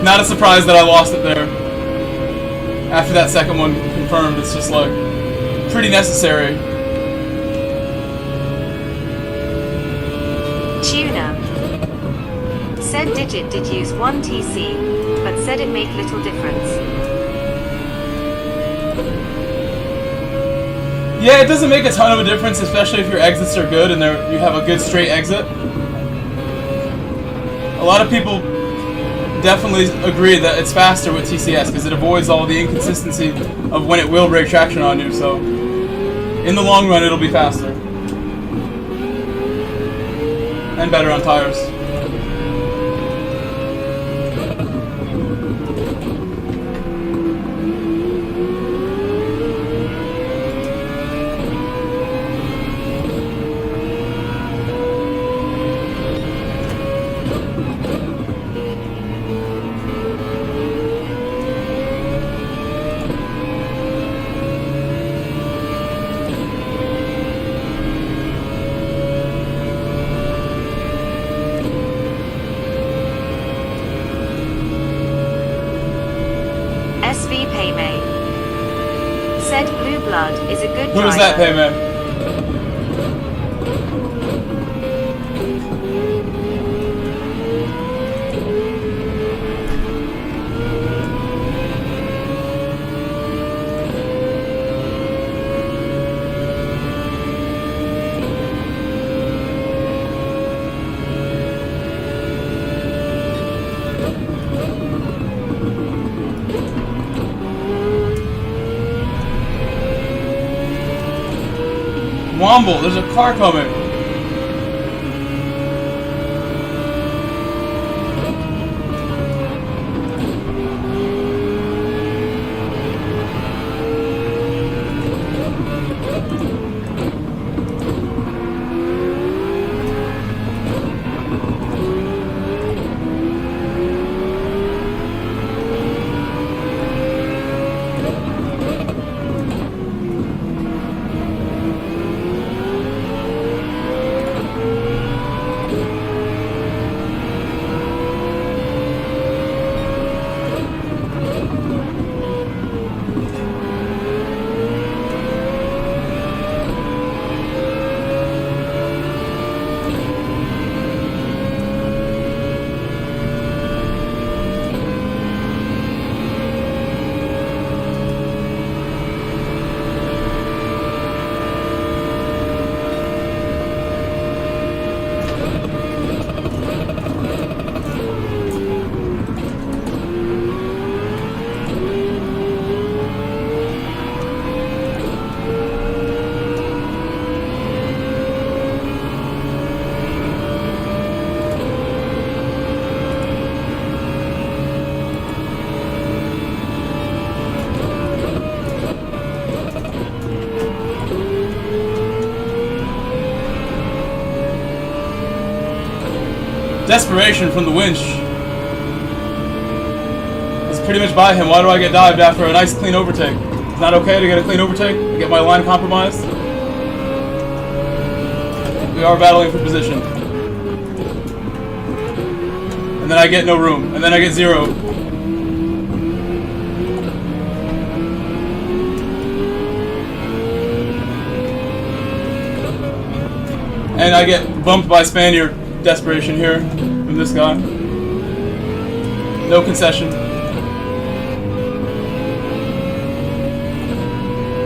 Not a surprise that I lost it there. After that second one confirmed, it's just like pretty necessary. Tuna said Digit did use 1TC, but said it made little difference. Yeah, it doesn't make a ton of a difference, especially if your exits are good and you have a good straight exit. A lot of people definitely agree that it's faster with TCS because it avoids all the inconsistency of when it will break traction on you, so in the long run it'll be faster. And better on tires. Said Blue Blood is a good driver. Who was that, Payman? Womble, there's a car coming. Desperation from the winch. It's pretty much by him. Why do I get dived after a nice clean overtake? It's not okay to get a clean overtake? Get my line compromised? We are battling for position. And then I get no room. And then I get 0. And I get bumped by Spaniard. Desperation here from this guy. No concession.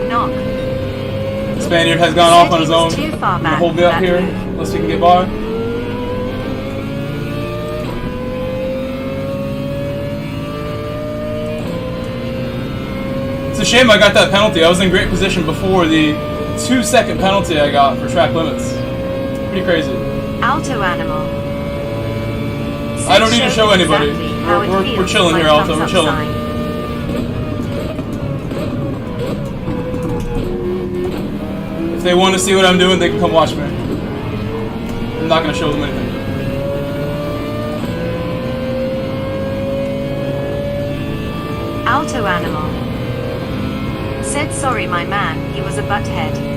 Knock. Spaniard has gone off on his own. Too far back. Hold me up here, unless we can get by. It's a shame I got that penalty. I was in great position before the 2-second penalty I got for track limits. Pretty crazy. Alto Animal. I don't need to show anybody. We're chilling here, Alto. We're chilling. If they want to see what I'm doing, they can come watch me. I'm not going to show them anything. Alto Animal. Said sorry my man, he was a butthead.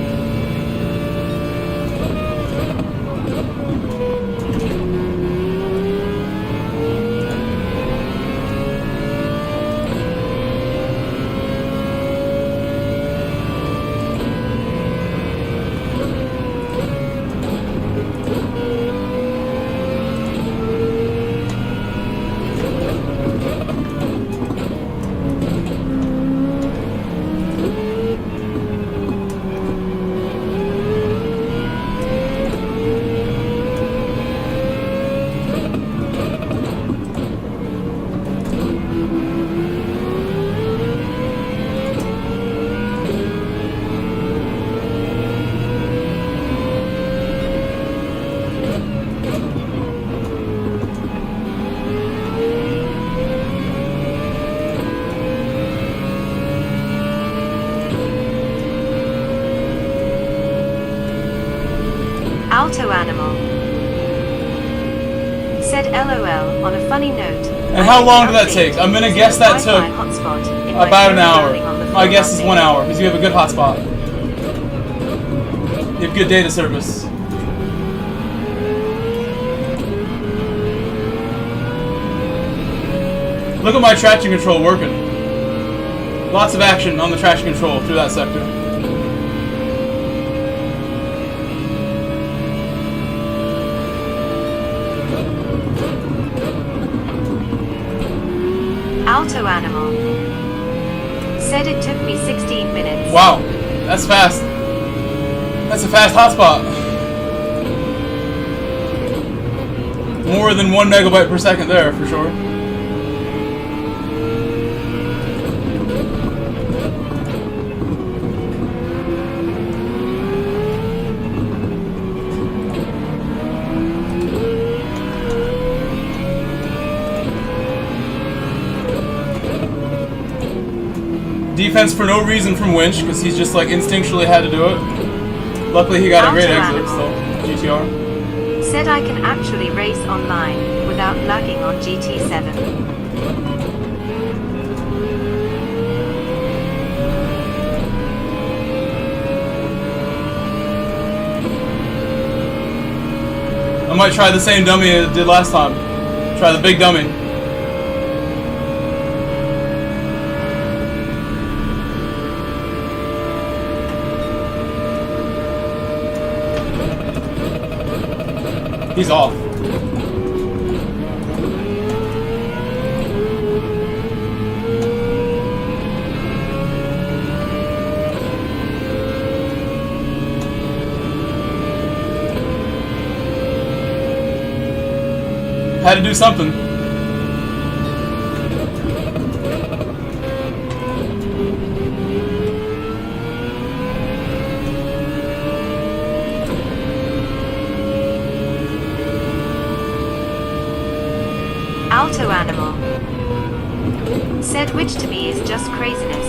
Alto Animal. Said LOL on a funny note. And how long did that take? I'm gonna guess that took about an hour. My guess is 1 hour, because you have a good hotspot. You have good data service. Look at my traction control working. Lots of action on the traction control through that sector. Alto Animal. Said it took me 16 minutes. Wow, that's fast. That's a fast hotspot. More than 1 megabyte per second there, for sure. Defense for no reason from Winch, because he's just like instinctually had to do it. Luckily he got a great exit, so GTR. Said I can actually race online without lagging on GT7. I might try the same dummy I did last time. Try the big dummy. He's off. Had to do something. Alto Animal. Said which to me is just craziness,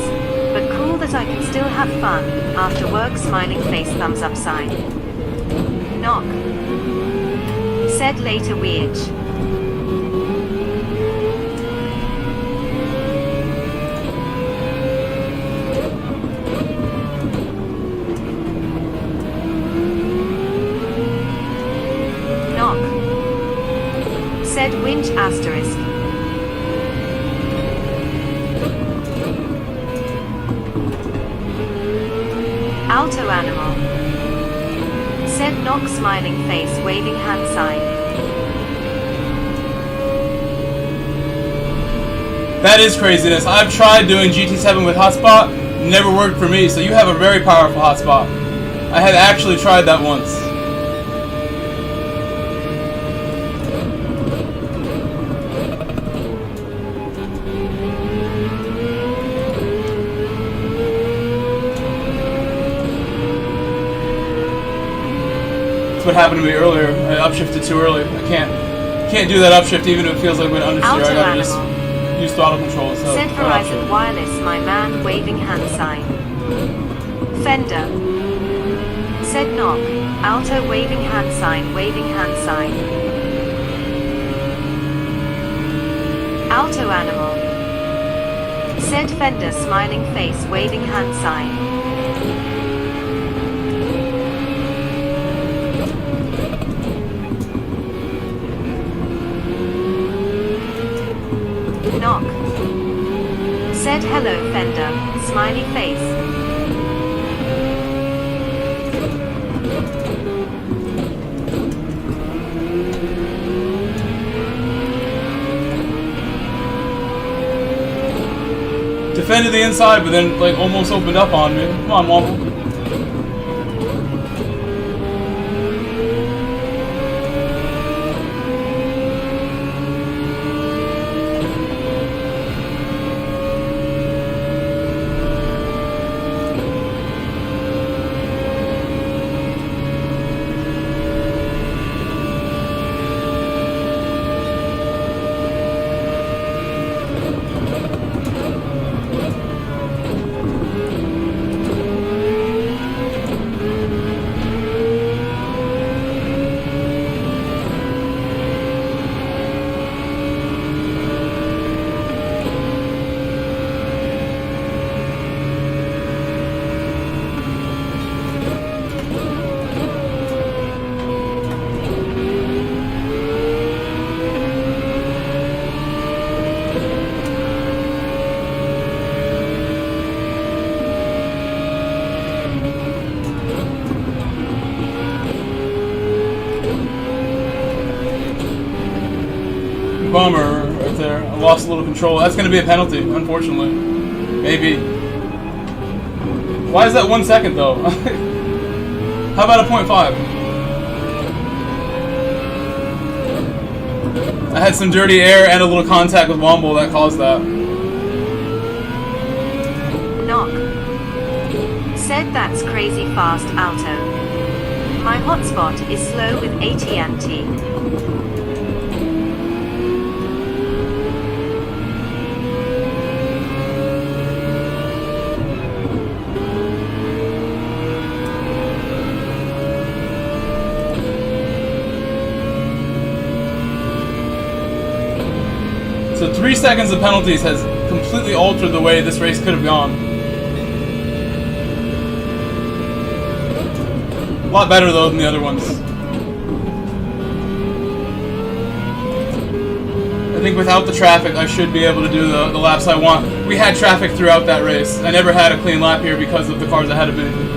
but cool that I can still have fun after work. Smiling face thumbs up sign. Knock. Said later Weird. Knock. Said winch asterisk. Alto animal. Said knock smiling face waving hand sign. That is craziness. I've tried doing GT7 with hotspot, never worked for me, so you have a very powerful hotspot. I had actually tried that once. That's what happened to me earlier. I upshifted too early. I can't do that upshift even if it feels like we're understeer. I gotta just use throttle control. So Said Verizon Wireless, my man, waving hand sign. Fender. Said knock. Alto waving hand sign, waving hand sign. Alto animal. Said Fender smiling face waving hand sign. Knock. Said hello Fender, smiley face. Defended the inside, but then like almost opened up on me. Come on, Womble. Bummer right there. I lost a little control. That's going to be a penalty, unfortunately. Maybe. Why is that 1 second, though? How about a 0.5? I had some dirty air and a little contact with Womble that caused that. Knock. Said that's crazy fast, Alto. My hotspot is slow with AT&T. So 3 seconds of penalties has completely altered the way this race could have gone. A lot better though than the other ones. I think without the traffic I should be able to do the laps I want. We had traffic throughout that race. I never had a clean lap here because of the cars ahead of me.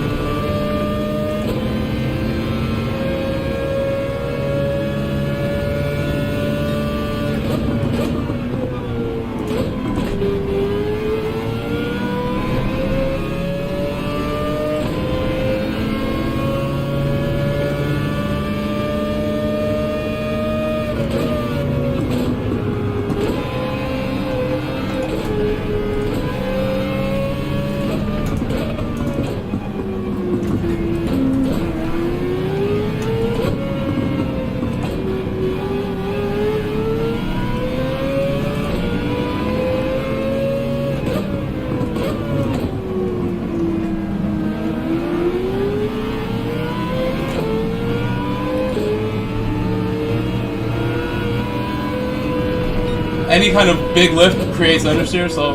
any kind of big lift creates understeer, so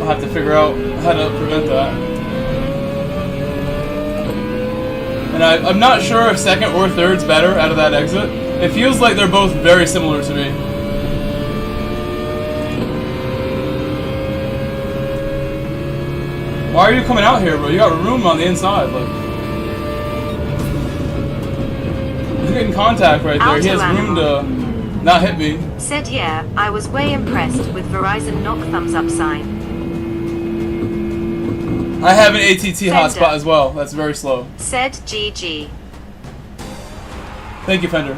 I'll have to figure out how to prevent that. And I'm not sure if second or third's better out of that exit. It feels like they're both very similar to me. Why are you coming out here, bro? You got room on the inside. Like, he's getting contact right there. He has room to not hit me. Said yeah, I was way impressed with Verizon knock thumbs up sign. I have an ATT hotspot as well. That's very slow. Said GG. Thank you, Fender.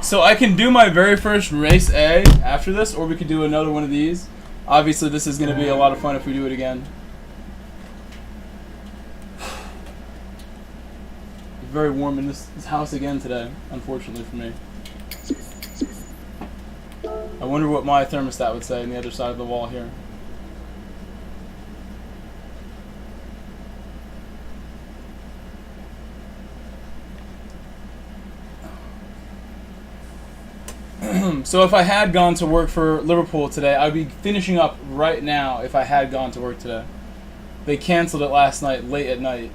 So I can do my very first race A after this, or we could do another one of these. Obviously, this is going to be a lot of fun if we do it again. It's very warm in this house again today, unfortunately for me. I wonder what my thermostat would say on the other side of the wall here. So if I had gone to work for Liverpool today, I'd be finishing up right now if I had gone to work today. They canceled it last night, late at night.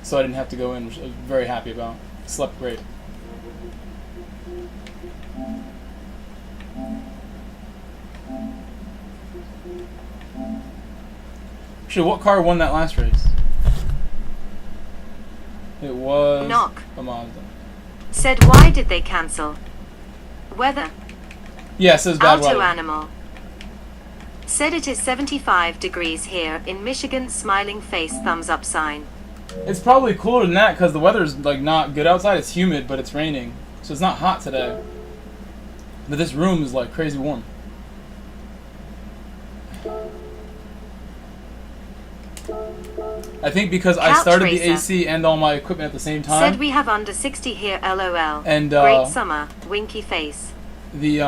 So I didn't have to go in, which I was very happy about. Slept great. Actually, what car won that last race? It was a Mazda. Said why did they cancel? Weather. Yeah, it says bad weather. Animal. Said it is 75 degrees here in Michigan, smiling face thumbs up sign. It's probably cooler than that because the weather's like not good outside. It's humid, but it's raining. So it's not hot today. But this room is like crazy warm. I think because I started the AC and all my equipment at the same time. Said we have under 60 here, LOL. And great summer, winky face. The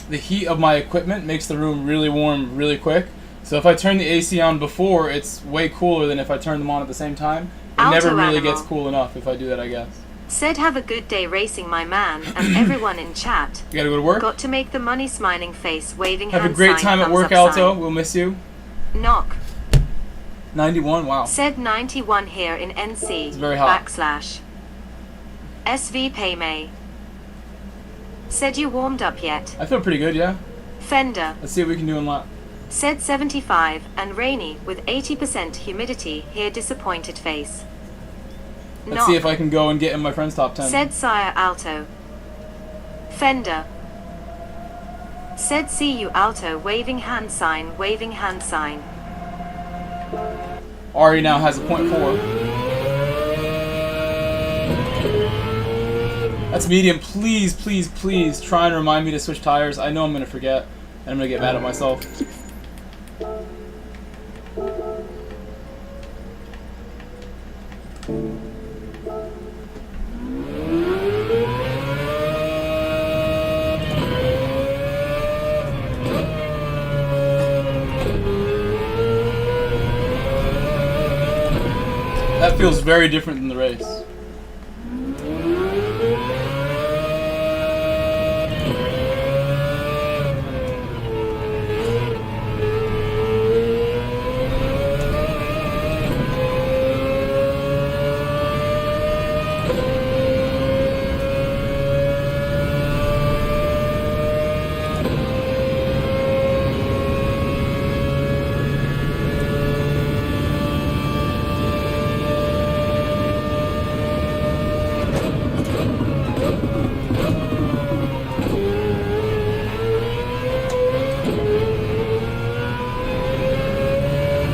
heat of my equipment makes the room really warm really quick. So if I turn the AC on before, it's way cooler than if I turn them on at the same time. It never really gets cool enough if I do that, I guess. Said have a good day racing, my man, and everyone in chat. You gotta go to work? Got to make the money, smiling face, waving hand sign. Have a great time at work, Alto. We'll miss you. Knock. 91, wow. Said 91 here in NC. It's very hot. / SV Paymay. Said you warmed up yet? I feel pretty good, yeah. Fender. Let's see what we can do in lap. Said 75 and rainy with 80% humidity here, disappointed face. Let's see if I can go and get in my friend's top 10. Said Sire Alto. Fender. Said see you Alto, waving hand sign, waving hand sign. Ari now has a .4. That's medium. Please, please, please try and remind me to switch tires. I know I'm going to forget, and I'm going to get mad at myself. That feels very different than the race.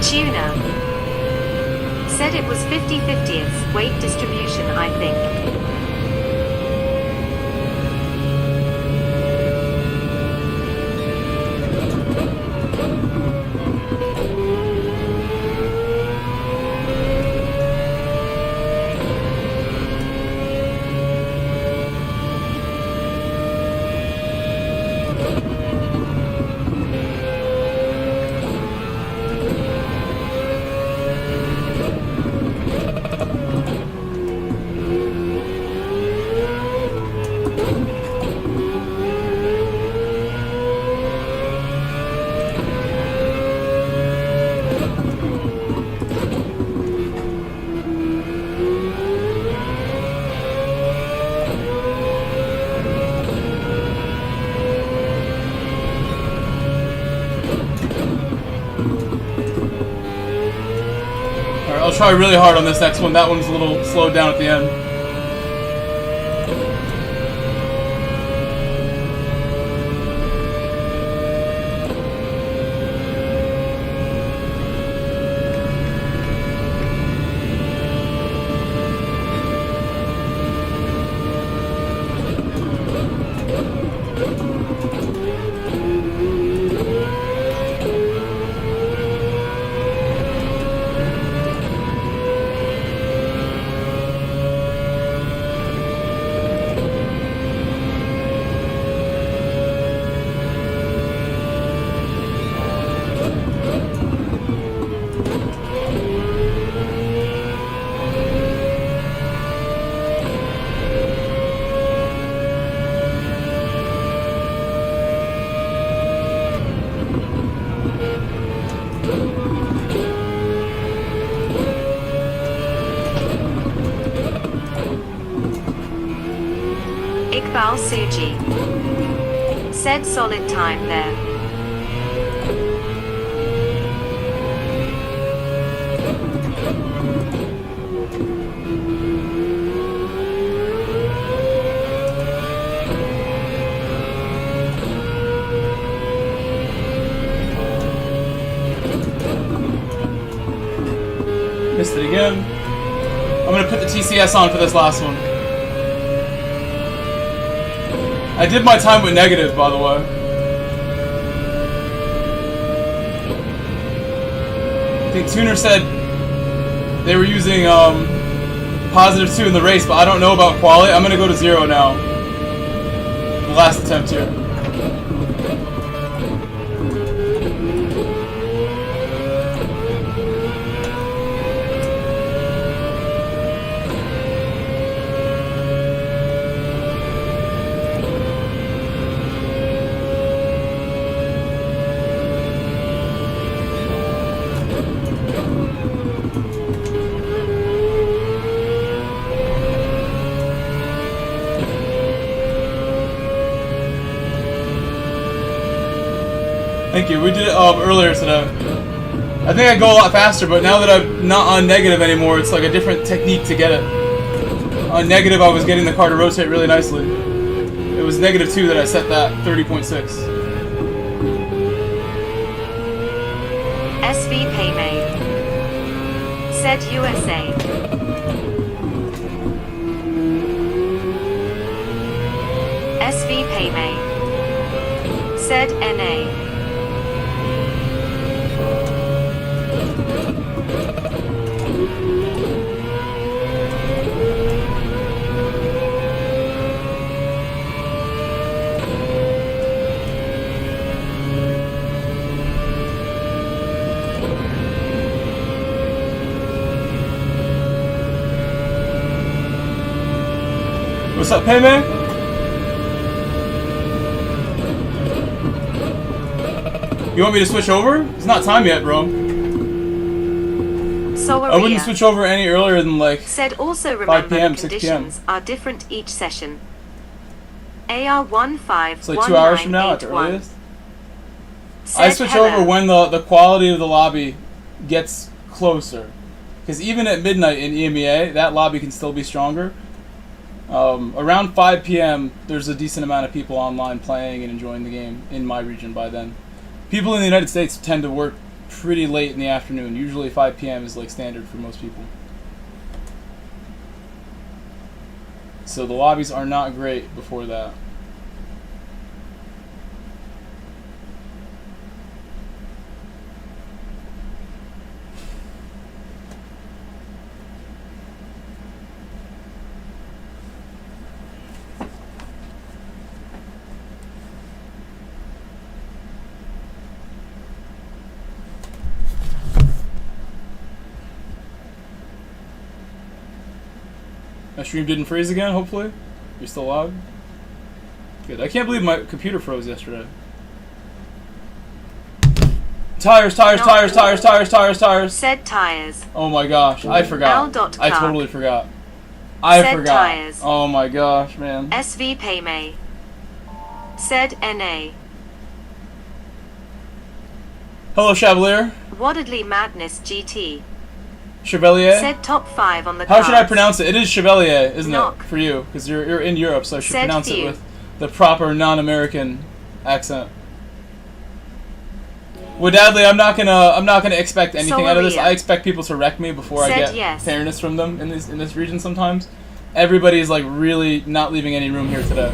Tuna. Said it was 50/50th weight distribution, I think. try really hard on this next one. That one's a little slowed down at the end. Suji said solid time there. Missed it again. I'm gonna put the TCS on for this last one. I did my time with negative, by the way. I think Tuner said they were using +2 in the race, but I don't know about quality. I'm gonna go to 0 now. The last attempt here. Thank you. We did it earlier today. I think I go a lot faster, but now that I'm not on negative anymore, it's like a different technique to get it. On negative, I was getting the car to rotate really nicely. It was -2 that I set that 30.6. SV Paymay said USA. SV Paymay said NA. What's up, Payman? You want me to switch over? It's not time yet, bro. I wouldn't switch over any earlier than like said also remember 5 p.m., the 6 p.m. conditions are different each session. AR15. It's like 2 hours from now at the earliest. I switch over when the quality of the lobby gets closer. Because even at midnight in EMEA, that lobby can still be stronger. Around 5 p.m., there's a decent amount of people online playing and enjoying the game in my region by then. People in the United States tend to work pretty late in the afternoon. Usually 5 p.m. is like standard for most people. So the lobbies are not great before that. My stream didn't freeze again, hopefully. You're still live? Good. I can't believe my computer froze yesterday. Tires. Said tires. Oh my gosh, I forgot. I totally forgot. I forgot. Tires. Oh my gosh, man. SV Paymay said NA. Hello, Chavalier. Waddedly Madness GT Chevalier? Said top 5 on the How should I cards. pronounce it? It is Chevalier, isn't Knock. it? For you, because you're in Europe, so I should Said pronounce few. it with the proper non-American accent. Well, Dadley, I'm not gonna expect anything out of this. Soaria. I expect people to wreck me before I Said get yes. fairness from them in this region. Sometimes, everybody is like really not leaving any room here today.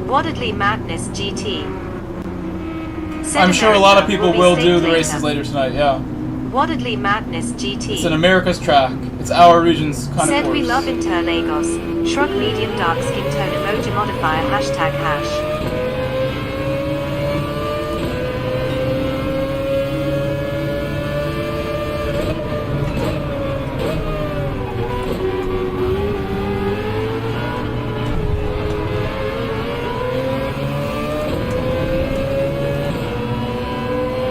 Waddedly Madness GT. Said I'm sure a lot of America people be will safe do the races later tonight. Yeah, Waddedly Madness GT. it's an America's track. It's our region's kind Said of course. we love Inter Lagos. Shrug medium dark skin tone emoji modifier hashtag hash.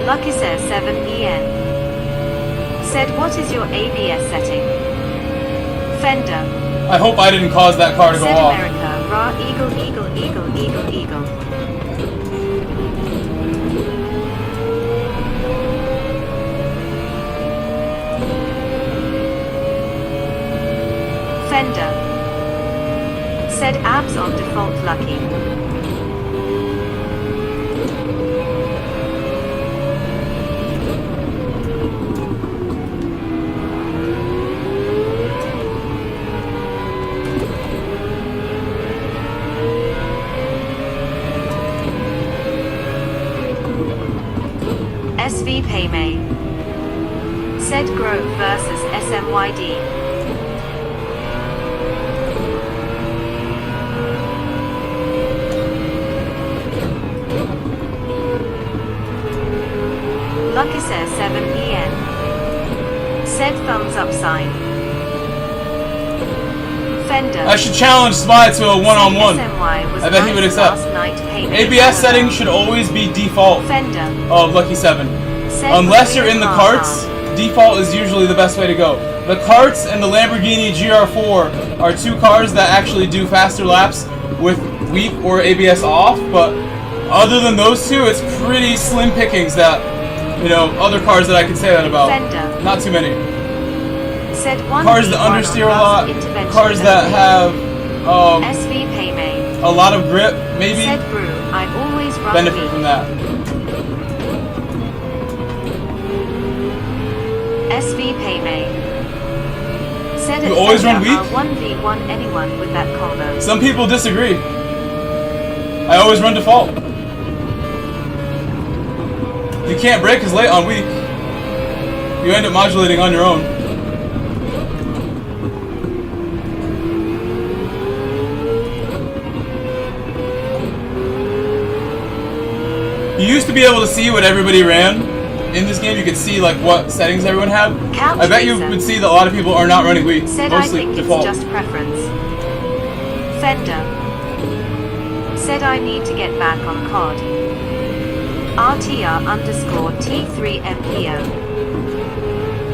Lucky says 7EN. Said what is your ABS setting? Fender. I hope I didn't cause that car to go Said off. America. Raw eagle eagle eagle eagle eagle. Fender. Said abs on default lucky. SV Paymay. Said Grove versus SMYD. Lucky says 7EN. Said thumbs up sign. Fender. I should challenge Spy to a one-on-one. I I bet he would accept. ABS settings should always be default Fender. of Lucky 7. Said Unless you're in the Maria karts, default is usually the best way to go. The karts and the Lamborghini GR4 are two cars that actually do faster laps with weak or ABS off, but other than those two, it's pretty slim pickings that, you know, other cars that I could say that about. Fender. Not too many. Said one Cars that understeer a lot, cars that have SV Paymay. a lot of grip, maybe Said Brew, I always run benefit weak. from that. SV Paymay. Said You at always run Fender, weak? I'll 1v1 anyone with that combo. Some people disagree. I always run default. You can't brake as late on weak. You end up modulating on your own. You used to be able to see what everybody ran. In this game, you could see like what settings everyone had. I bet you would see that a lot of people are not running weak. Said I Mostly think default. it's just preference. Fender. Said I need to get back on COD. RTR underscore T3MPO.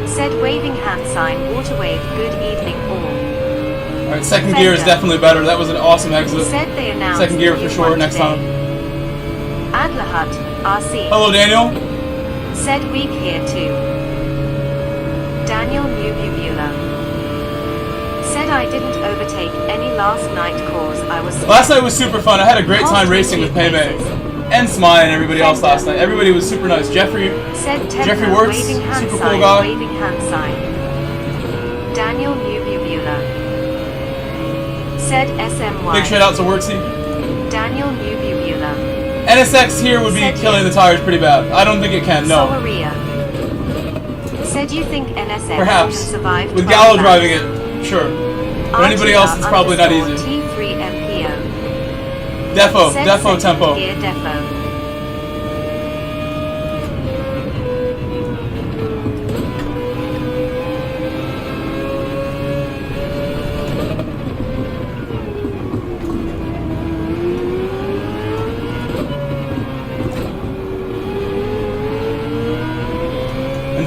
Said waving hand sign water wave good evening all. Alright, second gear is definitely better. That was an awesome exit. Said they announced Second gear the for new sure one next today. time. Adlerhut, RC. Hello, Daniel. Said week here too. Daniel Newbubula. Said I didn't overtake any last night cause I was... Last night was super fun. I had a great time racing with Paymay and Smile and everybody else last night. Everybody was super nice. Jeffrey Works, waving hand super sign, cool guy. Waving hand sign. Daniel Newbubula. Said SMY. Big shout out to Worksy. Daniel Newbubula. NSX here would be killing the tires pretty bad. I don't think it can, no. Soaria. Said you think NSX Perhaps. can survive With 12 Gallo laps? driving it, sure. But anybody else, it's probably not easy. T3MPO. Defo, Said Defo second tempo. gear defo.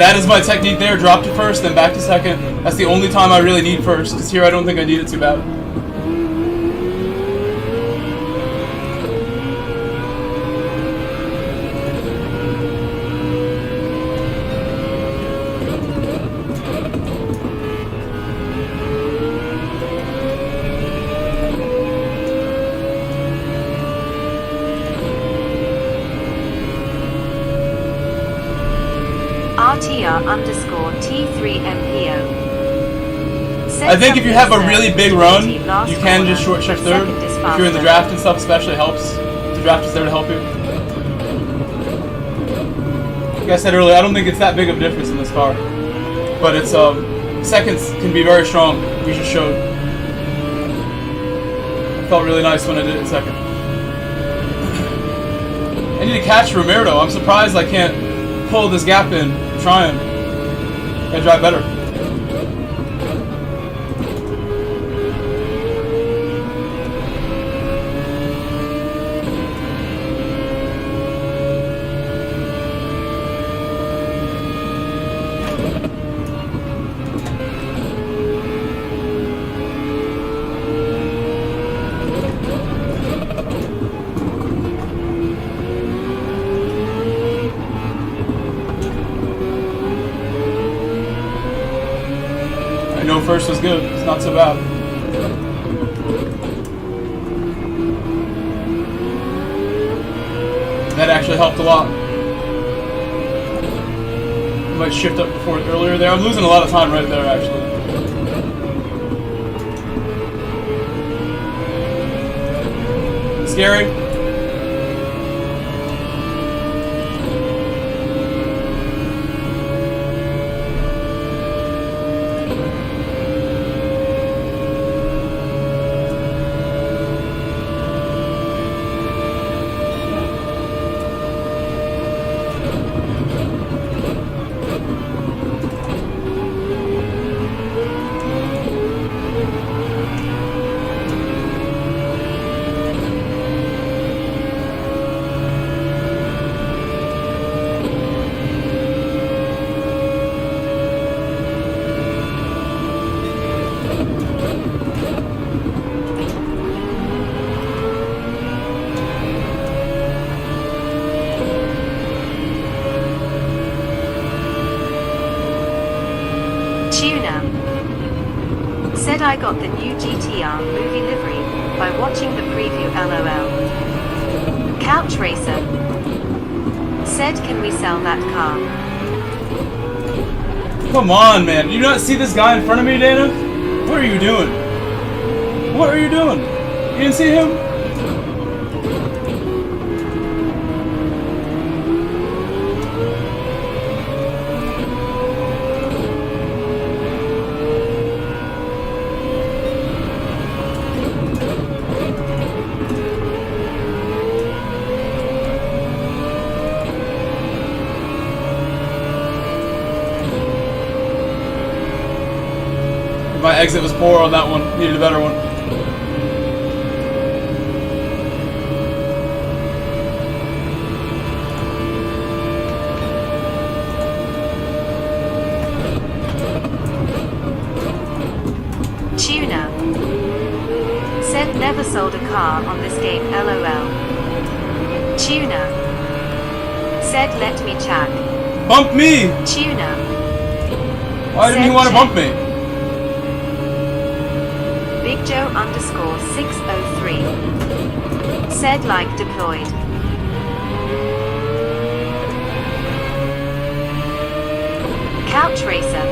that is my technique there. Drop to first, then back to second. That's the only time I really need first, because here I don't think I need it too bad. RTR_T3MPO. I think if you have a really big run, you can just short check third. If you're in the draft and stuff, especially helps. The draft is there to help you. Like I said earlier, I don't think it's that big of a difference in this car, but it's seconds can be very strong. We just showed. It felt really nice when I did it in second. I need to catch Romero. I'm surprised I can't pull this gap in. I'm trying. Gotta drive better. First was good. It's not so bad. That actually helped a lot. I might shift up before earlier there. I'm losing a lot of time right there, actually. Scary. Said I got the new GTR movie livery by watching the preview LOL. Couch Racer. Said can we sell that car? Come on, man. You not see this guy in front of me, Dana? What are you doing? What are you doing? You didn't see him? My exit was poor on that one. Needed a better one. Tuna. Said never sold a car on this game LOL. Tuna. Said let me chat. Bump me! Tuna. Why didn't you want to bump me? Big Joe _603. Said like deployed. Couch Racer.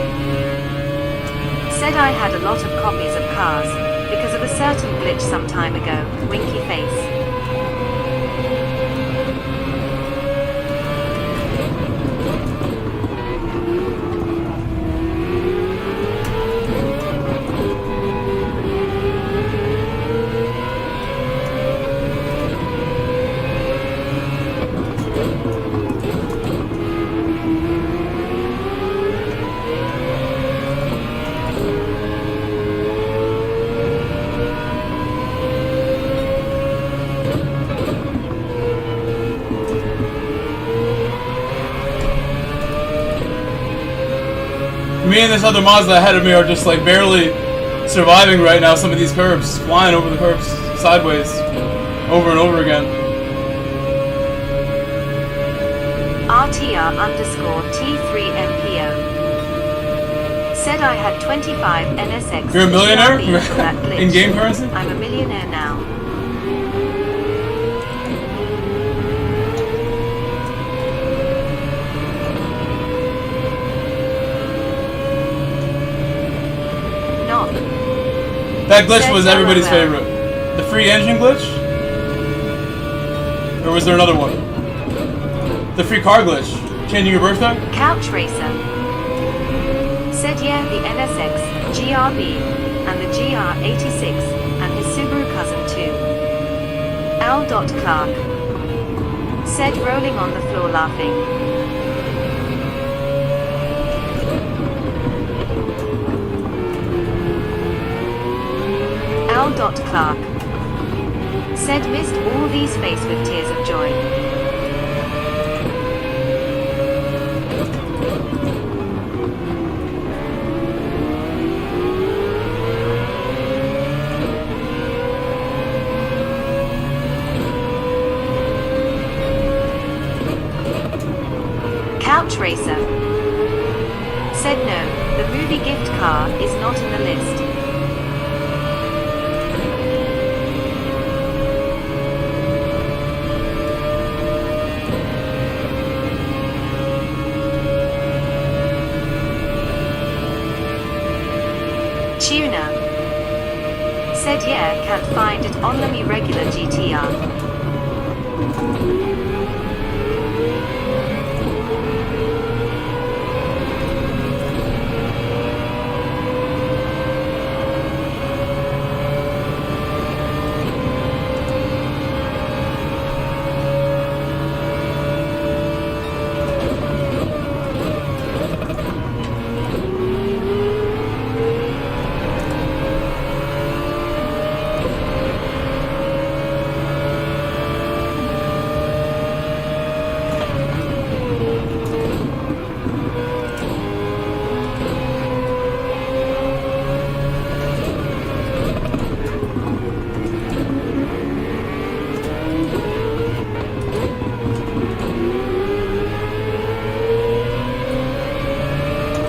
Said I had a lot of copies of cars because of a certain glitch some time ago. Winky face. me and this other Mazda ahead of me are just like barely surviving right now. Some of these curbs, flying over the curbs sideways, over and over again. RTR_T3MPO said I had 25 NSX. You're a millionaire? In game currency? I'm a millionaire now. Knock. That glitch was everybody's favorite. The free engine glitch? Or was there another one? The free car glitch. Changing your birthday? Couch Racer said yeah, the NSX, GRB, and the GR86, and his Subaru cousin too. Al.Clark said rolling on the floor laughing. Al.Clark said missed all these face with tears of joy. Couch Racer said no, the movie gift car is not in the list. Tuna said yeah, can't find it on the regular GTR.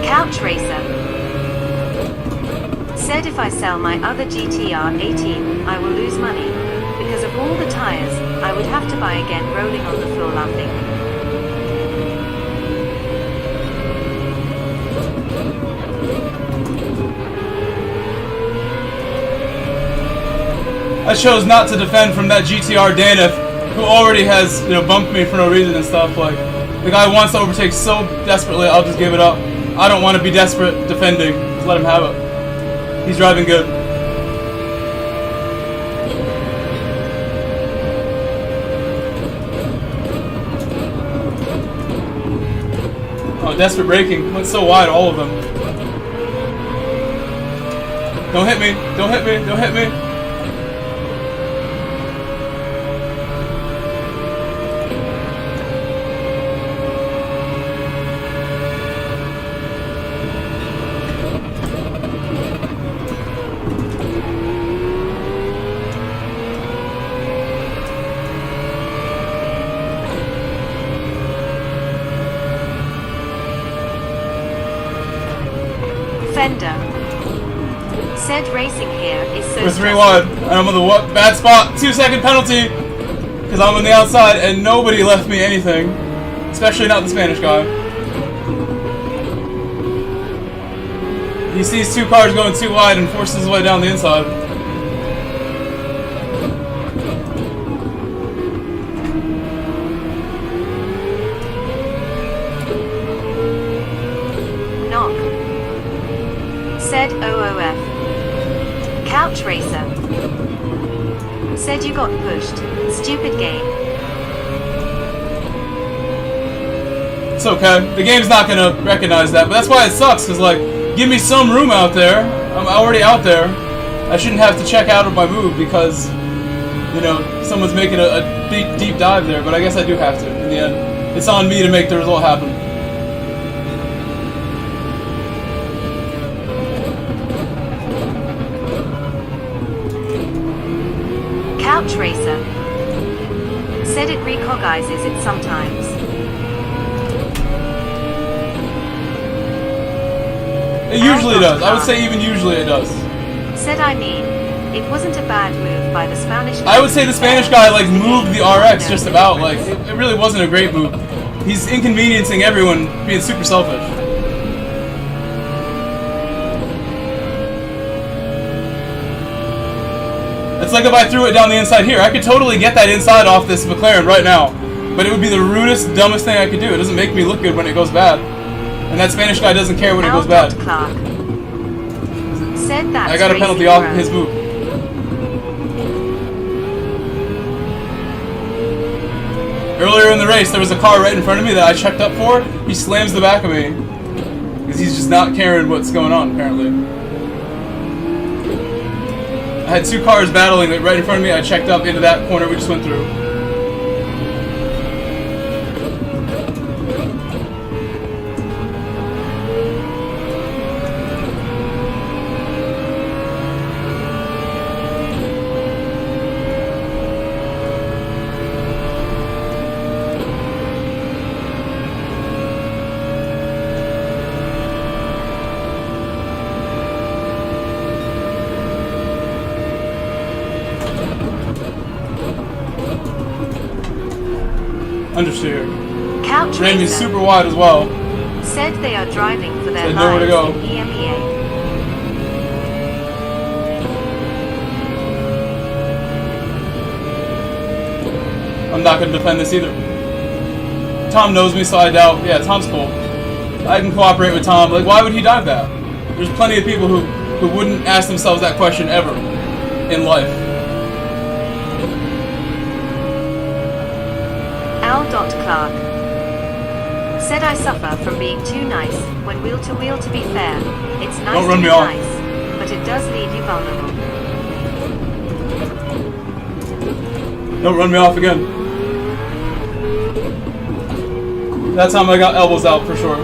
Couch Racer said if I sell my other GTR 18, I will lose money. Because of all the tires, I would have to buy again rolling on the floor laughing. I chose not to defend from that GTR Danif, who already has, bumped me for no reason and stuff. Like, the guy wants to overtake so desperately, I'll just give it up. I don't want to be desperate defending. Just let him have it. He's driving good. Oh, desperate braking. Went so wide, all of them. Don't hit me. Don't hit me. Don't hit me. Fender said racing here is so We're 3 wide, and I'm on the bad spot. 2-second penalty, because I'm on the outside, and nobody left me anything, especially not the Spanish guy. He sees 2 cars going too wide and forces his way down the inside. Said OOF. Couch Racer said you got pushed. Stupid game. It's okay. The game's not gonna recognize that, but that's why it sucks, because, like, give me some room out there. I'm already out there. I shouldn't have to check out of my move because, someone's making a deep dive there, but I guess I do have to in the end. It's on me to make the result happen. Couch Racer said it recognizes it sometimes. It usually does. I would say even usually it does. Said it wasn't a bad move by the Spanish guy. I would say the Spanish guy like moved the RX just about. Like it really wasn't a great move. He's inconveniencing everyone, being super selfish. It's like if I threw it down the inside here. I could totally get that inside off this McLaren right now. But it would be the rudest, dumbest thing I could do. It doesn't make me look good when it goes bad. And that Spanish guy doesn't care when it goes bad. Clark said that I got a penalty off his move. Earlier in the race, there was a car right in front of me that I checked up for. He slams the back of me. Because he's just not caring what's going on, apparently. I had two cars battling right in front of me. I checked up into that corner we just went through. Understeer. Couch Ran me Racer super wide as well. said they are driving for their Said nowhere to lives go. in EMEA. I'm not going to defend this either. Tom knows me, so I doubt. Yeah, Tom's cool. I can cooperate with Tom. Like, why would he dive that? There's plenty of people who wouldn't ask themselves that question ever in life. Al.Clark said I suffer from being too nice when wheel to wheel. To be fair, it's nice Don't to run be me off. nice, but it does leave you vulnerable. Don't run me off again. That time I got elbows out for sure.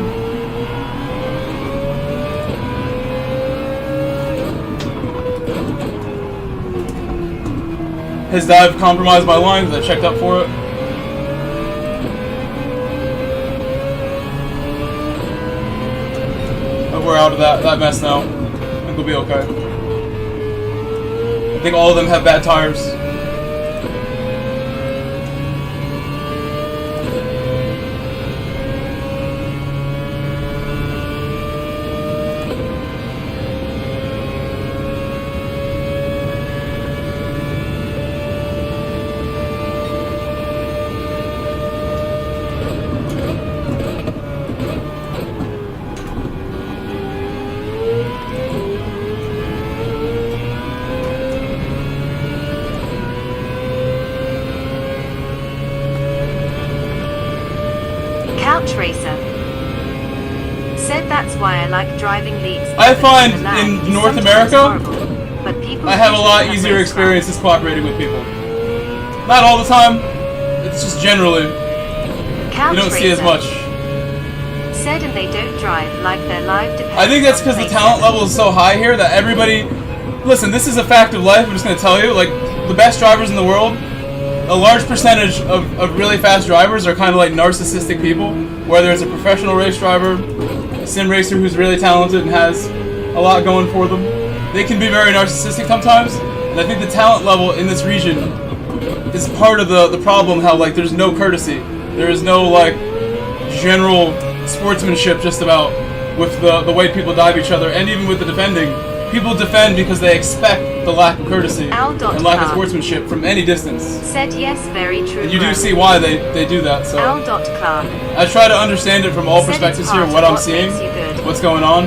His dive compromised my line because I checked up for it. But we're out of that mess now. I think we'll be okay. I think all of them have bad tires. Couch Racer said that's why I like driving leagues. I find The land in is North sometimes America, horrible, but people I have a lot usually easier race experiences cooperating with people. Not all the time, it's just generally, cars. Couch you don't see as Racer much. said and they don't drive like their life depends I think that's on because the race talent settings. level is so high here that everybody... Listen, this is a fact of life, I'm just going to tell you. Like, the best drivers in the world, a large percentage of really fast drivers are kind of like narcissistic people. Whether it's a professional race driver, a sim racer who's really talented and has a lot going for them. They can be very narcissistic sometimes, and I think the talent level in this region is part of the problem, how like there's no courtesy. There is no like general sportsmanship just about with the way people dive each other, and even with the defending. People defend because they expect the lack of courtesy and lack of sportsmanship from any distance. Said yes, very true. And you do bro. see why they do that, so Al.Clark I try to understand it from all said it's perspectives part here, of what I'm what seeing, makes you good. what's going on.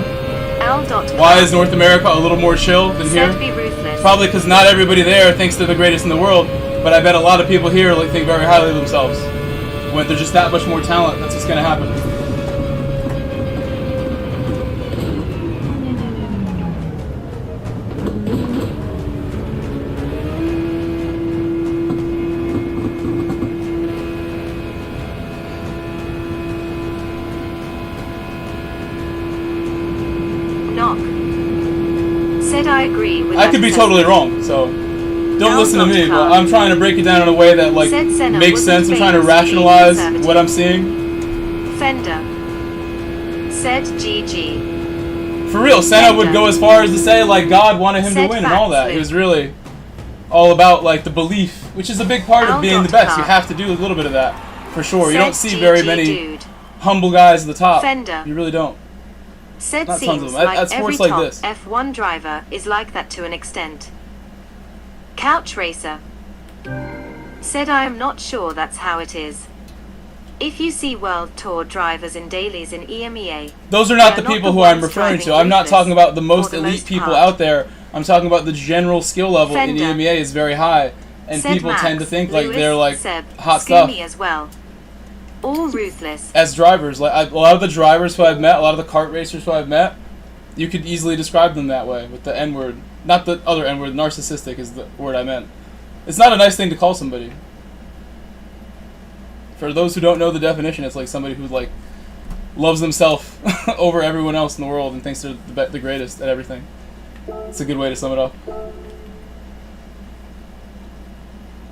Al.Clark Why is North America a little more chill than here? said be ruthless. Probably because not everybody there thinks they're the greatest in the world, but I bet a lot of people here like think very highly of themselves. When there's just that much more talent, that's what's going to happen. Knock said I agree with I that could be assessment. totally wrong, so don't listen to me, but I'm trying to break it down in a way that like makes sense. I'm trying to rationalize what I'm seeing. Fender. Said GG. For real, Senna would go as far as to say like God wanted him to win and all that. He was really all about like the belief, which is a big part of being the best. You have to do a little bit of that, for sure. You don't see very many humble guys at the top. You really don't. Said Not tons of seems them. like At every sports like top this. F1 driver is like that to an extent. Couch Racer. Said I am not sure that's how it is. If you see World Tour drivers in dailies in EMEA, those are not the people who I'm referring to. I'm not talking about the most elite people out there. I'm talking about the general skill level in EMEA is very high, and people tend to think like they're like hot stuff. As well. All ruthless. As drivers, like a lot of the drivers who I've met, a lot of the kart racers who I've met, you could easily describe them that way with the N word. Not the other N word. Narcissistic is the word I meant. It's not a nice thing to call somebody. For those who don't know the definition, it's like somebody who like loves themselves over everyone else in the world and thinks they're the greatest at everything. It's a good way to sum it up.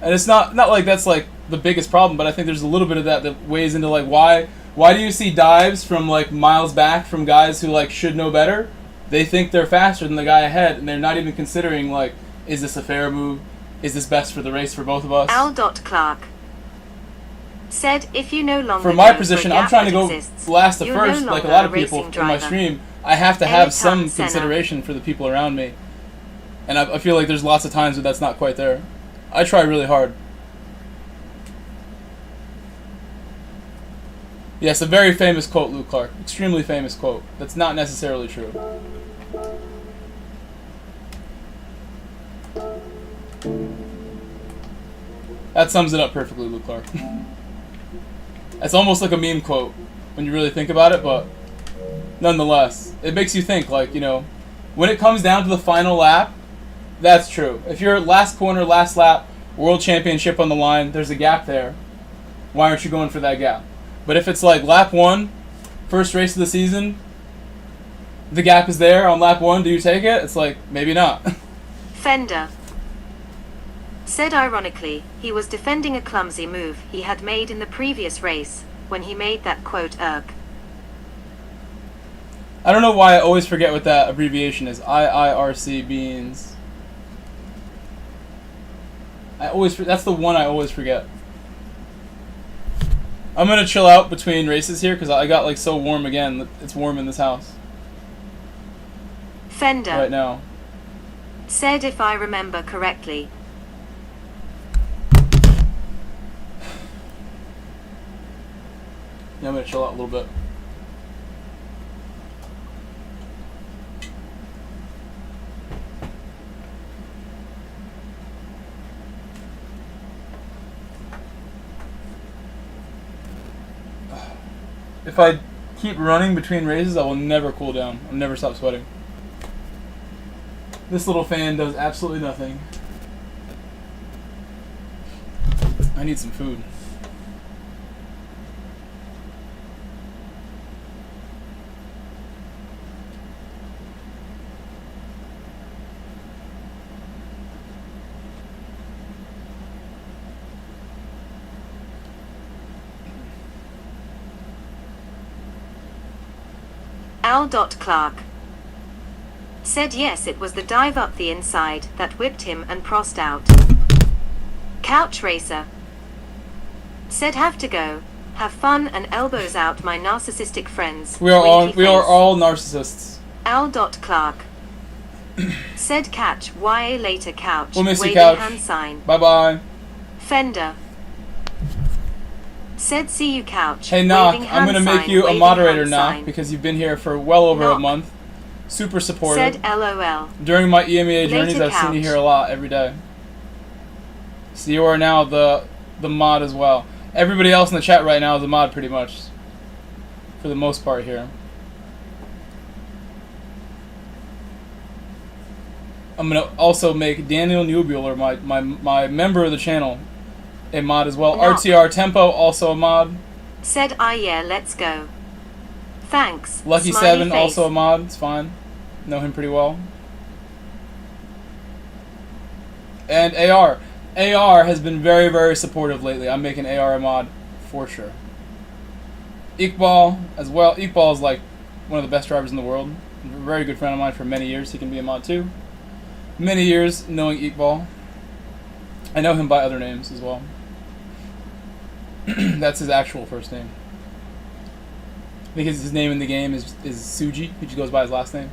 And it's not like that's like the biggest problem, but I think there's a little bit of that weighs into like why do you see dives from like miles back from guys who like should know better? They think they're faster than the guy ahead, and they're not even considering like, is this a fair move? Is this best for the race for both of us? Clark said if you no longer for my position, I'm trying to go last to first, like a lot of people in my stream. I have to have some consideration for the people around me. And I feel like there's lots of times where that's not quite there. I try really hard. Yes, a very famous quote, Luke Clark. Extremely famous quote. That's not necessarily true. That sums it up perfectly, Luke Clark. It's almost like a meme quote when you really think about it, but nonetheless, it makes you think, like, you know, when it comes down to the final lap, that's true. If you're last corner, last lap, world championship on the line, there's a gap there. Why aren't you going for that gap? But if it's like lap 1, first race of the season, the gap is there on lap 1, do you take it? It's like, maybe not. Fender said ironically, he was defending a clumsy move he had made in the previous race, when he made that quote irk. I don't know why I always forget what that abbreviation is. IIRC means... that's the one I always forget. I'm gonna chill out between races here because I got like so warm again. It's warm in this house. Fender right now said if I remember correctly. Yeah, I'm gonna chill out a little bit. If I keep running between races, I will never cool down. I'll never stop sweating. This little fan does absolutely nothing. I need some food. Clark said yes, it was the dive up the inside that whipped him and prossed out. Couch Racer said have to go, have fun and elbows out my narcissistic friends. We are all narcissists. Clark said catch YA later couch. We'll miss you, waving Couch. hand sign. Bye bye. Fender said see you couch. Hey Knock, I'm gonna make you a moderator, Knock, sign. because you've been here for well over Knock a month. Super supportive. Said LOL. During my EMEA journeys, Later, I've seen you Couch. here a lot every day. So you are now the mod as well. Everybody else in the chat right now is a mod pretty much. For the most part here. I'm gonna also make Daniel Nubular, my member of the channel, a mod as well. Knock. RTR Tempo, also a mod. Said yeah, let's go. Thanks. Lucky Smiley 7, face. also a mod. It's fine. Know him pretty well. And AR. AR has been very, very supportive lately. I'm making AR a mod for sure. Iqbal as well. Iqbal is like one of the best drivers in the world. A very good friend of mine for many years. He can be a mod too. Many years knowing Iqbal. I know him by other names as well. That's his actual first name. I think his name in the game is Suji. He just goes by his last name.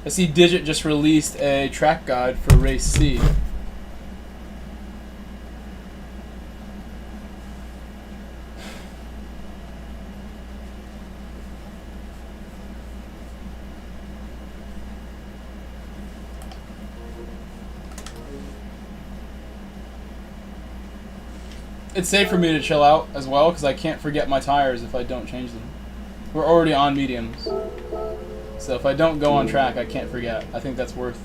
I see Digit just released a track guide for Race C. It's safe for me to chill out as well because I can't forget my tires if I don't change them. We're already on mediums. So if I don't go on track, I can't forget. I think that's worth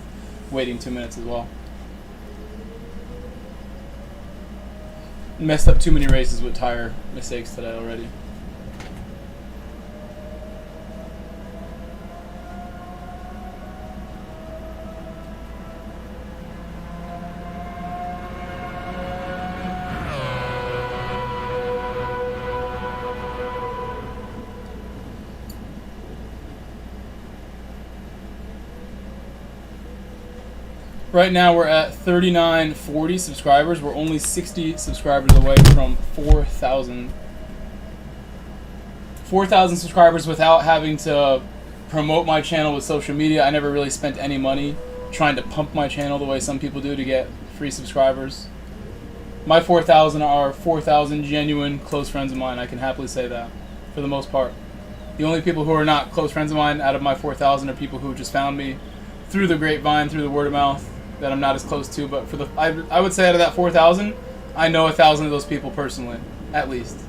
waiting 2 minutes as well. Messed up too many races with tire mistakes today already. Right now we're at 3940 subscribers. We're only 60 subscribers away from 4,000. 4,000 subscribers without having to promote my channel with social media. I never really spent any money trying to pump my channel the way some people do to get free subscribers. My 4,000 are 4,000 genuine close friends of mine. I can happily say that for the most part. The only people who are not close friends of mine out of my 4,000 are people who just found me through the grapevine, through the word of mouth, that I'm not as close to. But for the, I would say out of that 4,000, I know 1,000 of those people personally, at least.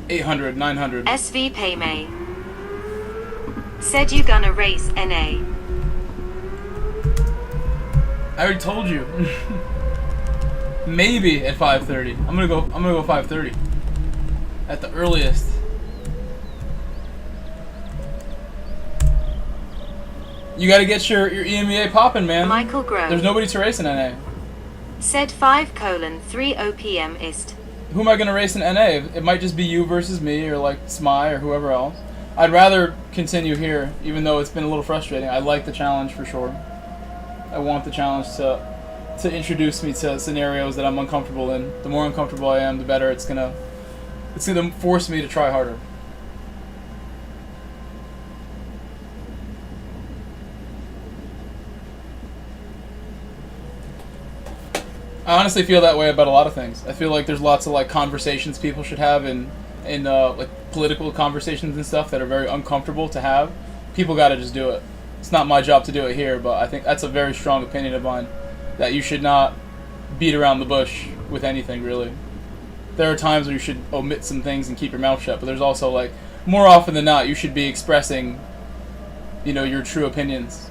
800, 900. SV Paymay said you gonna race NA. I already told you. Maybe at 5:30. I'm gonna go 5:30 at the earliest. You gotta get your EMEA popping, man. Michael Grove. There's nobody to race in NA. Said 5:30 p.m. ist. Who am I gonna race in NA? It might just be you versus me, or like Smy, or whoever else. I'd rather continue here, even though it's been a little frustrating. I like the challenge for sure. I want the challenge to introduce me to scenarios that I'm uncomfortable in. The more uncomfortable I am, the better it's gonna force me to try harder. I honestly feel that way about a lot of things. I feel like there's lots of like conversations people should have in like political conversations and stuff that are very uncomfortable to have. People got to just do it. It's not my job to do it here, but I think that's a very strong opinion of mine, that you should not beat around the bush with anything, really. There are times where you should omit some things and keep your mouth shut, but there's also, like, more often than not, you should be expressing, you know, your true opinions.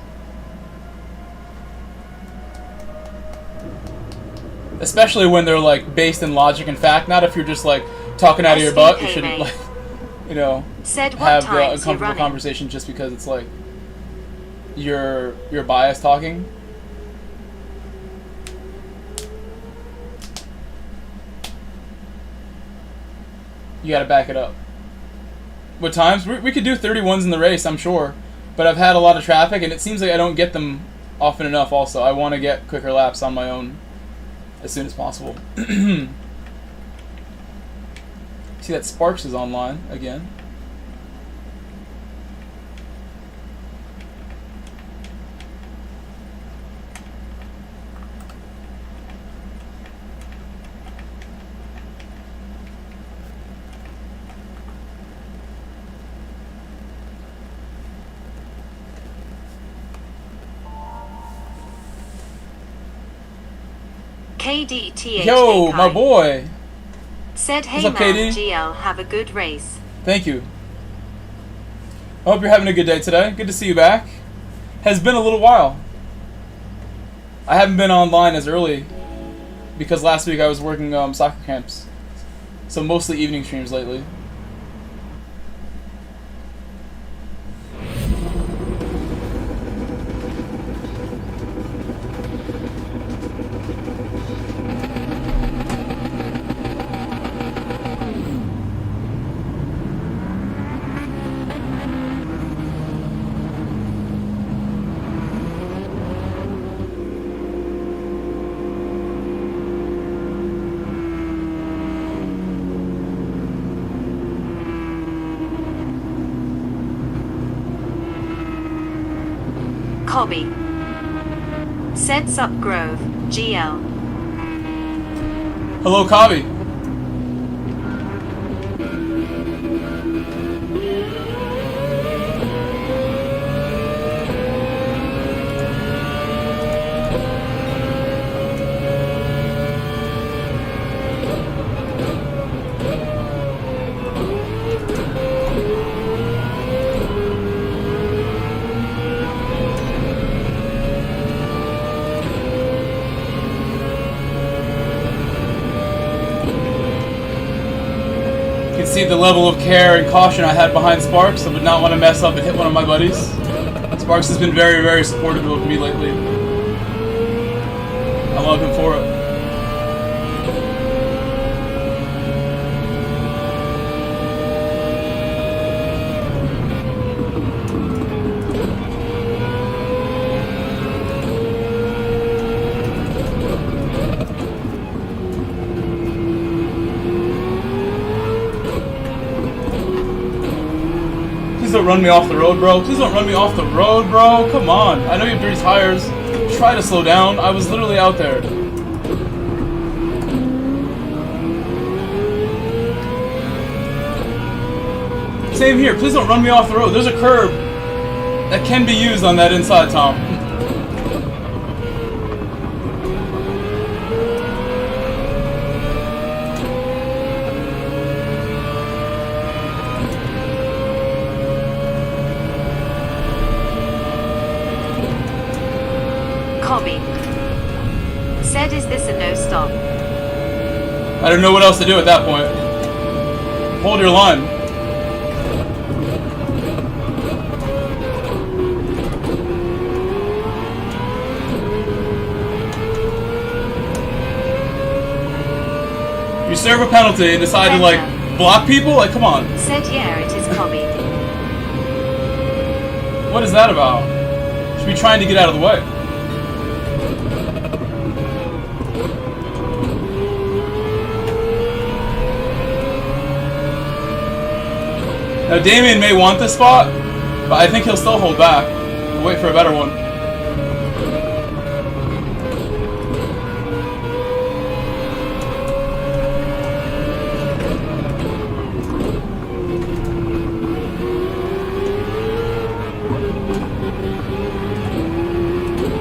Especially when they're, like, based in logic and fact, not if you're just, like, talking out of your butt. You shouldn't, like, you know, have the uncomfortable conversation just because it's, like, your bias talking. You gotta back it up. With times, we could do 31s in the race, I'm sure. But I've had a lot of traffic, and it seems like I don't get them often enough also. I want to get quicker laps on my own as soon as possible. See that Sparks is online again. KDTH. Yo, my boy. Said, hey What's up, man, KD? GL, have a good race. Thank you. I hope you're having a good day today. Good to see you back. Has been a little while. I haven't been online as early because last week I was working soccer camps. So mostly evening streams lately. Cobby. Said Sup Grove, GL. Hello, Cobby. See the level of care and caution I had behind Sparks. I would not want to mess up and hit one of my buddies. Sparks has been very, very supportive of me lately. I love him for it. Please don't run me off the road, bro. Please don't run me off the road, bro. Come on. I know you have dirty tires. Try to slow down. I was literally out there. Same here. Please don't run me off the road. There's a curb that can be used on that inside, Tom. Cobby. Said, is this a no stop? I don't know what else to do at that point. Hold your line. You serve a penalty and decide to, like, block people? Like, come on. Said, yeah, it is Cobby. What is that about? Should be trying to get out of the way. Now, Damien may want this spot, but I think he'll still hold back. We'll wait for a better one.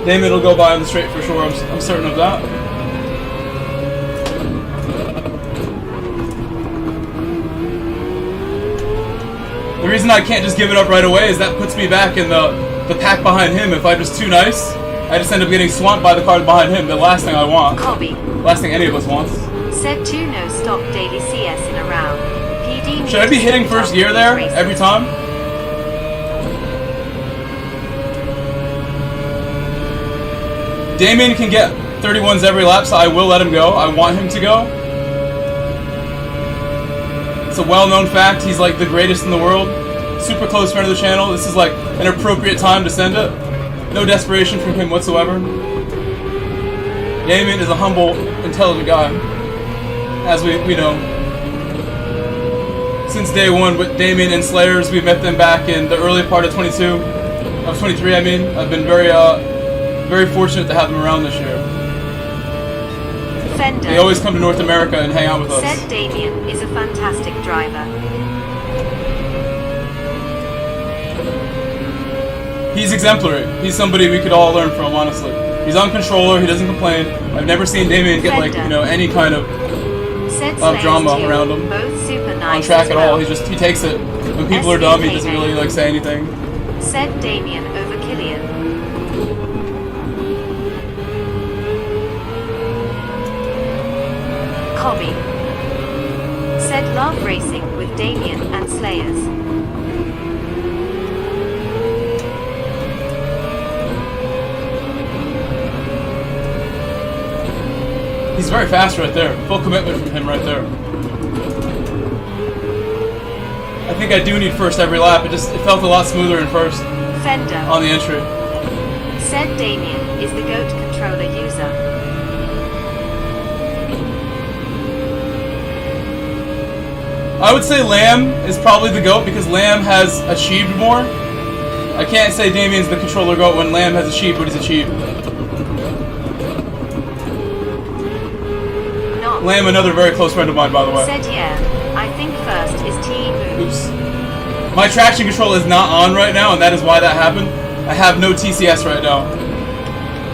Damien will go by on the straight for sure, I'm certain of that. The reason I can't just give it up right away is that puts me back in the pack behind him. If I'm just too nice, I just end up getting swamped by the cars behind him. The last thing I want. Cobby. Last thing any of us wants. Said 2 no stop daily CS in a round. PD. Should I be hitting first gear there every time? Damien can get 31s every lap, so I will let him go. I want him to go. It's a well-known fact. He's like the greatest in the world. Super close friend of the channel. This is like an appropriate time to send it. No desperation from him whatsoever. Damien is a humble, intelligent guy. As we know. Since day one with Damien and Slayers, we met them back in the early part of 23 I mean. I've been very fortunate to have them around this year. Fender. They always come to North America and hang out with us. Said Damien is a fantastic driver. He's exemplary. He's somebody we could all learn from, honestly. He's on controller, he doesn't complain. I've never seen Damien get like, you know, any kind of drama around him. Both super nice on track at all. He takes it. When people are dumb, he doesn't really like say anything. Said Damien over Killian. Cobby. Said love racing with Damien and Slayers. He's very fast right there. Full commitment from him right there. I think I do need first every lap. It felt a lot smoother in first. Fender. On the entry. Said Damien is the GOAT controller user. I would say Lamb is probably the GOAT because Lamb has achieved more. I can't say Damien's the controller goat when Lamb has a cheat, but he's a cheat. Not. Lamb, another very close friend of mine, by the way. Said yeah. I think first is T moves. Oops. My traction control is not on right now, and that is why that happened. I have no TCS right now.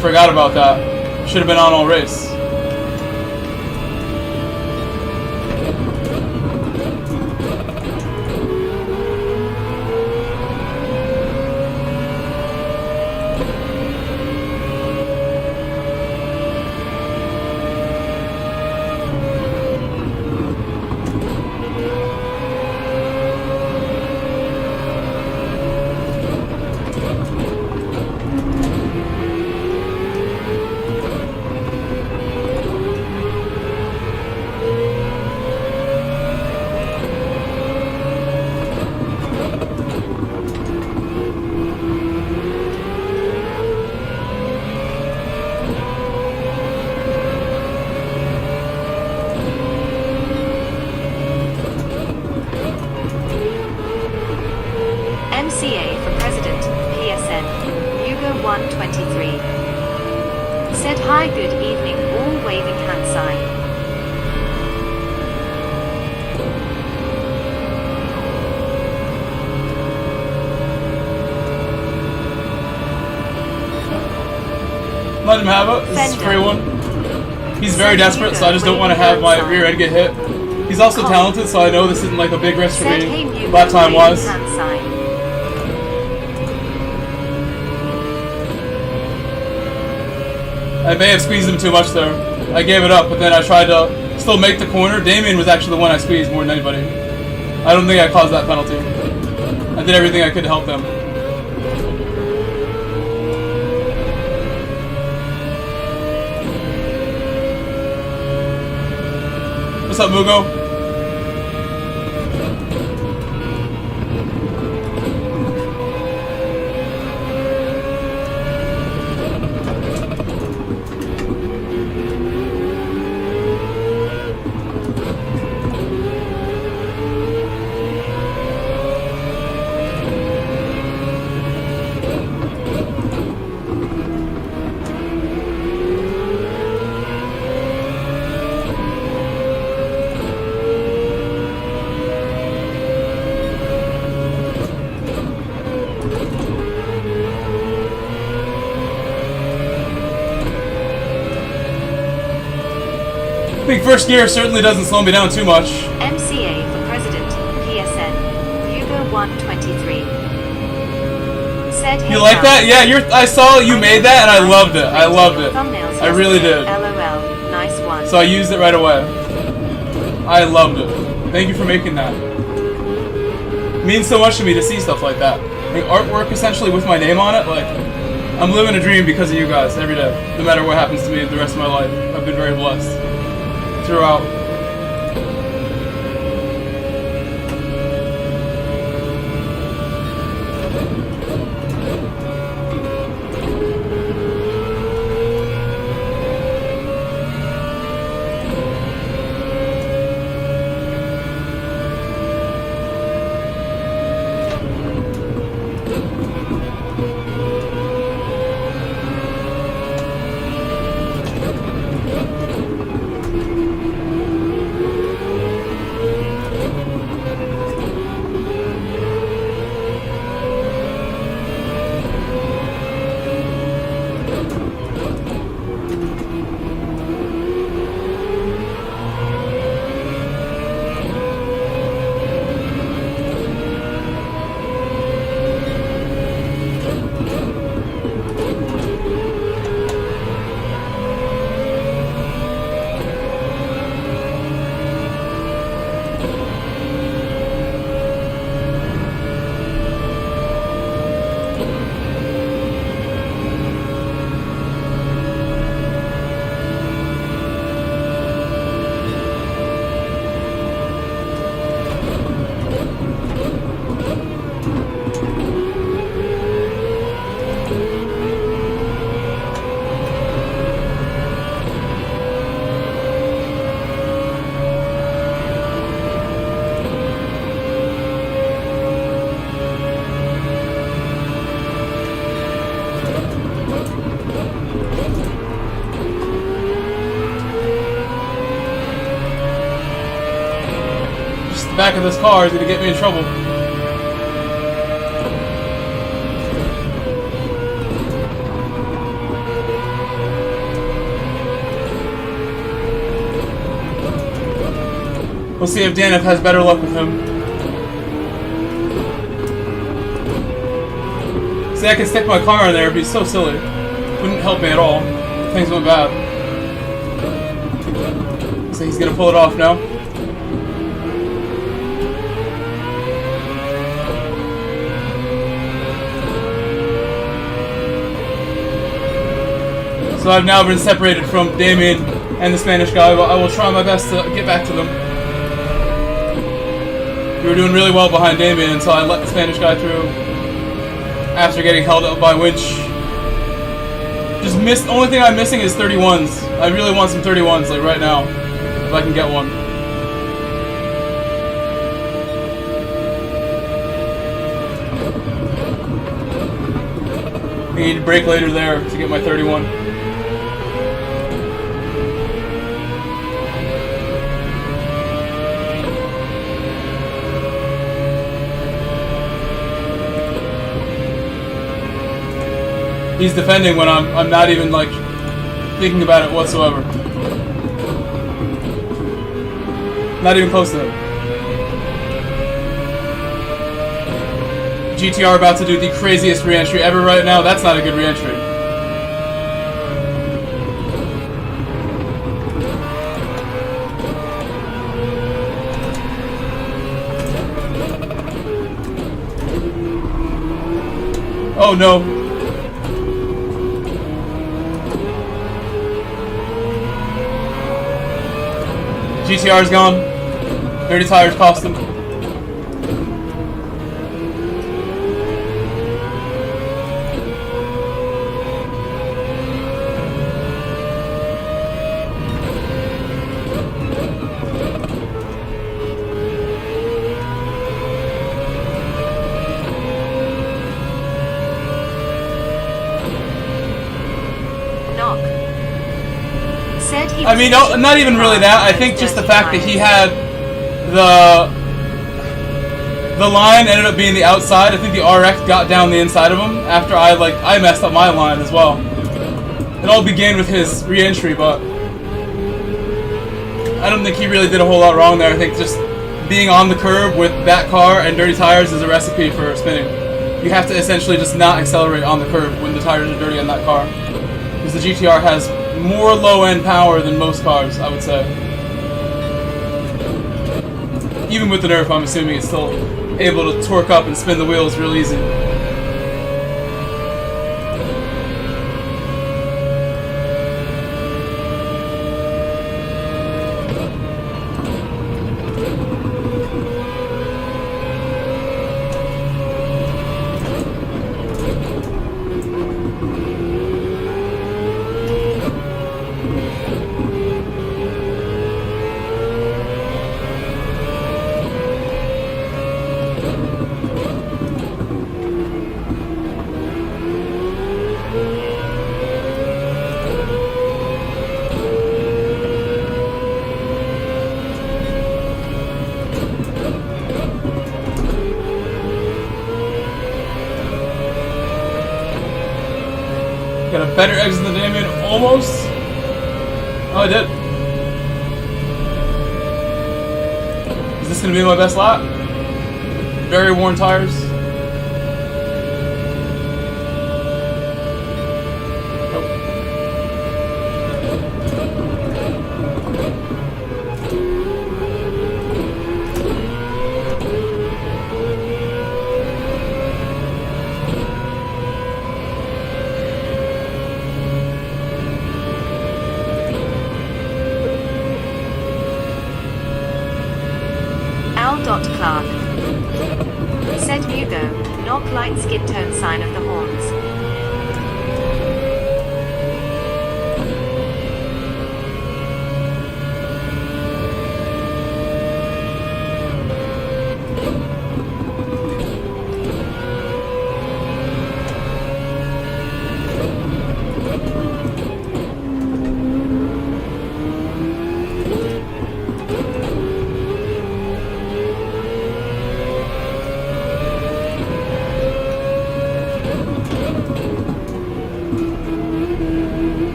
Forgot about that. Should have been on all race. MCA for President, PSN, Hugo 123. Said hi, good evening, all waving hand sign. Let him have it. This is a free one. He's very desperate, so I just don't want to have my rear end get hit. He's also talented, so I know this isn't like a big risk for me. Lap time wise. I may have squeezed him too much there. I gave it up, but then I tried to still make the corner. Damien was actually the one I squeezed more than anybody. I don't think I caused that penalty. I did everything I could to help them. What's up, Mugo? I think first gear certainly doesn't slow me down too much. MCA for President, PSN, Hugo 123. Said, hey, you like that? Yeah, I saw you made that and I loved it. I loved it. I really did. LOL, nice one. So I used it right away. I loved it. Thank you for making that. It means so much to me to see stuff like that. Like artwork essentially with my name on it, like I'm living a dream because of you guys every day. No matter what happens to me the rest of my life. I've been very blessed. Throughout. back of this car is gonna get me in trouble. We'll see if Danif has better luck with him. See, I can stick my car in there, it'd be so silly. Wouldn't help me at all. Things went bad. So he's gonna pull it off now. So I've now been separated from Damien and the Spanish guy, but I will try my best to get back to them. We were doing really well behind Damien until I let the Spanish guy through after getting held up by winch. Just missed. Only thing I'm missing is 31s. I really want some 31s, like right now, if I can get one. I need to brake later there to get my 31. He's defending when I'm not even like thinking about it whatsoever. Not even close to him. GTR about to do the craziest re-entry ever right now. That's not a good re-entry. Oh no. GTR's gone. Dirty tires cost him. I mean, no, not even really that. I think just the fact that he had the line ended up being the outside. I think the RX got down the inside of him after I messed up my line as well. It all began with his re-entry, but I don't think he really did a whole lot wrong there. I think just being on the curb with that car and dirty tires is a recipe for spinning. You have to essentially just not accelerate on the curb when the tires are dirty on that car, because the GTR has more low-end power than most cars, I would say. Even with the nerf, I'm assuming it's still able to torque up and spin the wheels real easy. Got a better exit than Damien, almost. Oh, I did. Is this going to be my best lap? Very worn tires. Clark. Said Hugo, knock light skid tone sign of the horns.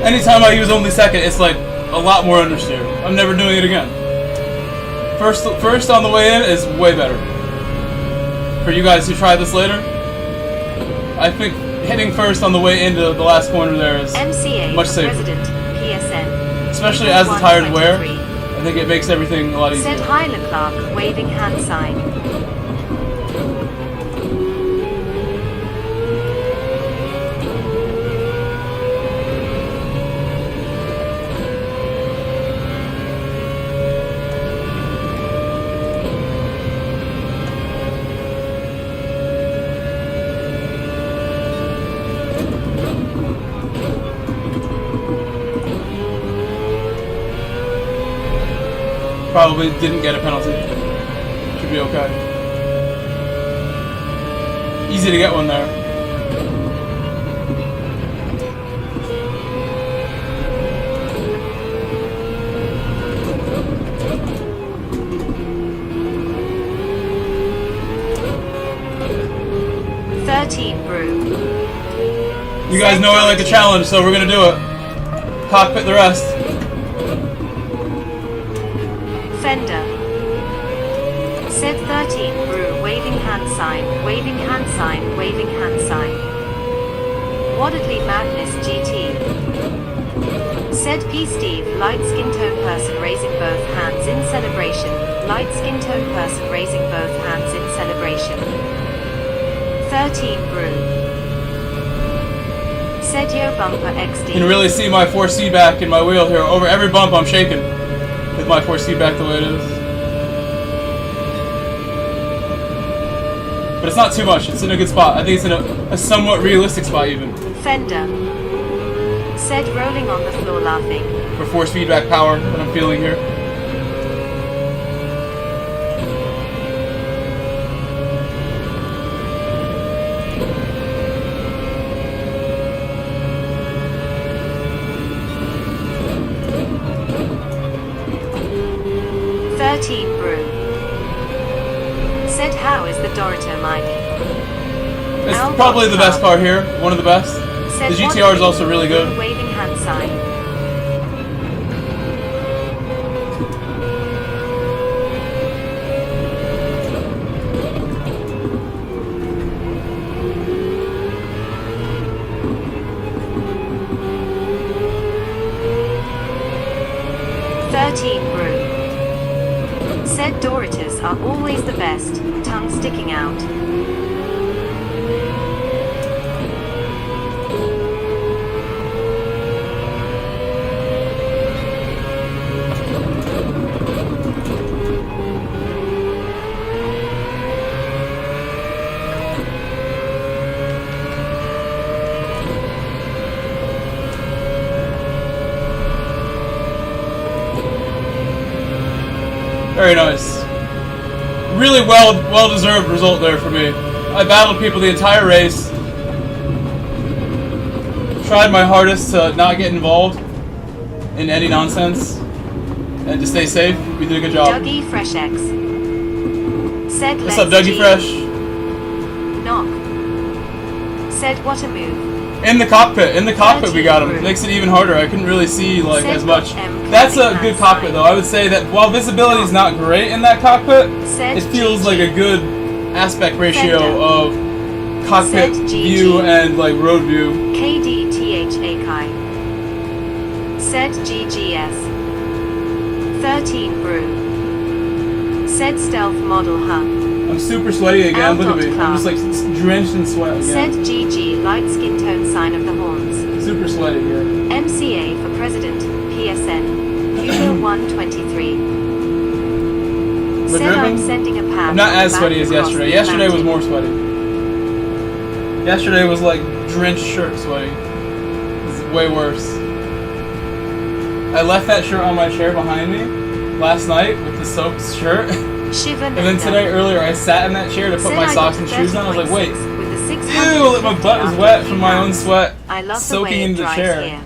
anytime I use only second, it's like a lot more understeer. I'm never doing it again. First on the way in is way better. For you guys who try this later, I think hitting first on the way into the last corner there is much safer. President, PSN. Especially as the tires wear, I think it makes everything a lot easier. Said hi Leclerc, waving hand sign. Probably didn't get a penalty. Should be okay. Easy to get one there. Brew. You guys know I like a challenge, so we're gonna do it. Cockpit the rest. Fender. Said 13 Brew, waving hand sign, waving hand sign, waving hand sign. Woddedly Madness GT. Said P Steve, light skin tone person raising both hands in celebration. Light skin tone person raising both hands in celebration. 13 Brew. Said Yo Bumper XD. You can really see my 4C back in my wheel here. Over every bump I'm shaking with my 4C back the way it is. But it's not too much. It's in a good spot. I think it's in a somewhat realistic spot even. Fender. Said rolling on the floor laughing. For force feedback power that I'm feeling here. Brew. Said how is the Dorito mic? It's probably the best car here, one of the best. Said the GTR is also really good. Waving hand sign. Brew. Said Doritos are always the best, tongue sticking out. Very nice. Really well-deserved result there for me. I battled people the entire race. Tried my hardest to not get involved in any nonsense and to stay safe. We did a good job. Dougie Fresh X. Said What's up, Dougie Fresh? Knock. Said what a move. In the cockpit we got him. It makes it even harder. I couldn't really see like as much. That's a good cockpit though. I would say that while visibility is not great in that cockpit, it feels like a good aspect ratio of cockpit view and like road view. KDTHA Kai. Said GGS. 13 Brew. Said Stealth Model Huh. I'm super sweaty again, look at me. I'm just like drenched in sweat again. Said GG, light skin tone sign of the horns. Super sweaty here. MCA for President, PSN, Hugo 123. Said I'm sending a path. I'm not as sweaty as yesterday. Yesterday was more sweaty. Yesterday was like drenched shirt sweaty. It's way worse. I left that shirt on my chair behind me last night with the soaked shirt. And then today earlier I sat in that chair to put my socks and shoes on. I was like, wait, ew, my butt is wet from my own sweat soaking into the chair. Here.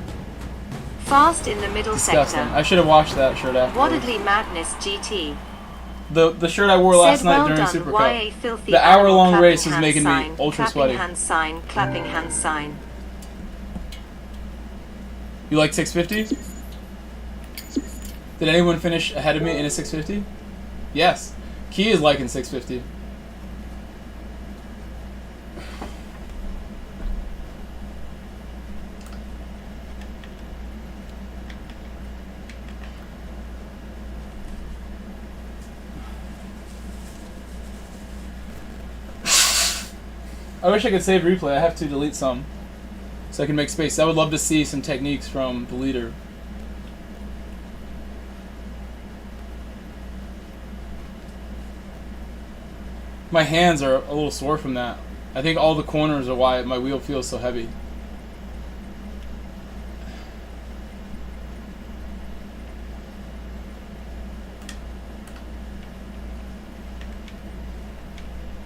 Fast in the middle Disgusting. sector. I should have washed that shirt after. Woddedly Madness GT. The shirt I wore last night during Supercup. The hour-long race is making me ultra sweaty. Hand sign, clapping hand sign. You like 650? Did anyone finish ahead of me in a 650? Yes. Key is liking 650. I wish I could save replay. I have to delete some so I can make space. I would love to see some techniques from the leader. My hands are a little sore from that. I think all the corners are why my wheel feels so heavy.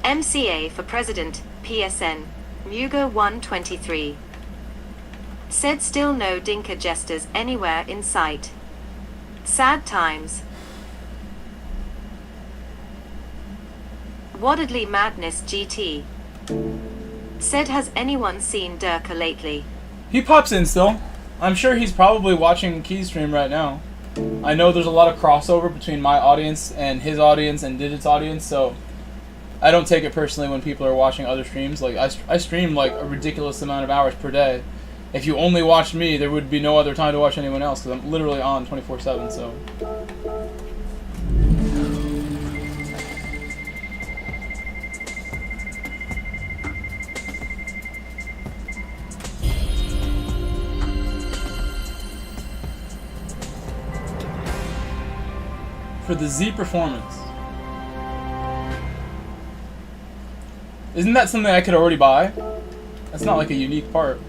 MCA for President, PSN, Mugo 123. Said still no Dinka jesters anywhere in sight. Sad times. Waddedly Madness GT. Said has anyone seen Durka lately? He pops in still. I'm sure he's probably watching Key's stream right now. I know there's a lot of crossover between my audience and his audience and Digit's audience, so I don't take it personally when people are watching other streams. Like I stream like a ridiculous amount of hours per day. If you only watched me, there would be no other time to watch anyone else because I'm literally on 24/7. So. For the Z Performance. Isn't that something I could already buy? That's not like a unique part.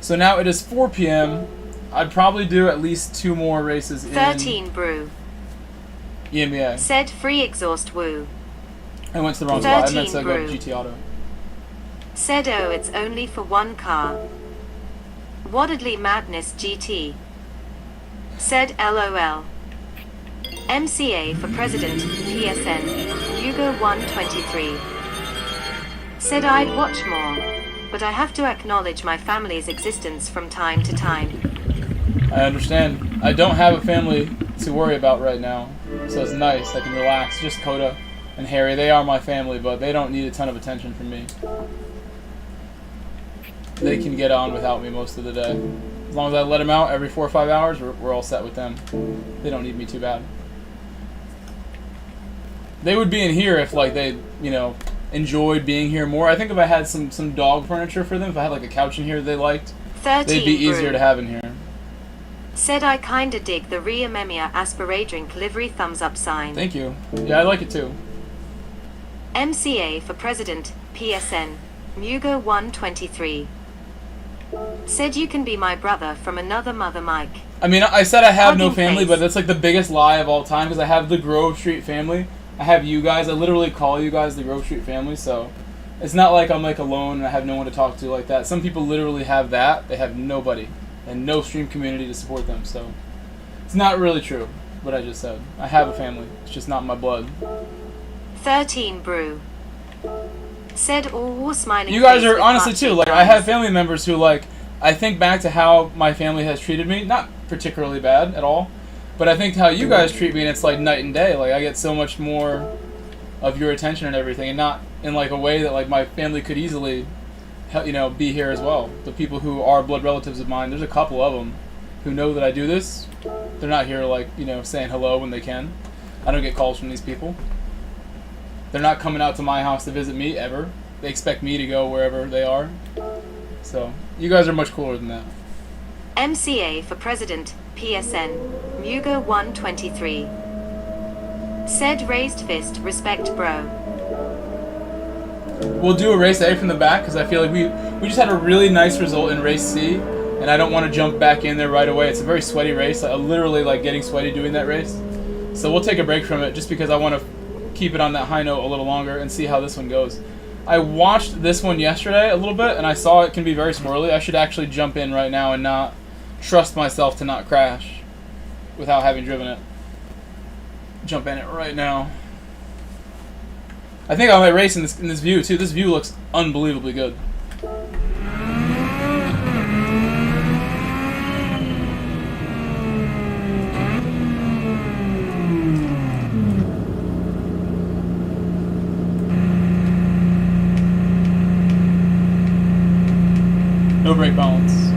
So now it is 4 p.m. I'd probably do at least 2 more races in 13 brew. EMEA. Said free exhaust woo. I went to the wrong spot. I meant to 13 go to brew. GT Auto. Said oh it's only for one car. Waddedly Madness GT. Said LOL. MCA for President, PSN, Hugo 123. Said I'd watch more, but I have to acknowledge my family's existence from time to time. I understand. I don't have a family to worry about right now, so it's nice. I can relax. Just Coda and Harry, they are my family, but they don't need a ton of attention from me. They can get on without me most of the day. As long as I let them out every 4 or 5 hours, we're all set with them. They don't need me too bad. They would be in here if like they, you know, enjoyed being here more. I think if I had some dog furniture for them, if I had like a couch in here they liked, 13 they'd be easier to have in here. Said I kinda dig the Ria Memia Aspirate Drink livery thumbs up sign. Thank you. Yeah, I like it too. MCA for President, PSN, Mugo 123. Said you can be my brother from another mother Mike. I mean, I said I have no Hugging family, face. but that's like the biggest lie of all time because I have the Grove Street family. I have you guys. I literally call you guys the Grove Street family, so it's not like I'm like alone and I have no one to talk to like that. Some people literally have that. They have nobody and no stream community to support them, so it's not really true what I just said. I have a family. It's just not my blood. 13 brew. Said all smiling. You guys face are with honestly too. heart-shaped Like I have eyes. family members who like I think back to how my family has treated me, not particularly bad at all, but I think how you guys treat me and it's like night and day. Like I get so much more of your attention and everything, and not in like a way that like my family could easily, you know, be here as well. The people who are blood relatives of mine, there's a couple of them who know that I do this. They're not here like, you know, saying hello when they can. I don't get calls from these people. They're not coming out to my house to visit me ever. They expect me to go wherever they are. So, you guys are much cooler than that. MCA for President, PSN, Mugo 123. Said raised fist, respect bro. We'll do a race A from the back because I feel like we just had a really nice result in race C, and I don't want to jump back in there right away. It's a very sweaty race. I'm literally like getting sweaty doing that race. So we'll take a break from it just because I want to keep it on that high note a little longer and see how this one goes. I watched this one yesterday a little bit and I saw it can be very squirrely. I should actually jump in right now and not trust myself to not crash without having driven it. Jump in it right now. I think I might race in this view too. This view looks unbelievably good. No brake balance.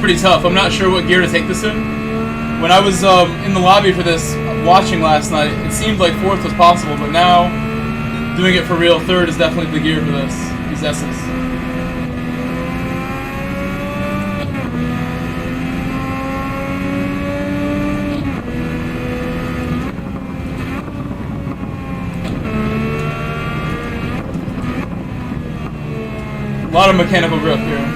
Pretty tough. I'm not sure what gear to take this in. When I was in the lobby for this, watching last night, it seemed like 4th was possible, but now, doing it for real, 3rd is definitely the gear for this. These S's. A lot of mechanical grip here.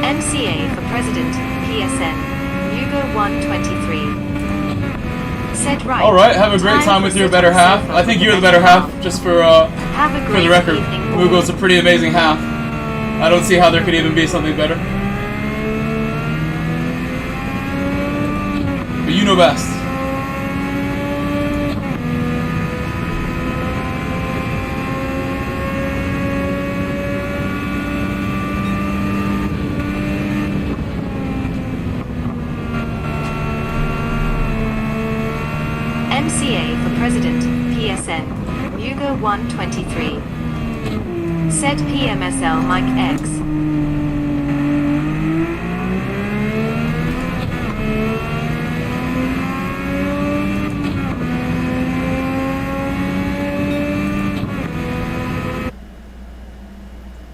MCA for President, PSN, Hugo 123. Said right. Alright, have a great time with your better half. I think you're the better half, just for the record. Mugo's a pretty amazing half. I don't see how there could even be something better. But you know best. MCA for President, PSN, Hugo 123. Said PMSL Mike X.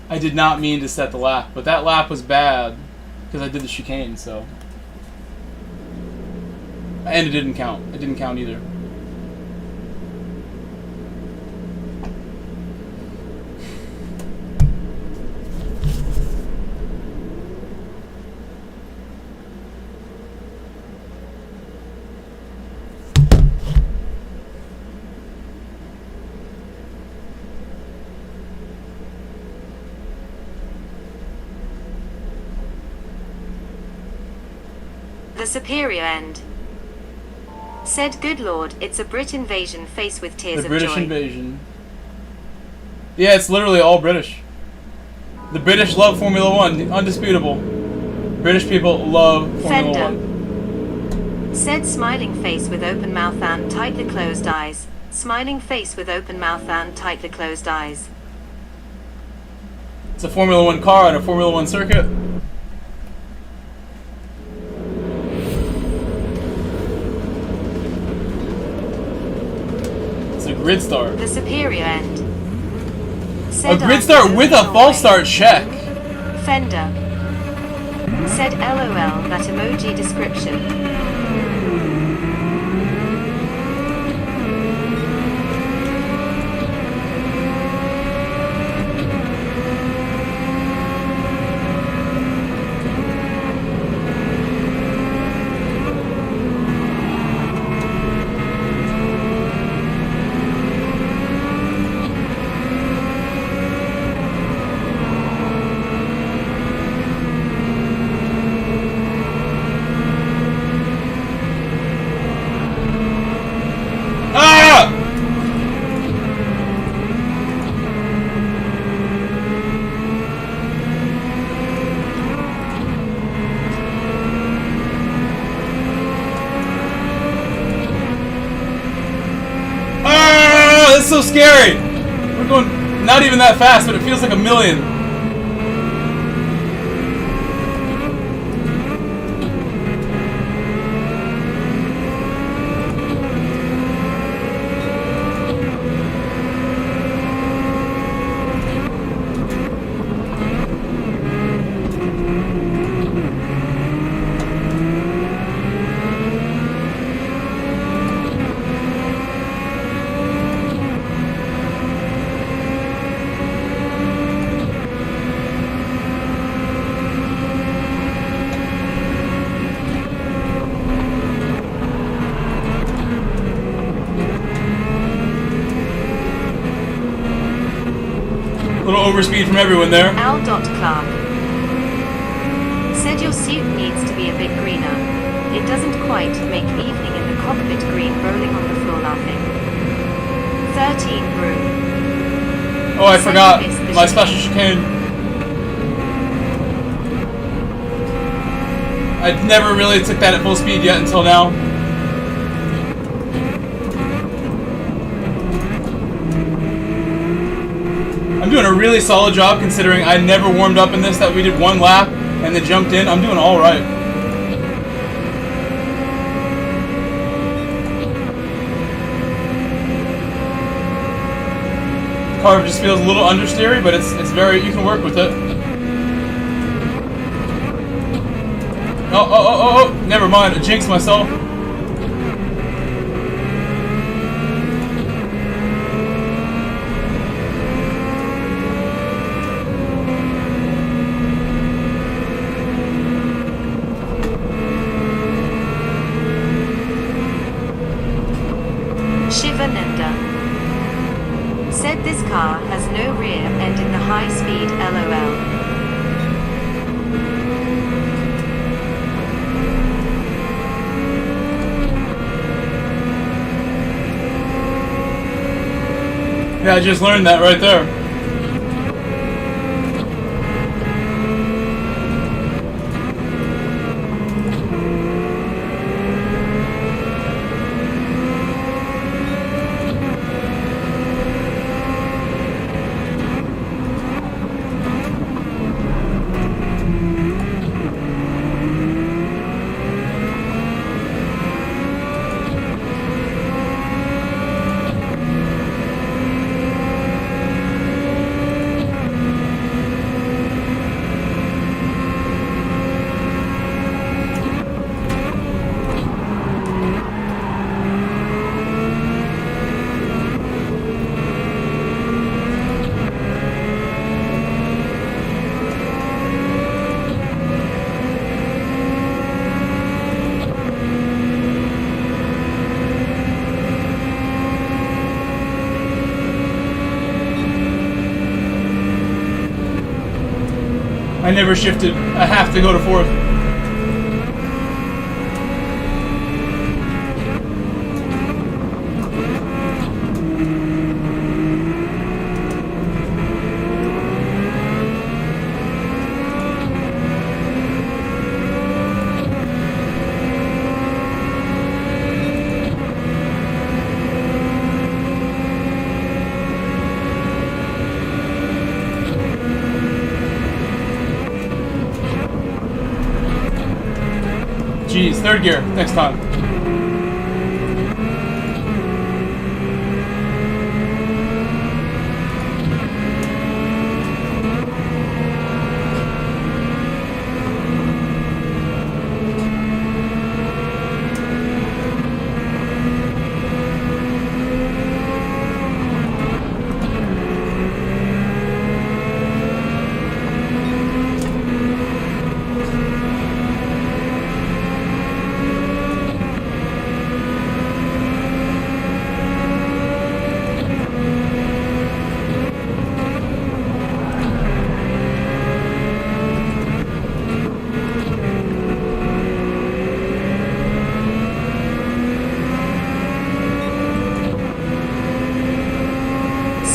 I did not mean to set the lap, but that lap was bad because I did the chicane, so. And it didn't count. It didn't count either. The superior end. Said good lord, it's a Brit invasion faced with tears The of joy. British invasion. Yeah, it's literally all British. The British love Formula One, undisputable. British people love Formula Fender. One. Said smiling face with open mouth and tightly closed eyes. Smiling face with open mouth and tightly closed eyes. It's a Formula One car on a Formula One circuit. It's a grid start. The superior end. A Said grid I'm start with a moving false away. start check. Fender. Said LOL, that emoji description. It's so scary. We're going not even that fast, but it feels like a million. Little overspeed from everyone there. Al.Clark said your suit needs to be a bit greener. It doesn't quite make evening in the cockpit green rolling on the floor laughing. 13 Brew. Oh, I forgot my special chicane. I never really took that at full speed yet until now. I'm doing a really solid job considering I never warmed up in this, that we did one lap and then jumped in. I'm doing all right. The car just feels a little understeery, but it's very, you can work with it. Oh, never mind, I jinxed myself. Shivananda said this car has no rear end in the high speed LOL. Yeah, I just learned that right there. I never shifted. I have to go to fourth. Jeez, third gear, next time.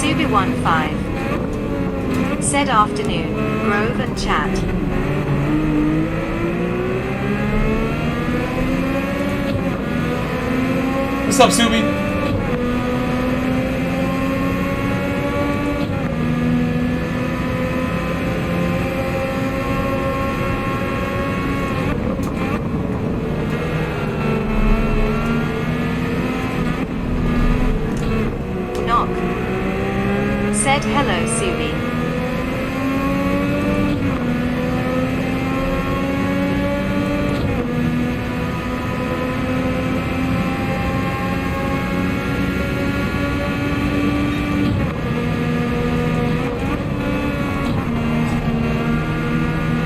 Subi15 said afternoon, Grove and chat. What's up, Subi? Said hello, Subi.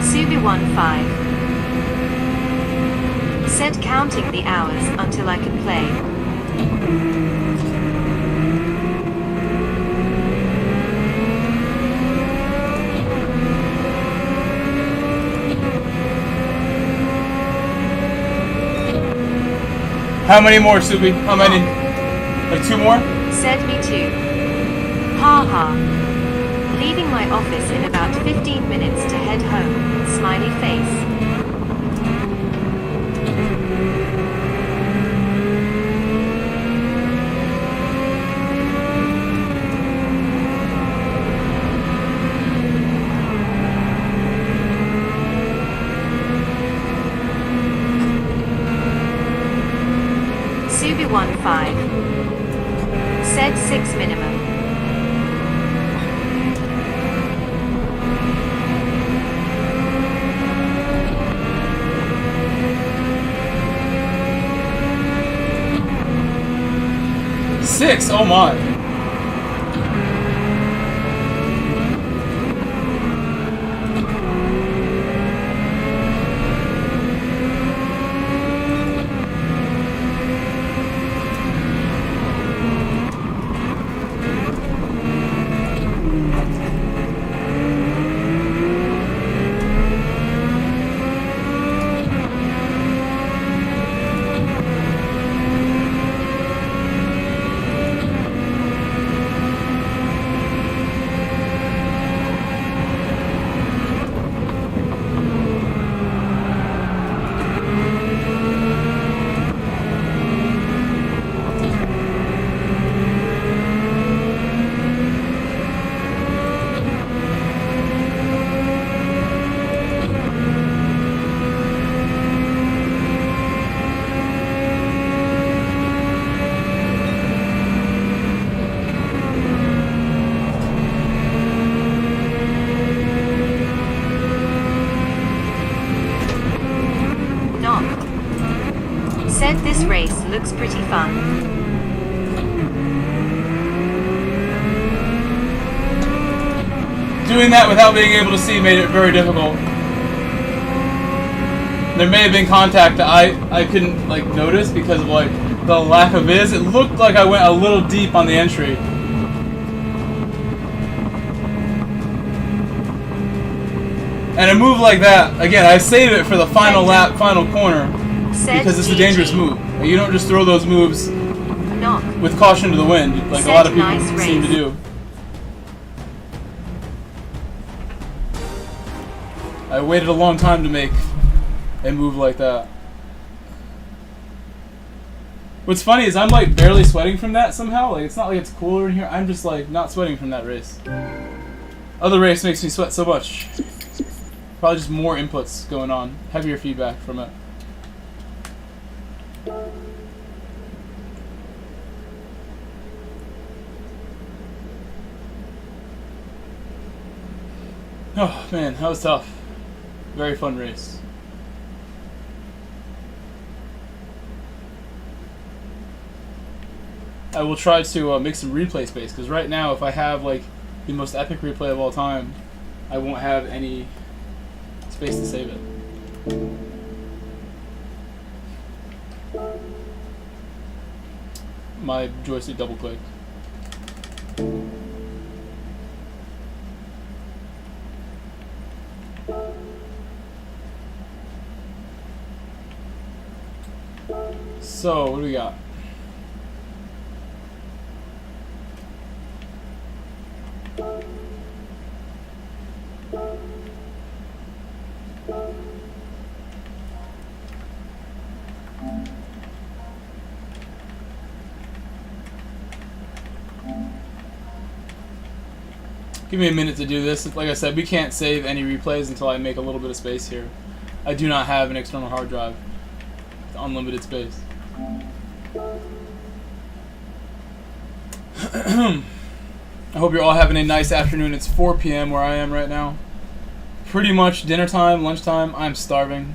Subi15 said counting the hours until I could play. How many more, Subi? How many? Like 2 more? Said me too. Ha ha. Leaving my office in about 15 minutes to head home. Smiley face. Subi 1-5. Said 6 minimum. Six? Oh my. Said this race looks pretty fun. Doing that without being able to see made it very difficult. There may have been contact that I couldn't like notice because of like the lack of viz. It looked like I went a little deep on the entry. And a move like that, again, I saved it for the final lap, final corner, because it's a dangerous move. You don't just throw those moves with caution to the wind, like a lot of people seem to do. I waited a long time to make a move like that. What's funny is I'm like barely sweating from that somehow. Like it's not like it's cooler in here. I'm just like not sweating from that race. Other race makes me sweat so much. Probably just more inputs going on. Heavier feedback from it. Oh man, that was tough. Very fun race. I will try to make some replay space, because right now if I have like the most epic replay of all time, I won't have any space to save it. My joystick double clicked. So, what do we got? Give me a minute to do this. Like I said, we can't save any replays until I make a little bit of space here. I do not have an external hard drive with unlimited space. I hope you're all having a nice afternoon. It's 4 p.m. where I am right now. Pretty much dinner time, lunchtime. I'm starving.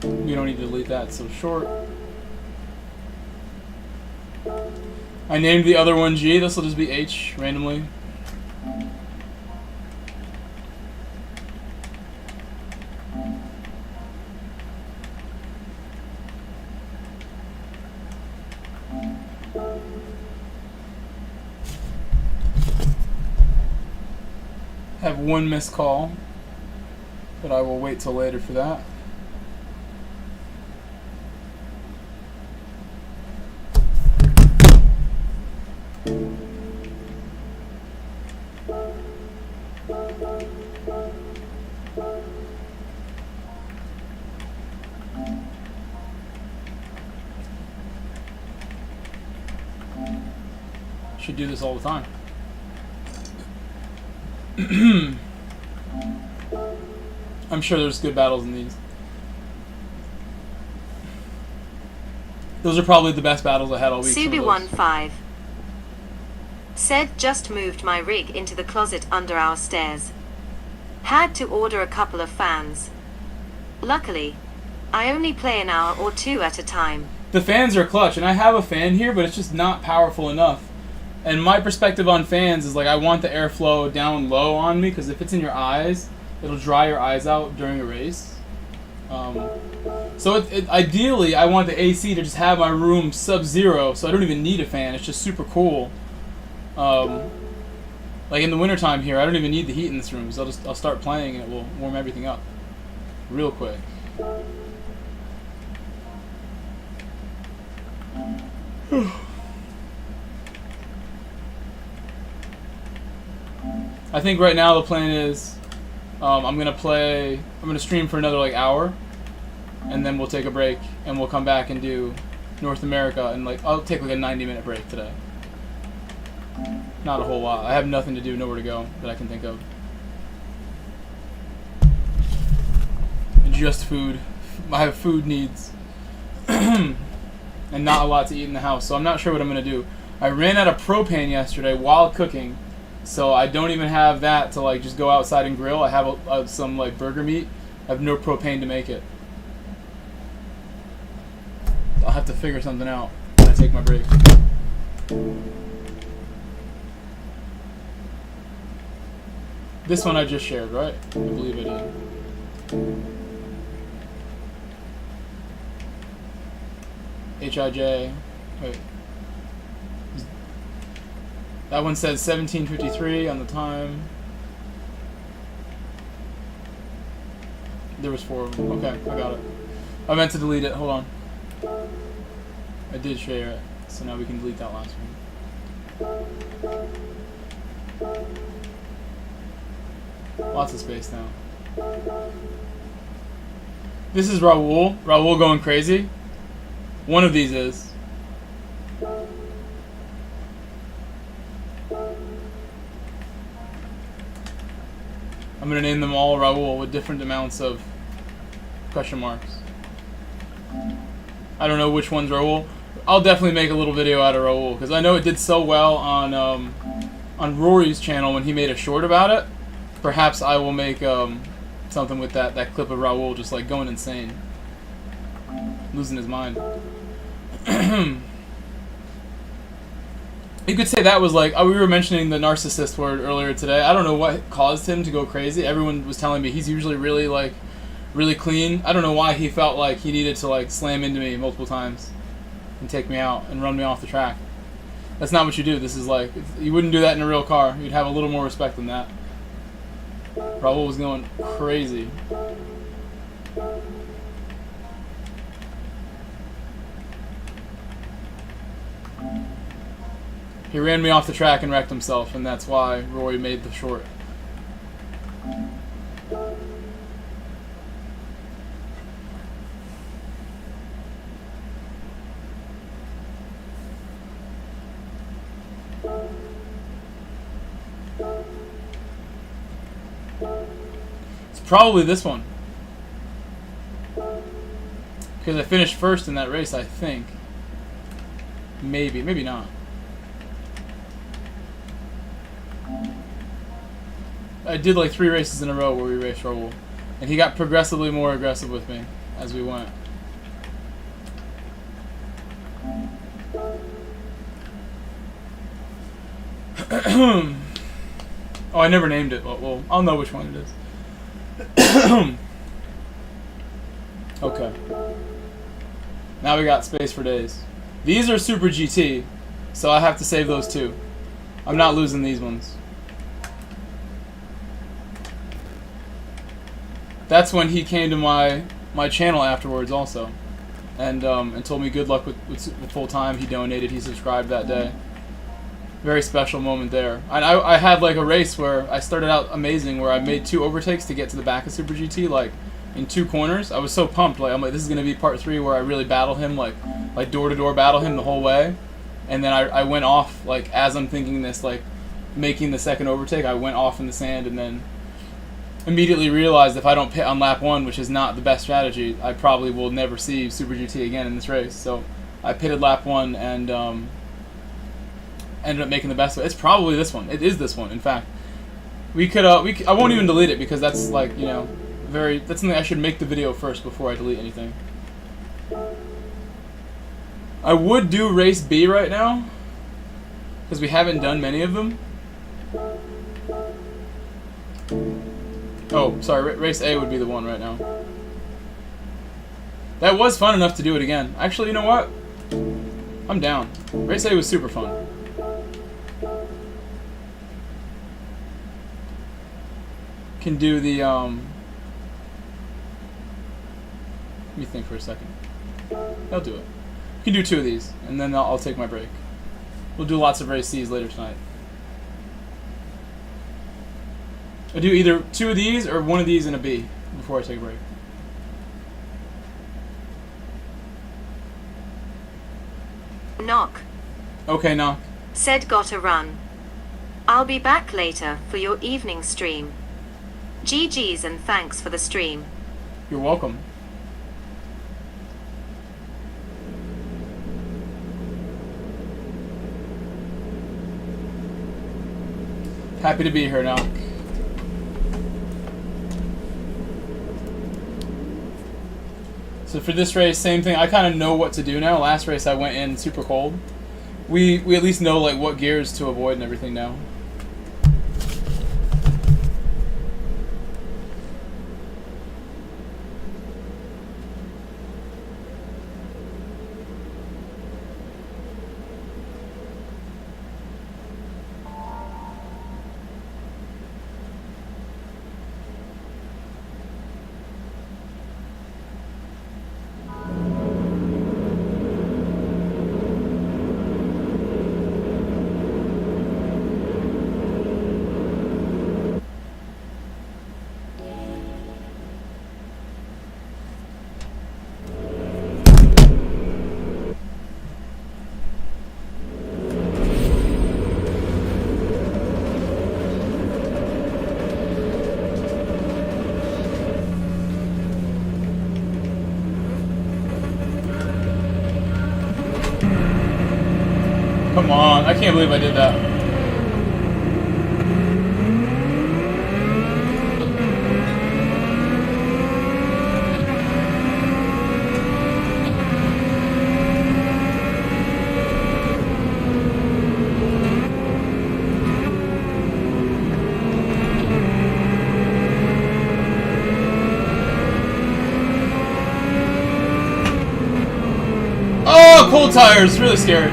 We don't need to delete that, it's so short. I named the other one G, this will just be H randomly. have one missed call, but I will wait till later for that. Should do this all the time. I'm sure there's good battles in these. Those are probably the best battles I had all week. Subi15 said just moved my rig into the closet under our stairs. Had to order a couple of fans. Luckily, I only play an hour or two at a time. The fans are clutch, and I have a fan here, but it's just not powerful enough. And my perspective on fans is like I want the airflow down low on me, because if it's in your eyes, it'll dry your eyes out during a race. So ideally, I want the AC to just have my room sub-zero, so I don't even need a fan. It's just super cool. Like in the wintertime here, I don't even need the heat in this room, so I'll start playing and it will warm everything up real quick. I think right now the plan is I'm gonna stream for another like hour, and then we'll take a break and we'll come back and do North America, and like I'll take like a 90-minute break today. Not a whole lot. I have nothing to do, nowhere to go that I can think of. Just food. I have food needs. And not a lot to eat in the house, so I'm not sure what I'm gonna do. I ran out of propane yesterday while cooking, so I don't even have that to like just go outside and grill. I have some like burger meat. I have no propane to make it. I'll have to figure something out when I take my break. This one I just shared, right? I believe I did. HIJ. Wait. That one says 17:53 on the time. There was 4 of them. Okay, I got it. I meant to delete it. Hold on. I did share it, so now we can delete that last one. Lots of space now. This is Raul. Raul going crazy. One of these is. I'm going to name them all Raul with different amounts of question marks. I don't know which one's Raul. I'll definitely make a little video out of Raul, because I know it did so well on Rory's channel when he made a short about it. Perhaps I will make something with that clip of Raul just like going insane. Losing his mind. You could say that was like, we were mentioning the narcissist word earlier today. I don't know what caused him to go crazy. Everyone was telling me he's usually really clean. I don't know why he felt like he needed to like slam into me multiple times and take me out and run me off the track. That's not what you do. This is like, you wouldn't do that in a real car. You'd have a little more respect than that. Raul was going crazy. He ran me off the track and wrecked himself, and that's why Rory made the short. It's probably this one. Because I finished first in that race, I think. Maybe, maybe not. I did like 3 races in a row where we raced Raul, and he got progressively more aggressive with me as we went. Oh, I never named it. Well, I'll know which one it is. Okay. Now we got space for days. These are Super GT, so I have to save those too. I'm not losing these ones. that's when he came to my channel afterwards also, and told me good luck with full time. He donated. He subscribed that day. Very special moment there. And I had like a race where I started out amazing, where I made 2 overtakes to get to the back of Super GT, like in 2 corners. I was so pumped. Like I'm like, this is gonna be part 3 where I really battle him, like door to door battle him the whole way. And then I went off, like as I'm thinking this, like making the second overtake, I went off in the sand, and then immediately realized if I don't pit on lap 1, which is not the best strategy, I probably will never see Super GT again in this race. So I pitted lap 1 and ended up making the best of it. It's probably this one. It is this one, in fact. I won't even delete it because that's like, you know, that's something I should make the video first before I delete anything. I would do race B right now because we haven't done many of them. Oh, sorry, race A would be the one right now. That was fun enough to do it again. Actually, you know what? I'm down. Race A was super fun. Can do the let me think for a second. I'll do it. We can do 2 of these, and then I'll take my break. We'll do lots of race C's later tonight. I'll do either 2 of these or 1 of these and a B before I take a break. Knock. Okay, knock. Said gotta run. I'll be back later for your evening stream. GG's and thanks for the stream. You're welcome. Happy to be here now. So for this race, same thing. I kind of know what to do now. Last race I went in super cold. We at least know like what gears to avoid and everything now. Come on, I can't believe I did that. Oh, cold tires, really scary.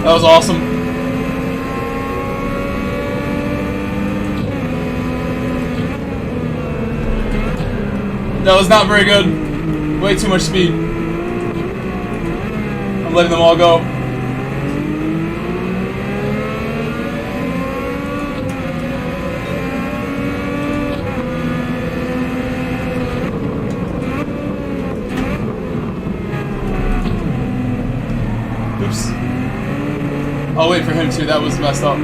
That was awesome. That was not very good. Way too much speed. I'm letting them all go. Oops. I'll wait for him too. That was messed up.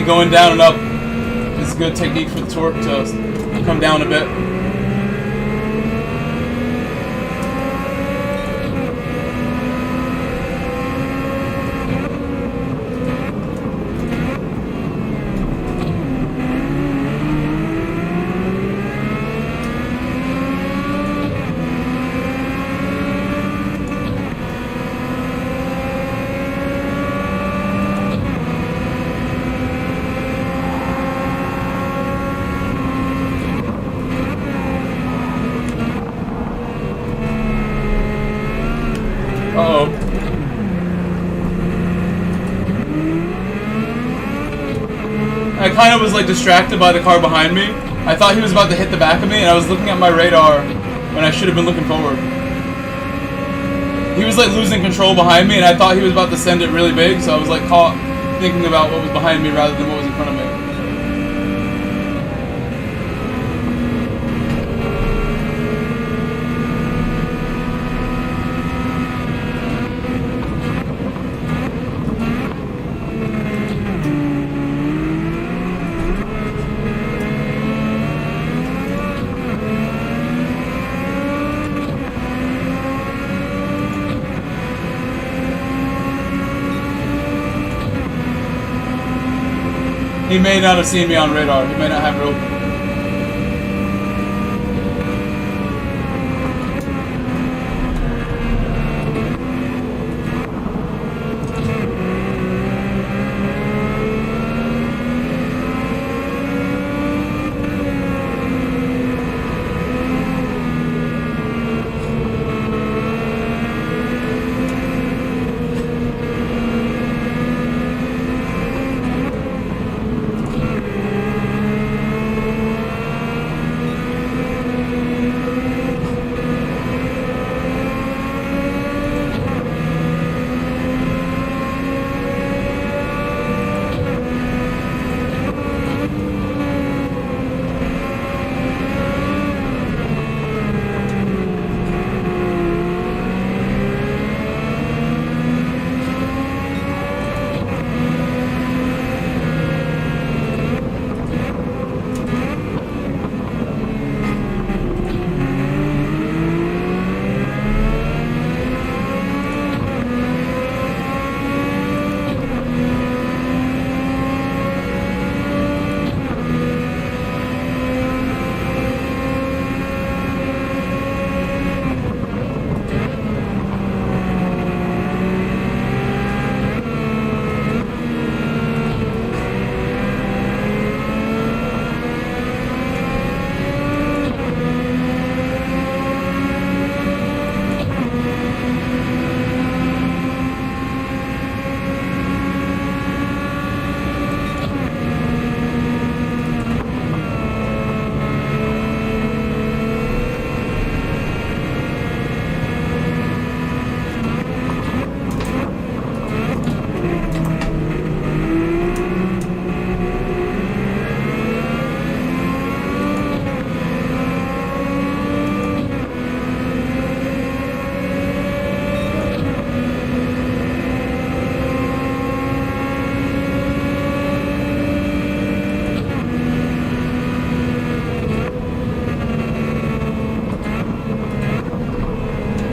going down and up is a good technique for the torque to come down a bit. Uh-oh. I kind of was like distracted by the car behind me. I thought he was about to hit the back of me, and I was looking at my radar when I should have been looking forward. He was like losing control behind me, and I thought he was about to send it really big, so I was like caught thinking about what was behind me rather than what was in front of me. He may not have seen me on radar. He may not have it open.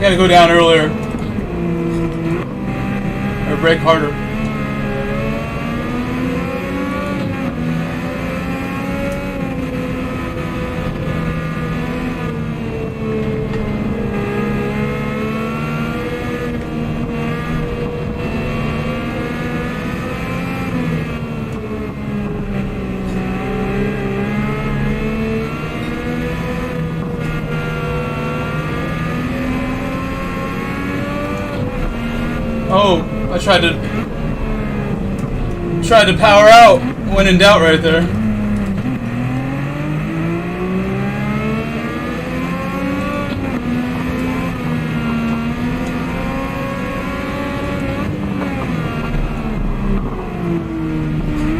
Gotta go down earlier. Or brake harder. Oh, I tried to power out when in doubt right there.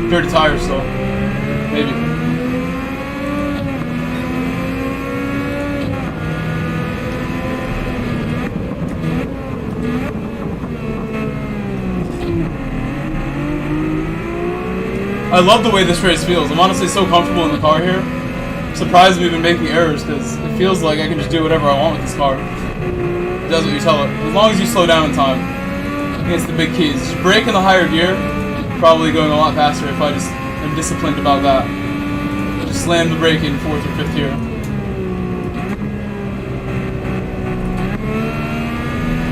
Dirty tires still. Maybe. I love the way this race feels. I'm honestly so comfortable in the car here. I'm surprised I'm even making errors because it feels like I can just do whatever I want with this car. It does what you tell it. As long as you slow down in time. I think it's the big keys. Just brake in the higher gear. Probably going a lot faster if I just am disciplined about that. Just slam the brake in 4th or 5th gear.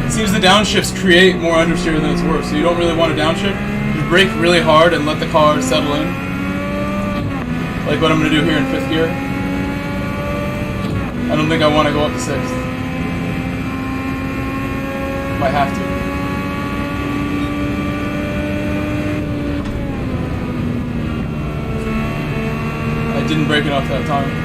It seems the downshifts create more understeer than it's worth, so you don't really want to downshift. You brake really hard and let the car settle in. Like what I'm going to do here in 5th gear. I don't think I want to go up to 6th. Might have to. I didn't brake enough that time.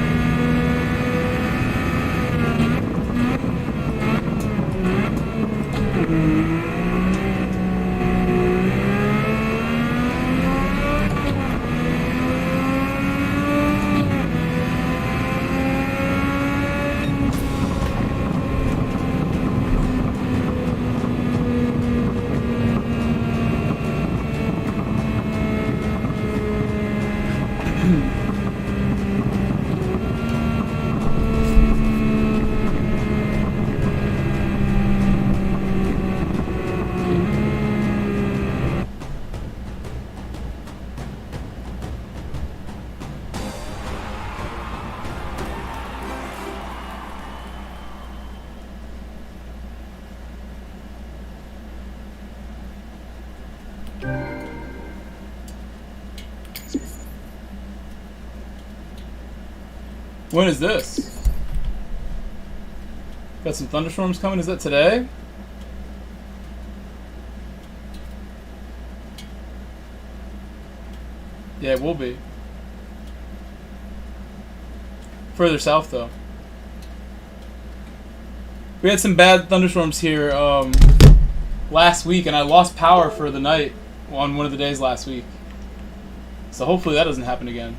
When is this? Got some thunderstorms coming. Is that today? Yeah, it will be. Further south, though. We had some bad thunderstorms here last week, and I lost power for the night on one of the days last week. So hopefully that doesn't happen again.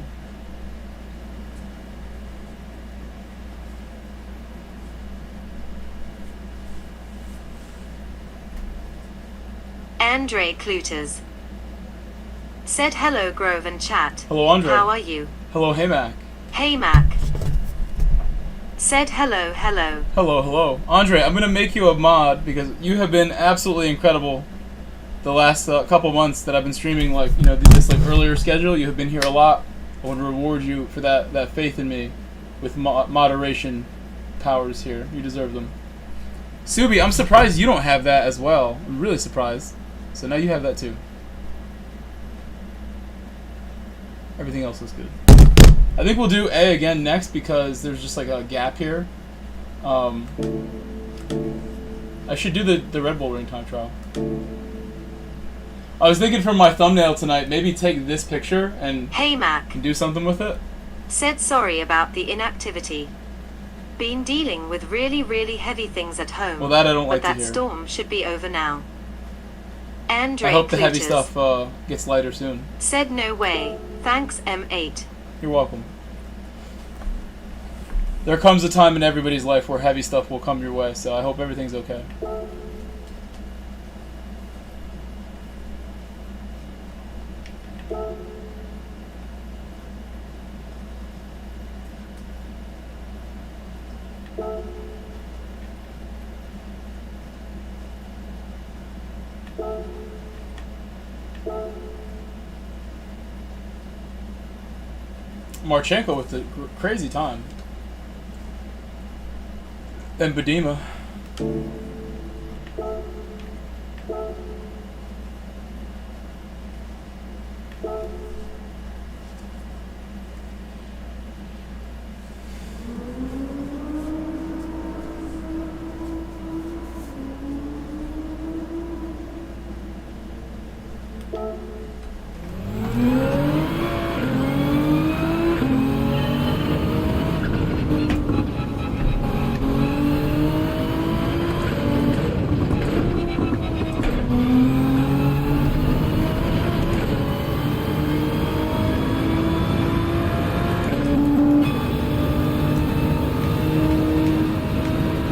Andre Cluters said hello Grove and chat. Hello Andre. How are you? Hello Hey Mac. Hey Mac. Said hello, hello. Hello, hello. Andre, I'm going to make you a mod because you have been absolutely incredible the last couple months that I've been streaming, like, you know, this like earlier schedule. You have been here a lot. I want to reward you for that faith in me with moderation powers here. You deserve them. Subi, I'm surprised you don't have that as well. I'm really surprised. So now you have that too. Everything else looks good. I think we'll do A again next because there's just like a gap here. I should do the Red Bull Ring time trial. I was thinking for my thumbnail tonight, maybe take this picture and Hey Mac. Do something with it. Said sorry about the inactivity. Been dealing with really heavy things at home. Well, that I don't like to hear. But that storm should be over now. Andre I hope the heavy Cluters stuff gets lighter soon. said no way. Thanks M8. You're welcome. There comes a time in everybody's life where heavy stuff will come your way, so I hope everything's okay. Marchenko with the crazy time. Then Budima.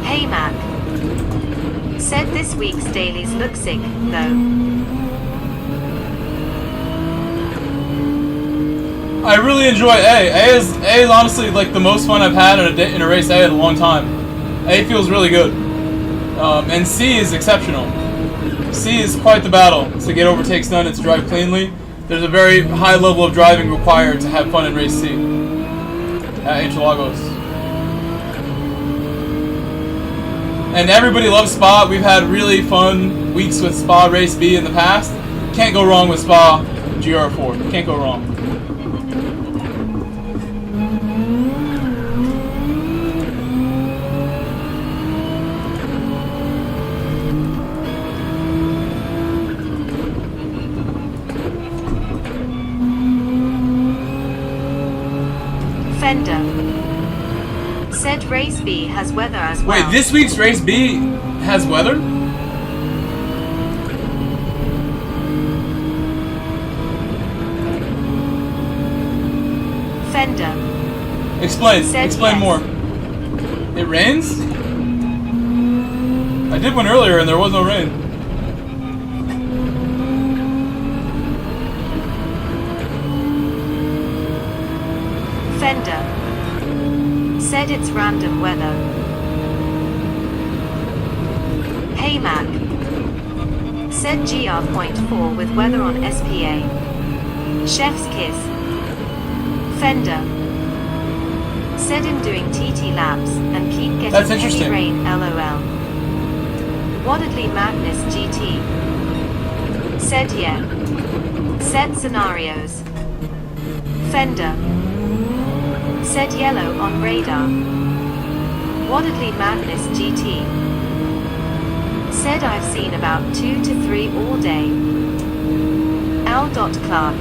Hey Mac. Said this week's dailies look sick, though. I really enjoy A. A is honestly like the most fun I've had in a race A in a long time. A feels really good. And C is exceptional. C is quite the battle to get overtakes done and to drive cleanly. There's a very high level of driving required to have fun in race C at Interlagos. And everybody loves Spa. We've had really fun weeks with Spa Race B in the past. Can't go wrong with Spa GR4. Can't go wrong. Fender said race B has weather as well. Wait, this week's race B has weather? Fender. Explain Yes. more. It rains? I did one earlier and there was no rain. Fender said it's random weather. Hey Mac said GR.4 with weather on SPA. Chef's kiss. Fender said in doing TT laps and keep getting That's heavy interesting. rain LOL. Waddedly Madness GT said yeah. Set scenarios. Fender said yellow on radar. Waddedly Madness GT said I've seen about 2 to 3 all day. L. Clark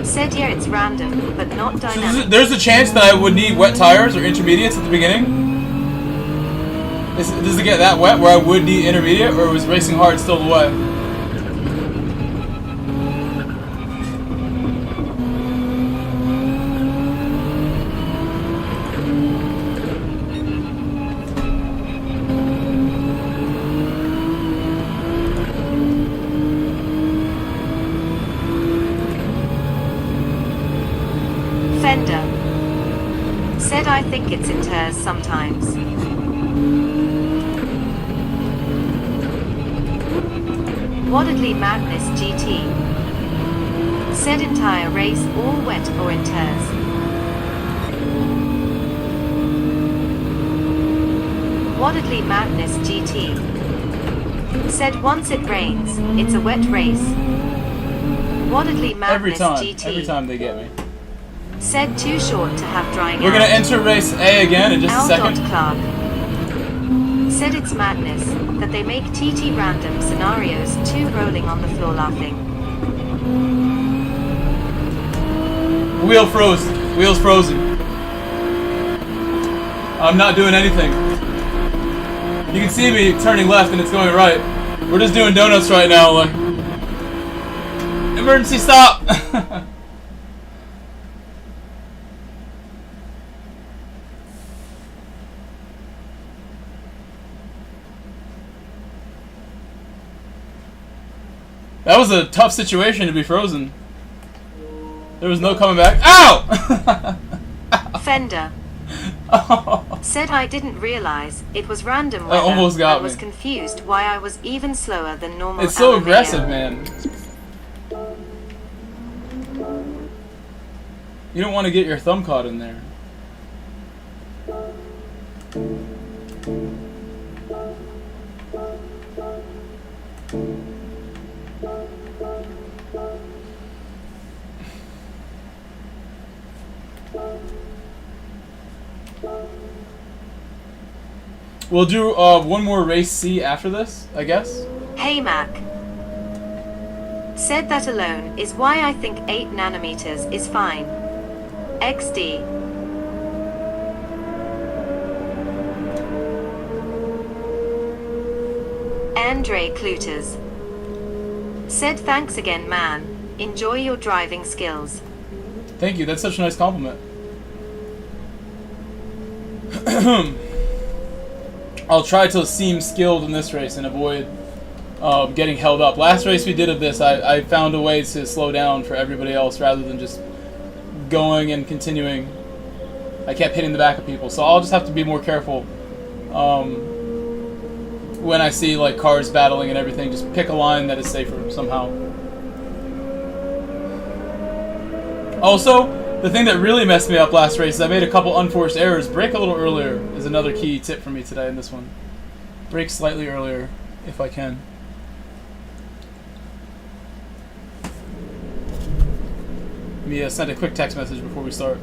said yeah it's random but not dynamic. So there's a chance that I would need wet tires or intermediates at the beginning? Does it get that wet where I would need intermediate, or was racing hard still the way? Fender said I think it's in tears sometimes. Waddedly Madness GT said entire race all wet or in tears. Waddedly Madness GT said once it rains, it's a wet race. Waddedly Madness GT every time they get me. said too short to have drying We're out. gonna enter race A again in just a L. second. Clark said it's madness that they make TT random scenarios too rolling on the floor laughing. Wheel frozen. Wheel's frozen. I'm not doing anything. You can see me turning left and it's going right. We're just doing donuts right now, like. Emergency stop! That was a tough situation to be frozen. There was no coming back. Ow! Fender Oh. said I didn't realize it was random That weather. almost got I was me. confused why I was even slower than normal. It's so LMAO. aggressive, man. You don't want to get your thumb caught in there. We'll do one more race C after this, I guess. Hey Mac said that alone is why I think 8 nanometers is fine. XD Andre Cluters said thanks again man, enjoy your driving skills. Thank you, that's such a nice compliment. I'll try to seem skilled in this race and avoid getting held up. Last race we did of this, I found a way to slow down for everybody else rather than just going and continuing. I kept hitting the back of people, so I'll just have to be more careful when I see like cars battling and everything. Just pick a line that is safer somehow. Also, the thing that really messed me up last race is I made a couple unforced errors. Brake a little earlier is another key tip for me today in this one. Brake slightly earlier if I can. Let me send a quick text message before we start.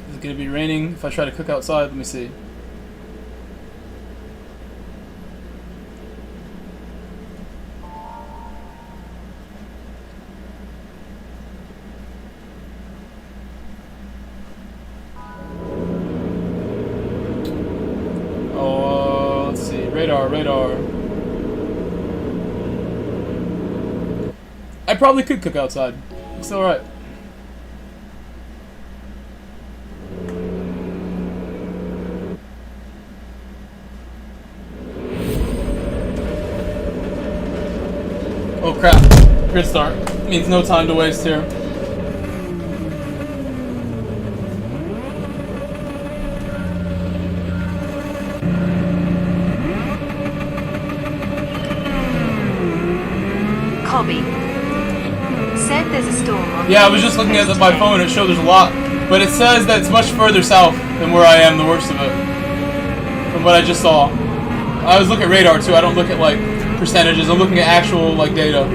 Is it going to be raining if I try to cook outside? Let me see. Radar. I probably could cook outside. It's alright. Oh crap. Grid start. Means no time to waste here. Said there's a storm on. Yeah, I was just looking at my phone. It showed there's a lot, but it says that it's much further south than where I am. The worst of it, from what I just saw. I was looking at radar too. I don't look at like percentages. I'm looking at actual like data.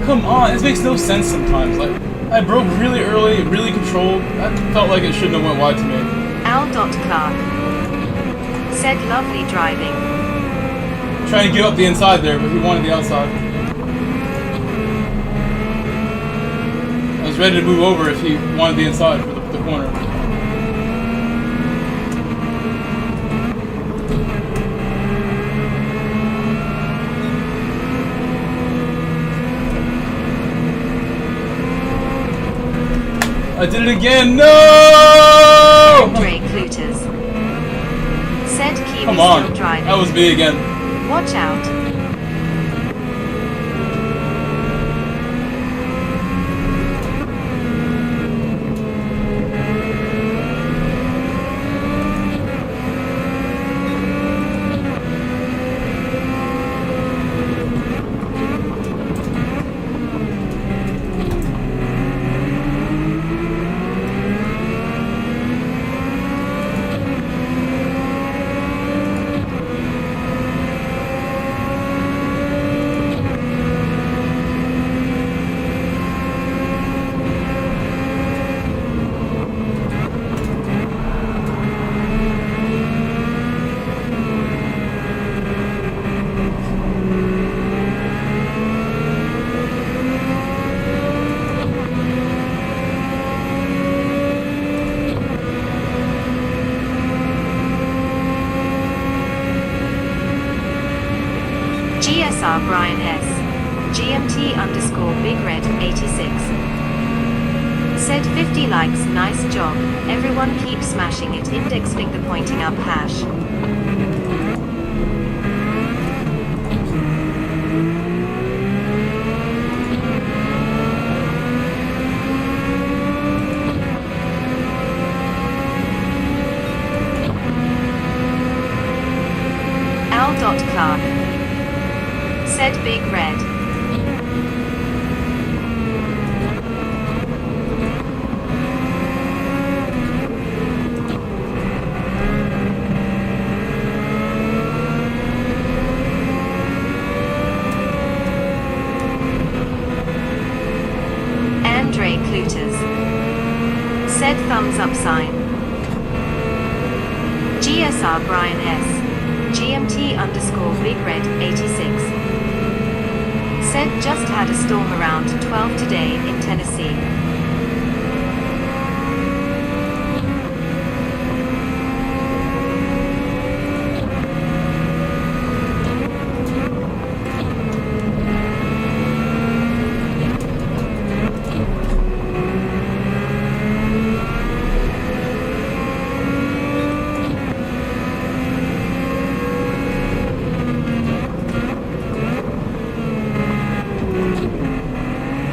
Come on, this makes no sense sometimes. Like, I broke really early, really controlled. I felt like it shouldn't have went wide to me. Al.Clark said lovely driving. Trying to get up the inside there, but he wanted the outside. I was ready to move over if he wanted the inside for the corner. I did it again! No! Drake Looters said he Come was on. still driving. That was me again. Watch out. GSR Brian S. GMT underscore Big Red 86. Said 50 likes, nice job. Everyone keep smashing it. Index finger pointing up hash. Al.Clark. Said Big Red. Andre Cluters. Said thumbs up sign. GSR Brian S. GMT underscore Big Red 86. Said just had a storm around 12 today in Tennessee.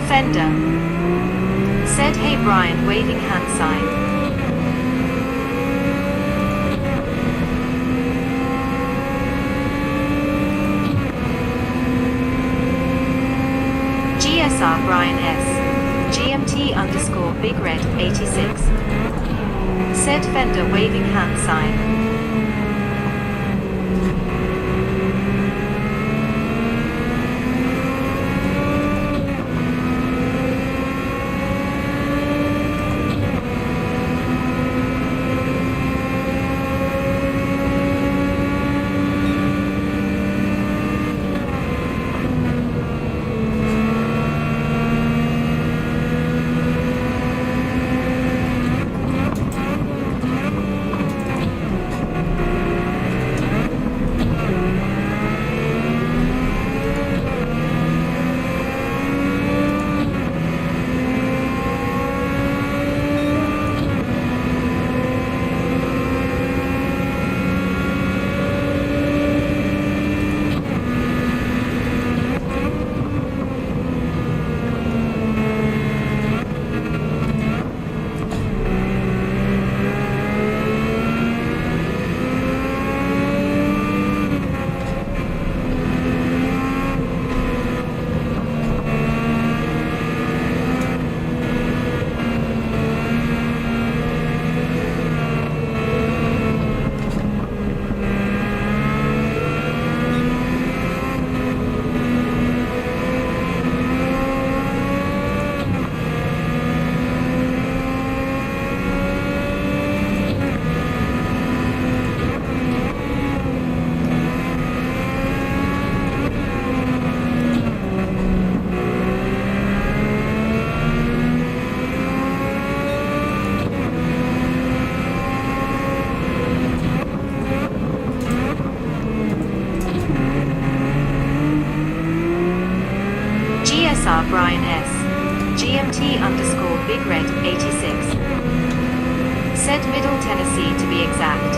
Fender. Said hey Brian waving hand sign. GSR Brian S. GMT underscore Big Red 86. Said Fender waving hand sign. GSR Brian S. GMT underscore Big Red 86. Said Middle Tennessee to be exact.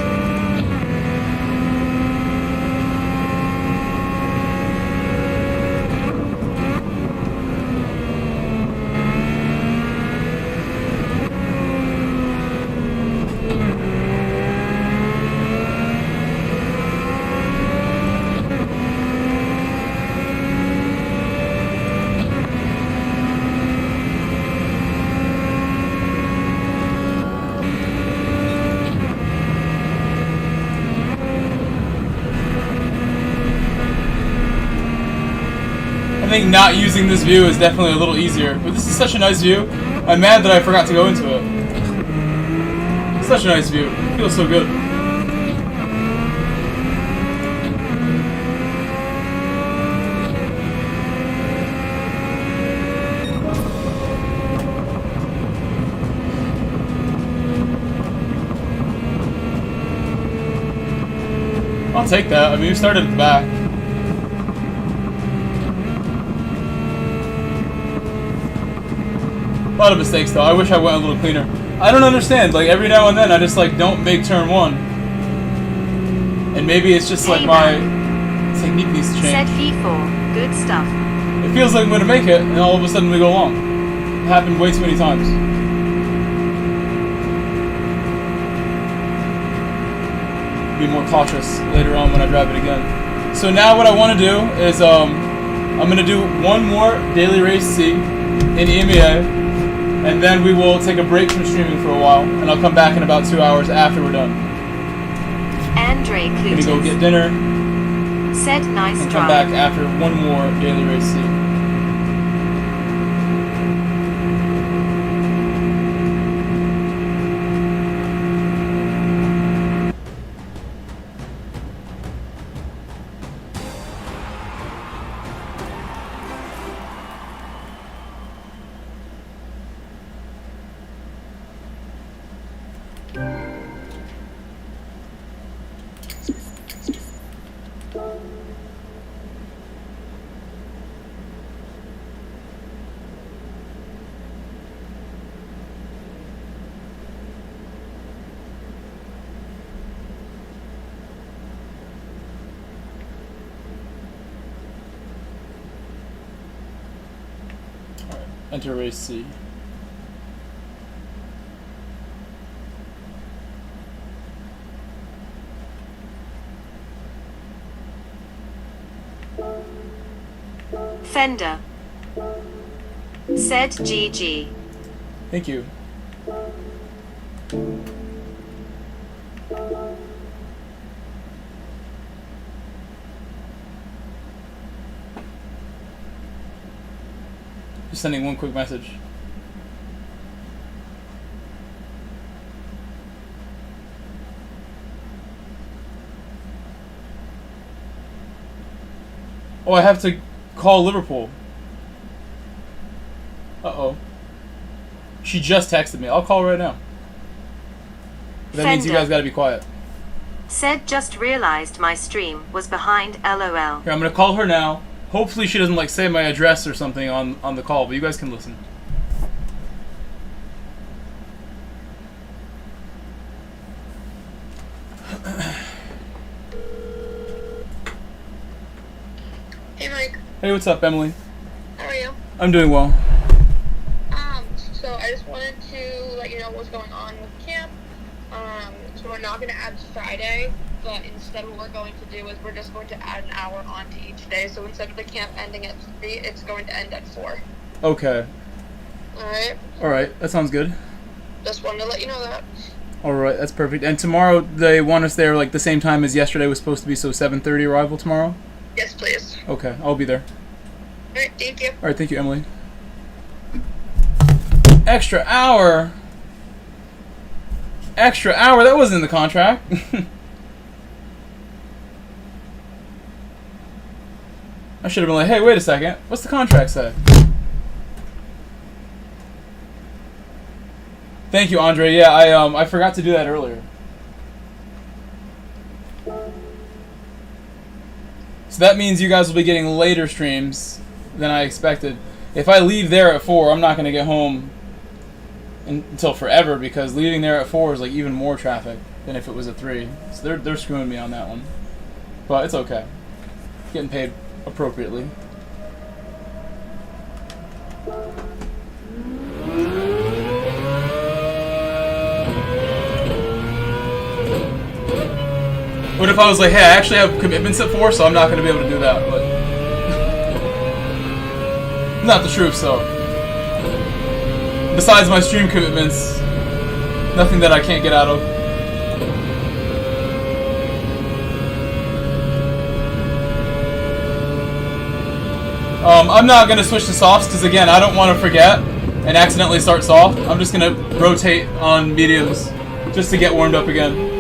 think not using this view is definitely a little easier. But this is such a nice view. I'm mad that I forgot to go into it. Such a nice view. It feels so good. I'll take that. I mean, we started at the back. A lot of mistakes, though. I wish I went a little cleaner. I don't understand. Like, every now and then, I just, like, don't make turn one. And maybe it's just, like, my technique needs to change. Said V4. Good stuff. It feels like I'm going to make it, and all of a sudden we go long. It happened way too many times. Be more cautious later on when I drive it again. So now what I want to do is, I'm going to do one more daily race C in EMEA. And then we will take a break from streaming for a while, and I'll come back in about 2 hours after we're done. Andre I'm gonna go get dinner. Said nice and drive. come back after one more daily race C. Enter race C. Fender. Said GG. Thank you. Just sending one quick message. Oh, I have to call Liverpool. Uh-oh. She just texted me. I'll call her right now. That means you guys gotta be quiet. Said just realized my stream was behind LOL. Here, I'm gonna call her now. Hopefully she doesn't like say my address or something on the call, but you guys can listen. Hey Mike. Hey, what's up, Emily? How are you? I'm doing well. So I just wanted to let you know what's going on with camp. So we're not going to add Friday, but instead what we're going to do is we're just going to add an hour onto each day. So instead of the camp ending at 3, it's going to end at 4. Okay. Alright? Alright, that sounds good. Just wanted to let you know that. Alright, that's perfect. And tomorrow they want us there like the same time as yesterday was supposed to be, so 7:30 arrival tomorrow? Yes, please. Okay, I'll be there. Alright, thank you. Alright, thank you, Emily. Extra hour? Extra hour? That wasn't in the contract. I should have been like, hey, wait a second. What's the contract say? Thank you, Andre. Yeah, I forgot to do that earlier. So that means you guys will be getting later streams than I expected. If I leave there at 4, I'm not going to get home until forever, because leaving there at 4 is like even more traffic than if it was at 3. So they're screwing me on that one. But it's okay. Getting paid appropriately. What if I was like, hey, I actually have commitments at 4, so I'm not going to be able to do that, but not the truth, so. Besides my stream commitments, nothing that I can't get out of. I'm not going to switch to softs because, again, I don't want to forget and accidentally start soft. I'm just going to rotate on mediums just to get warmed up again.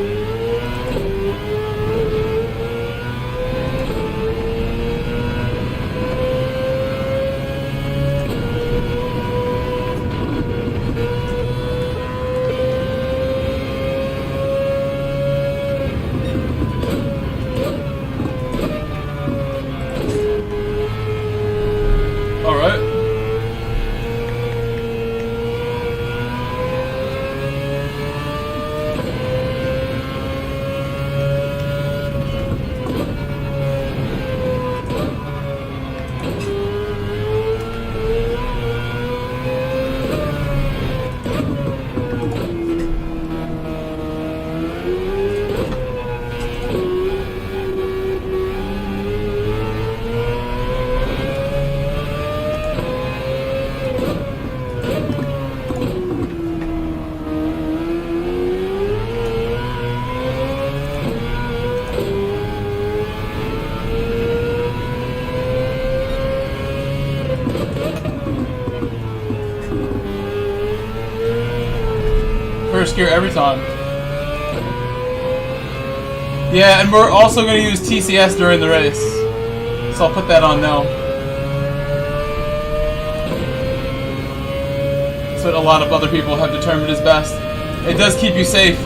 First gear every time. Yeah, and we're also going to use TCS during the race. So I'll put that on now. That's what a lot of other people have determined is best. It does keep you safe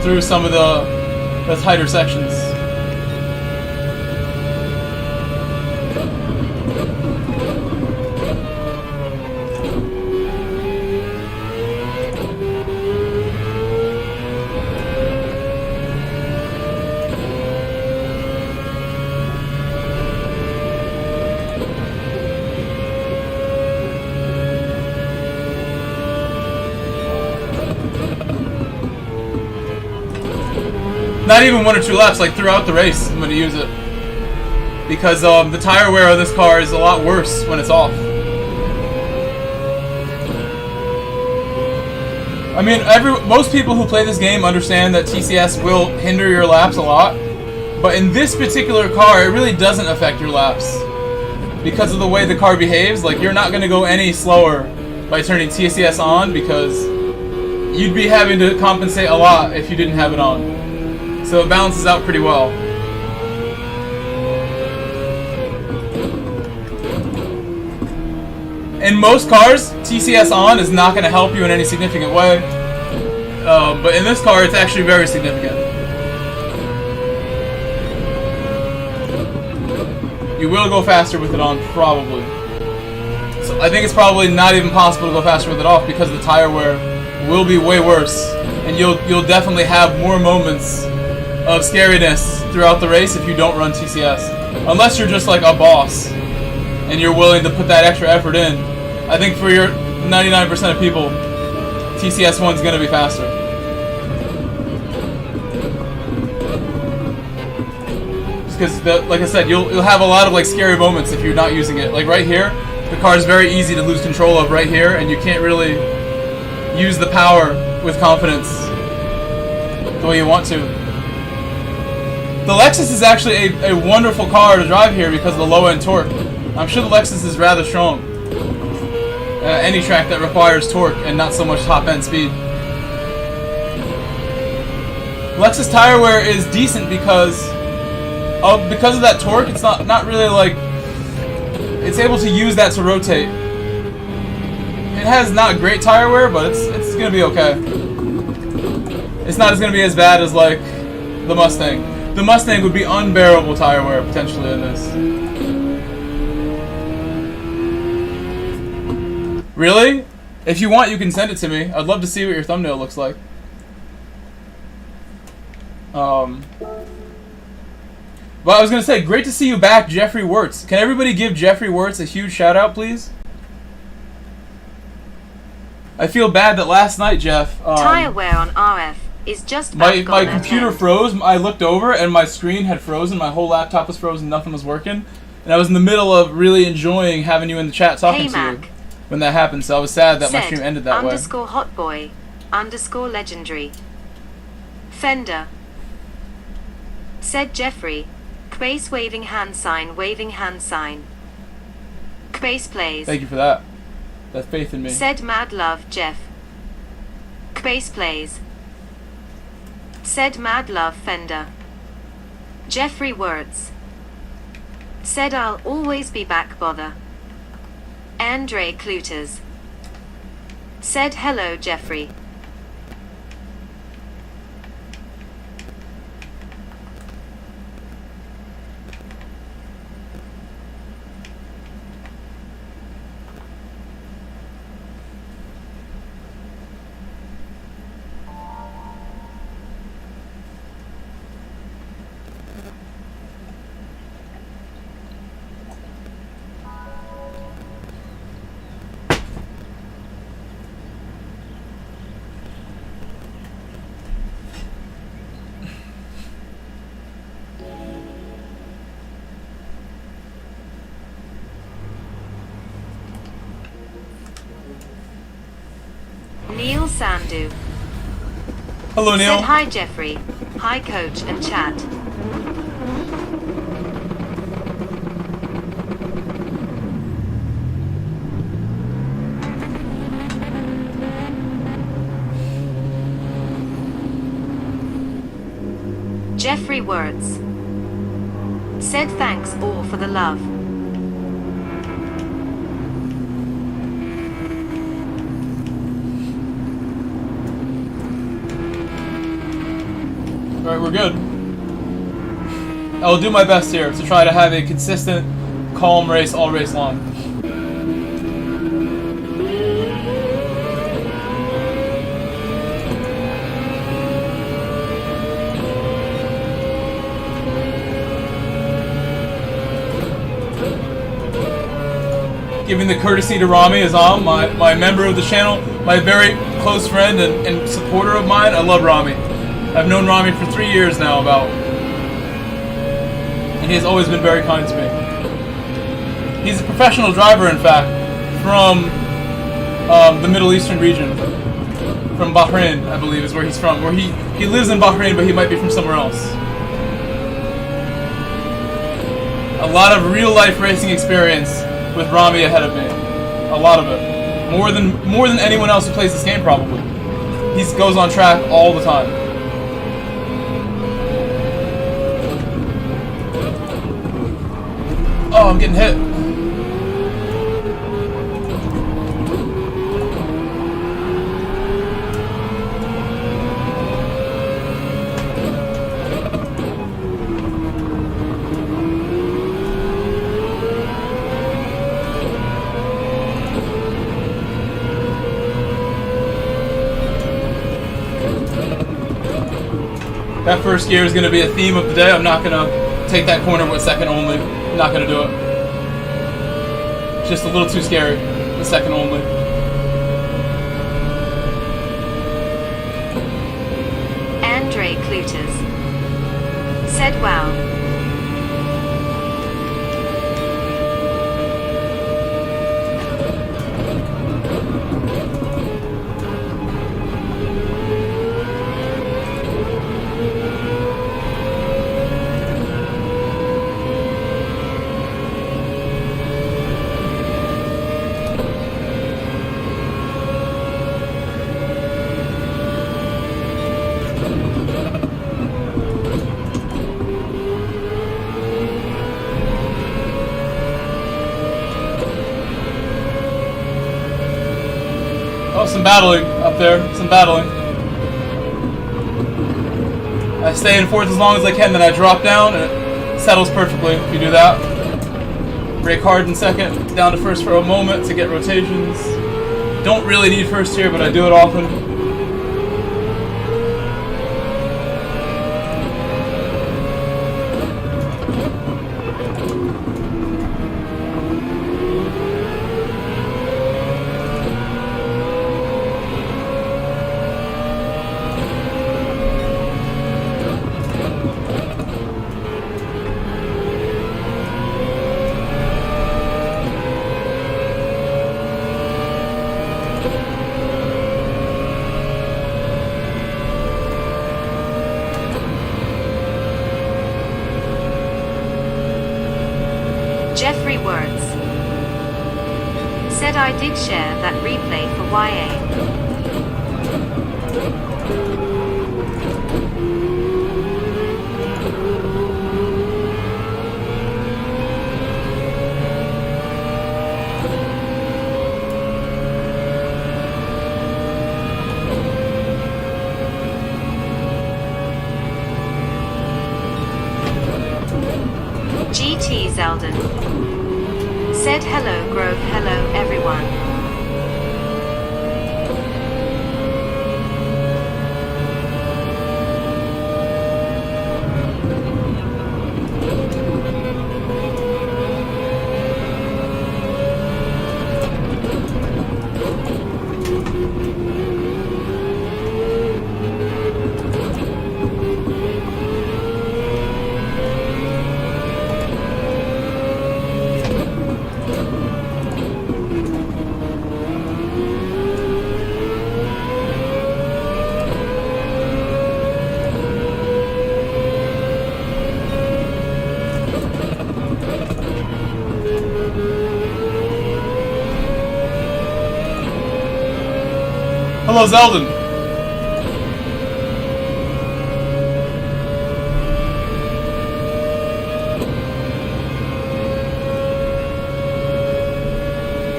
through some of the tighter sections. Not even 1 or 2 laps, like throughout the race, I'm going to use it. Because the tire wear on this car is a lot worse when it's off. I mean, most people who play this game understand that TCS will hinder your laps a lot. But in this particular car, it really doesn't affect your laps. Because of the way the car behaves, like you're not going to go any slower by turning TCS on because you'd be having to compensate a lot if you didn't have it on. So it balances out pretty well. In most cars, TCS on is not going to help you in any significant way. But in this car, it's actually very significant. You will go faster with it on, probably. So I think it's probably not even possible to go faster with it off because the tire wear will be way worse. And you'll definitely have more moments of scariness throughout the race if you don't run TCS. Unless you're just like a boss and you're willing to put that extra effort in. I think for your 99% of people, TCS 1 is going to be faster. Just because, like I said, you'll have a lot of like scary moments if you're not using it. Like right here, the car is very easy to lose control of right here, and you can't really use the power with confidence the way you want to. The Lexus is actually a wonderful car to drive here because of the low-end torque. I'm sure the Lexus is rather strong. Any track that requires torque and not so much top-end speed. Lexus tire wear is decent because of that torque. It's not really like it's able to use that to rotate. It has not great tire wear, but it's gonna be okay. It's not gonna be as bad as like the Mustang. The Mustang would be unbearable tire wear potentially in this. Really? If you want, you can send it to me. I'd love to see what your thumbnail looks like. But I was gonna say, great to see you back, Jeffrey Wirtz. Can everybody give Jeffrey Wirtz a huge shout out, please? I feel bad that last night, Jeff. Tire wear on RF is just my computer froze. I looked over and my screen had frozen. My whole laptop was frozen. Nothing was working, and I was in the middle of really enjoying having you in the chat talking to you when that happened. So I was sad that my stream ended that way. _hotboy _legendary Fender said Jeffrey. Grace waving hand sign. Base plays. Thank you for that. That faith in me. Said Mad Love Jeff. Base plays. Said Mad Love Fender. Jeffrey Words. Said I'll always be back bother. Andre Cluters. Said hello Jeffrey. Neil Sandu. Hello, Neil. Said hi Jeffrey. Hi coach and chat. Jeffrey Words. Said thanks all for the love. Alright, we're good. I will do my best here to try to have a consistent, calm race all race long. Giving the courtesy to Rami Azam, my member of the channel, my very close friend and supporter of mine. I love Rami. I've known Rami for 3 years now, about. And he has always been very kind to me. He's a professional driver, in fact, from the Middle Eastern region. From Bahrain, I believe, is where he's from. Where he lives in Bahrain, but he might be from somewhere else. A lot of real-life racing experience with Rami ahead of me. A lot of it. More than anyone else who plays this game, probably. He goes on track all the time. Oh, I'm getting hit. That first gear is going to be a theme of the day. I'm not going to take that corner with second only. I'm not going to do it. It's just a little too scary. The second only. Andre Cluters. Said wow. Oh, some battling up there. Some battling. I stay in fourth as long as I can, then I drop down, and it settles perfectly if you do that. Brake hard in second, down to first for a moment to get rotations. Don't really need first here, but I do it often. Jeffrey Words. said I did share that replay for YA. GT Zeldin said hello Grove, hello everyone. Hello, Zeldin.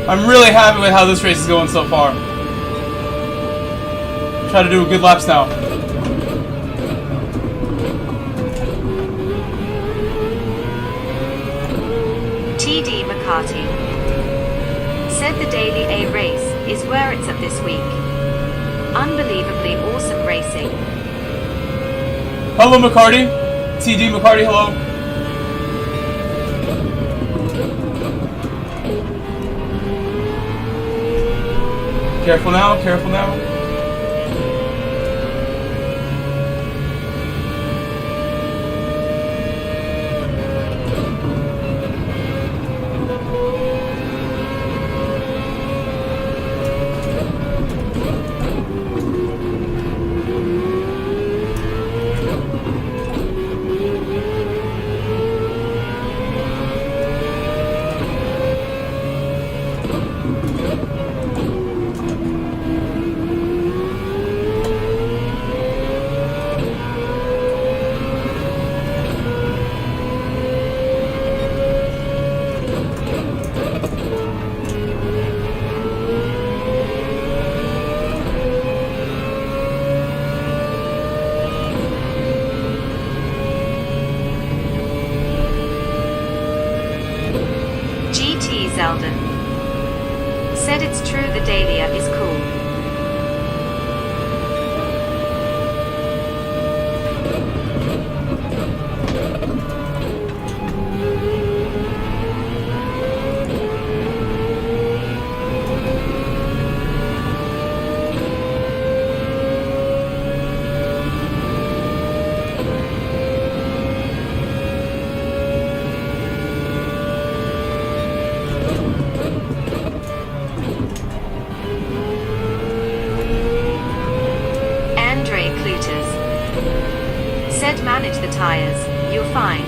I'm really happy with how this race is going so far. Try to do good laps now. TD McCarty said the Daily A race is where it's at this week. Unbelievably awesome racing. Hello, McCarty. TD McCarty, hello. Careful now, careful now. Zeldin said it's true the Dahlia is cool. Said manage the tires, you're fine.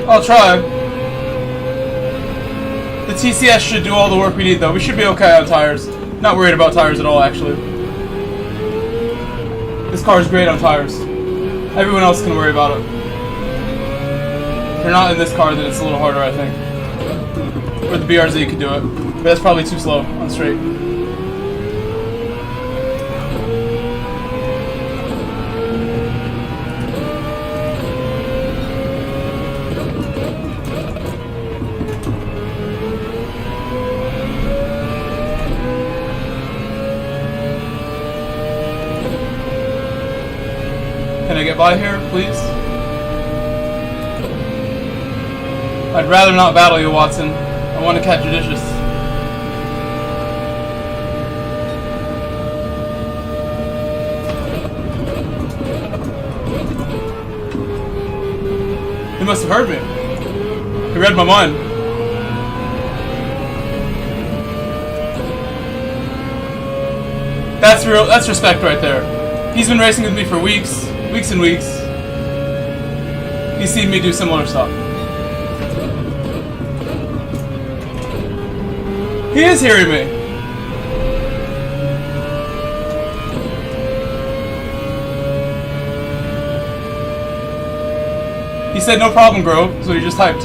I'll try. The TCS should do all the work we need though. We should be okay on tires. Not worried about tires at all actually. This car is great on tires. Everyone else can worry about it. If you're not in this car then it's a little harder I think. Or the BRZ could do it. But that's probably too slow on straight. Can I get by here, please? I'd rather not battle you, Watson. I want to catch judicious. He must have heard me. He read my mind. That's real. That's respect right there. He's been racing with me for weeks and weeks. He's seen me do similar stuff. He is hearing me. He said no problem, Grove. That's what he just typed.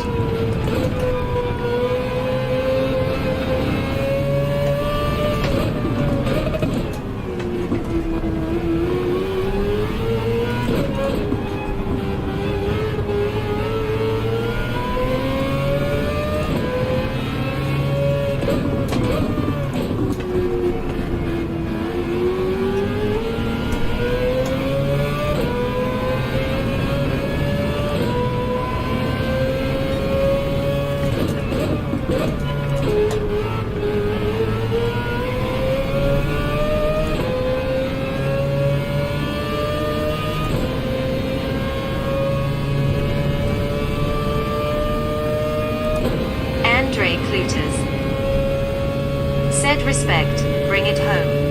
Said respect, bring it home.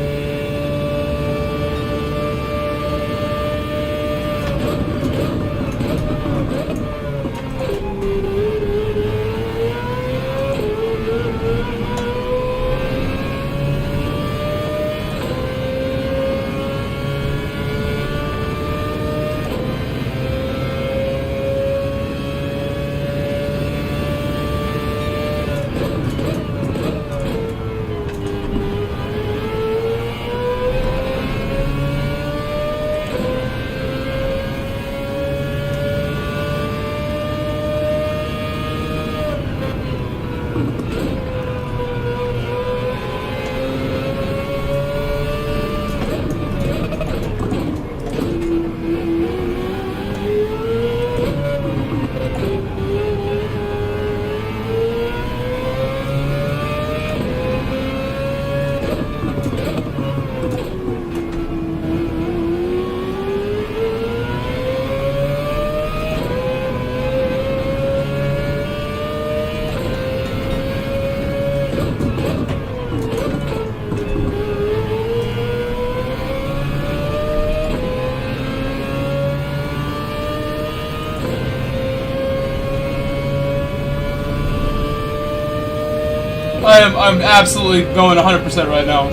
I'm absolutely going 100% right now.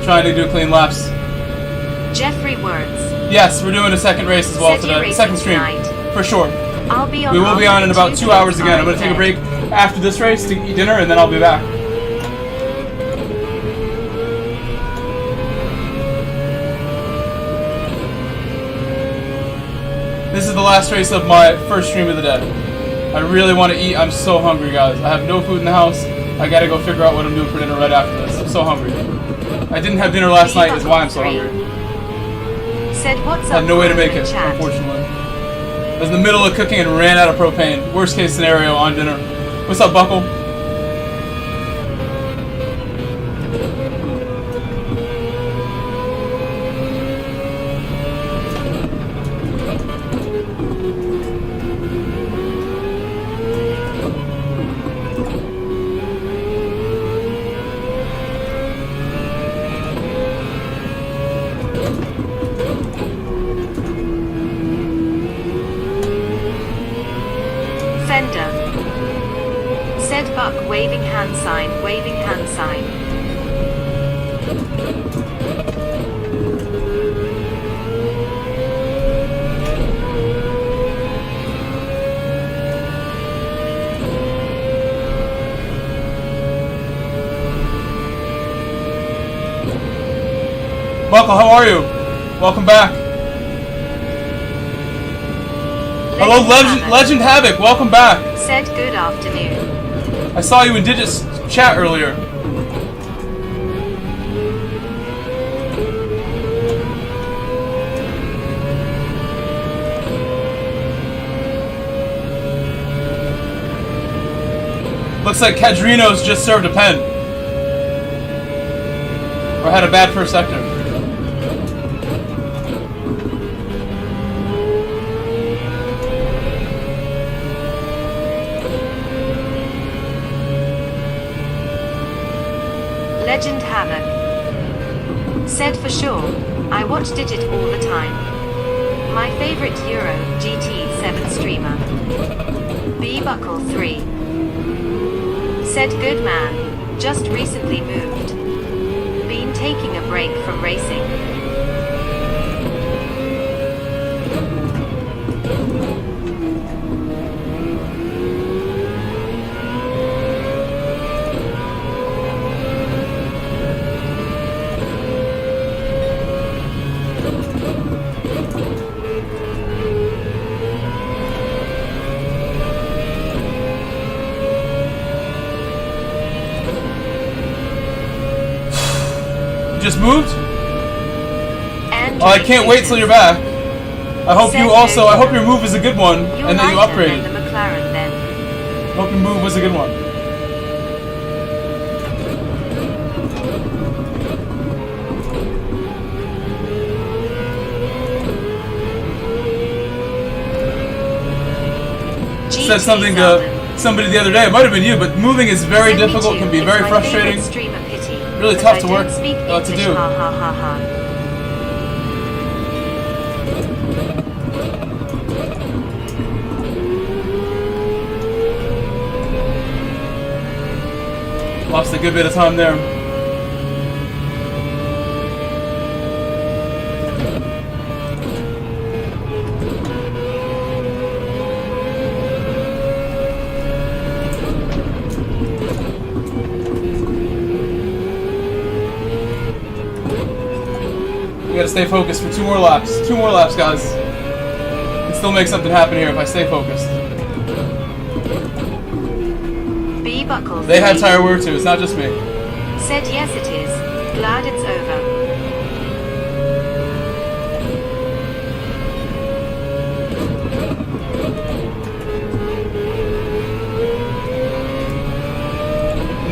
Trying to do clean laps. Jeffrey Words. Yes, we're doing a second race as well today. Second stream. For sure. We will be on in about 2 hours again. I'm going to take a break after this race to eat dinner and then I'll be back. This is the last race of my first stream of the day. I really want to eat. I'm so hungry, guys. I have no food in the house. I gotta go figure out what I'm doing for dinner right after this. I'm so hungry. I didn't have dinner last night, is why I'm so hungry. Said what's I had no way to make it, unfortunately. I was in the middle of cooking and ran out of propane. Worst case scenario on dinner. What's up, Buckle? Said Buck, waving hand sign, waving hand sign. Buckle, how are you? Welcome back. Hello, Legend Havoc, welcome back. Said good afternoon. I saw you in Digit's chat earlier. Looks like Cadrino's just served a pen. Or had a bad first sector. Legend Havoc. Said for sure, I watch Digit all the time. My favorite Euro GT7 streamer. B Buckle 3. Said good man. Just recently moved. Been taking a break from racing. Just moved? And Oh, I can't wait till you're back. I hope you also, I hope your move is a good one and that you upgraded. The McLaren then. Hope your move was a good one. Said something to somebody the other day. It might have been you, but moving is very difficult, can be very frustrating. Really tough to work, to do. Ha, ha, ha, ha. Lost a good bit of time there. We gotta stay focused for 2 more laps. 2 more laps, guys. Can still make something happen here if I stay focused. B-buckle. They have tire wear too, it's not just me. Said yes it is. Glad it's over.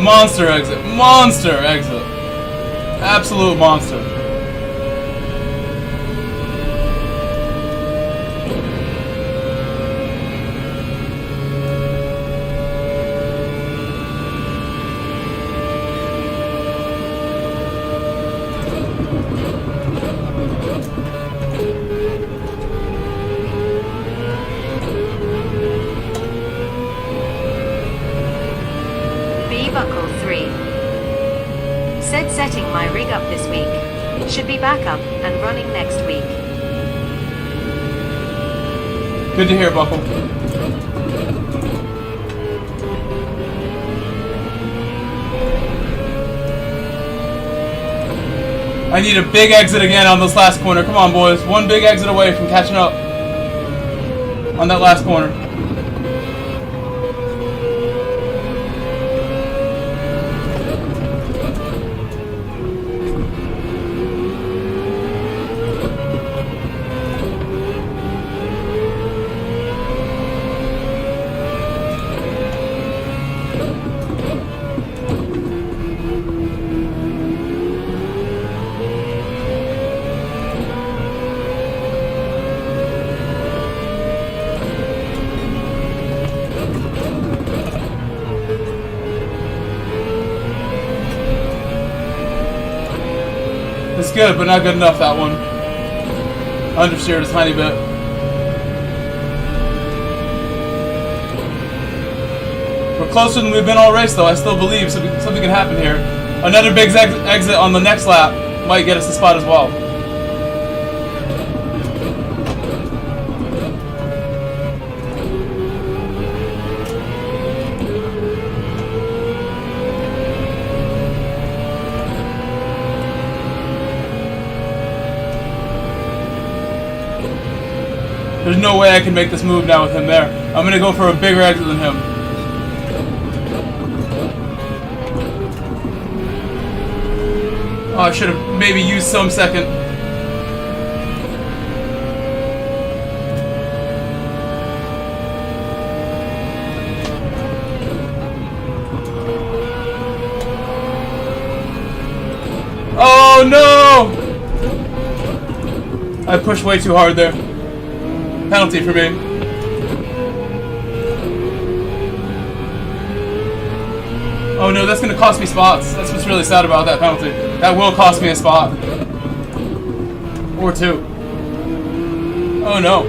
Monster exit. Monster exit. Absolute monster. B-buckle 3. Said setting my rig up this week. Should be back up and running next week. Good to hear, Buckle. I need a big exit again on this last corner. Come on, boys. One big exit away from catching up on that last corner. It's good, but not good enough, that one. Understeered a tiny bit. We're closer than we've been all race, though. I still believe something can happen here. Another big exit on the next lap might get us the spot as well. There's no way I can make this move now with him there. I'm going to go for a bigger exit than him. Oh, I should have maybe used some second. Oh no! I pushed way too hard there. Penalty for me. Oh no, that's going to cost me spots. That's what's really sad about that penalty. That will cost me a spot. Or 2. Oh no.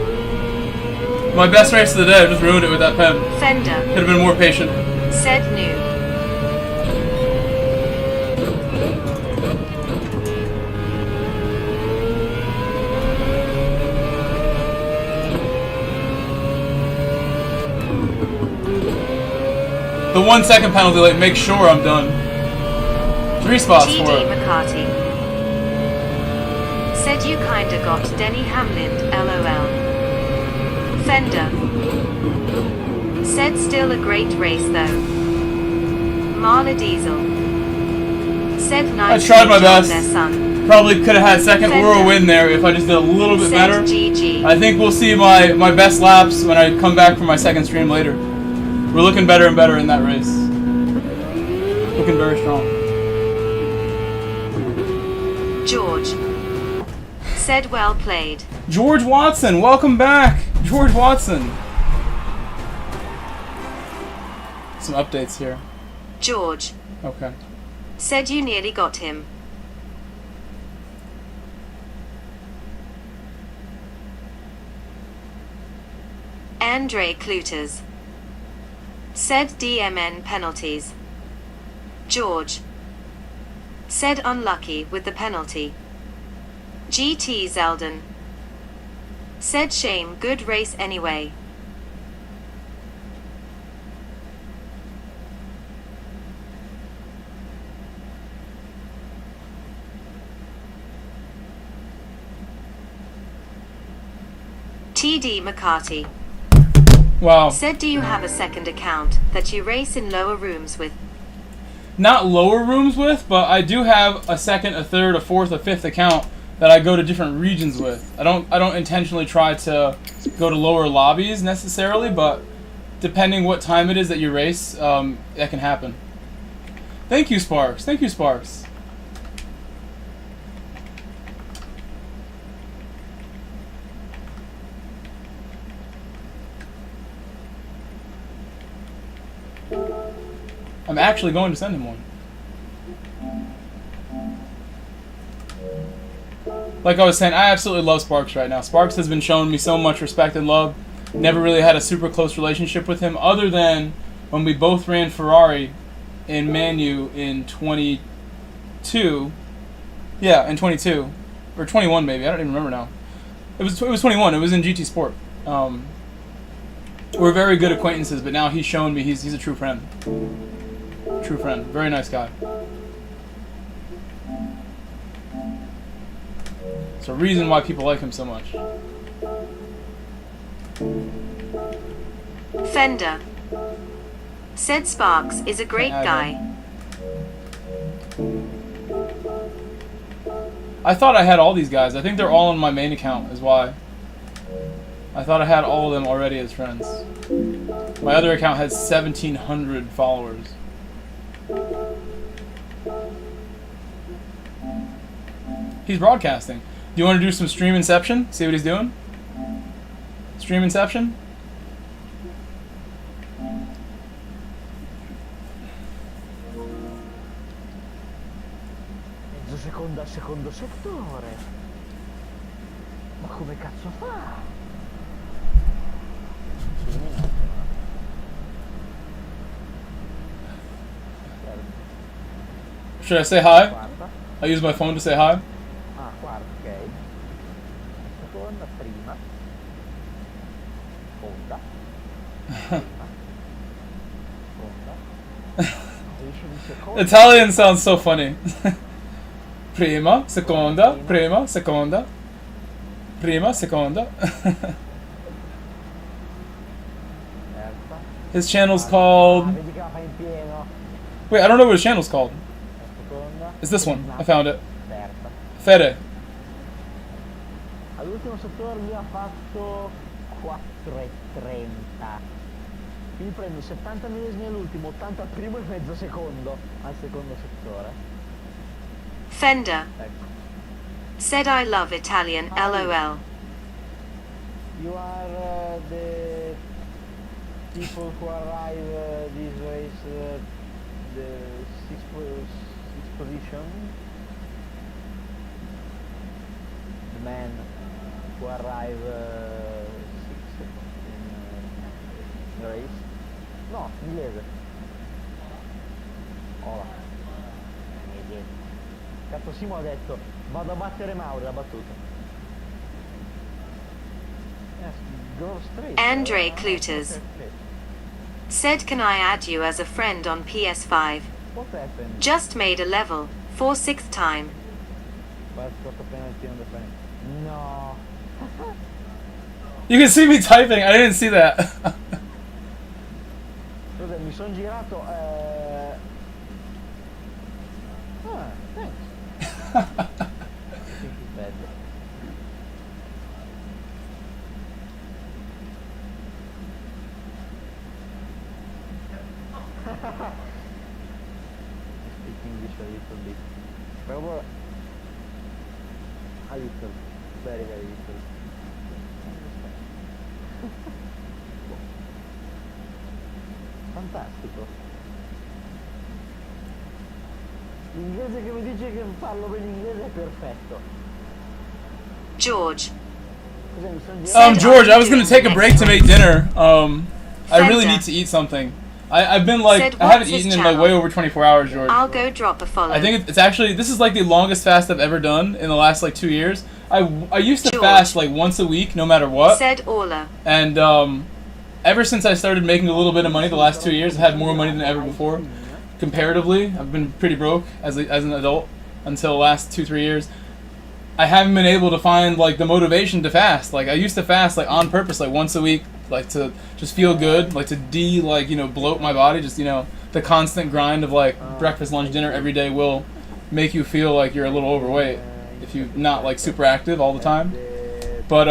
My best race of the day, I just ruined it with that pen. Fender. Could have been more patient. Said new. 1 second penalty late, make sure I'm done. 3 spots for TD it. McCarty. Said you kinda got Denny Hamlin, LOL. Fender. Said still a great race though. Marla Diesel. Said nice I tried my job best. there, son. Probably could have had second or a Fender. win there if I just did a little bit Said better. GG. I think we'll see my best laps when I come back for my second stream later. We're looking better and better in that race. Looking very strong. George. Said well played. George Watson, welcome back. George Watson. Some updates here. George. Okay. Said you nearly got him. Andre Cluters. Said DMN penalties. George. Said unlucky with the penalty. GT Zeldin. Said shame, good race anyway. TD McCarty. Wow. Said do you have a second account that you race in lower rooms with? Not lower rooms with, but I do have a second, a third, a fourth, a fifth account that I go to different regions with. I don't intentionally try to go to lower lobbies necessarily, but depending what time it is that you race, that can happen. Thank you, Sparks. Thank you, Sparks. I'm actually going to send him one. Like I was saying, I absolutely love Sparks right now. Sparks has been showing me so much respect and love. Never really had a super close relationship with him other than when we both ran Ferrari in Manu in 22. Yeah, in 22. Or 21 maybe. I don't even remember now. It was 21. It was in GT Sport. We're very good acquaintances, but now he's shown me he's a true friend. True friend. Very nice guy. It's a reason why people like him so much. Fender. Said Sparks is a great guy. I thought I had all these guys. I think they're all on my main account is why. I thought I had all of them already as friends. My other account has 1,700 followers. He's broadcasting. Do you want to do some stream inception? See what he's doing? Stream inception? Mezzo secondo al secondo settore. Ma come cazzo fa? Should I say hi? Quarta. I use my phone to say hi. Ah, quarta, ok. Seconda, prima. Seconda. Seconda. Italian sounds so funny. Prima, seconda, prima, seconda. Prima, seconda. Terza. His channel's called... Vedi che la fai in pieno. Wait, I don't know what his channel's called. Seconda. It's this one. I found it. Terza. Fede. All'ultimo settore lui ha fatto 4,30. Quindi prendo 70 millesimi all'ultimo, 80 al primo e mezzo secondo al secondo settore. Fender. Ecco. Said I love Italian, LOL. You are the people who arrive this race the sixth position. The man who arrive sixth in the race. No, inglese. Ora. Cazzo, Simo ha detto vado a battere Mauro, l'ha battuto. Yes, go straight. Andre Cluters. Said, can I add you as a friend on PS5? What happened? Just made a level, for 6th time. But got a penalty on the penalty. No. You can see me typing. I didn't see that. Scusa, mi sono girato. Ah, thanks. I think it's bad. I speak English a little bit. But a little. Very, very little. Fantastico. L'inglese che mi dice che parlo bene inglese è perfetto. George. Cos'è, mi sono girato? George, I was gonna take a break to make dinner. I really need to eat something. I've been like, I haven't eaten in like way over 24 hours, George. I'll go drop a follow. I think it's actually, this is like the longest fast I've ever done in the last like 2 years. I used to George. fast like once a week, no matter what. Said Orla. And ever since I started making a little bit of money the last 2 years, I've had more money than ever before. Comparatively, I've been pretty broke as an adult until the last 2-3 years. I haven't been able to find like the motivation to fast. Like I used to fast like on purpose, like once a week, like to just feel good, like to bloat my body. Just the constant grind of like breakfast, lunch, dinner every day will make you feel like you're a little overweight if you're not like super active all the time. But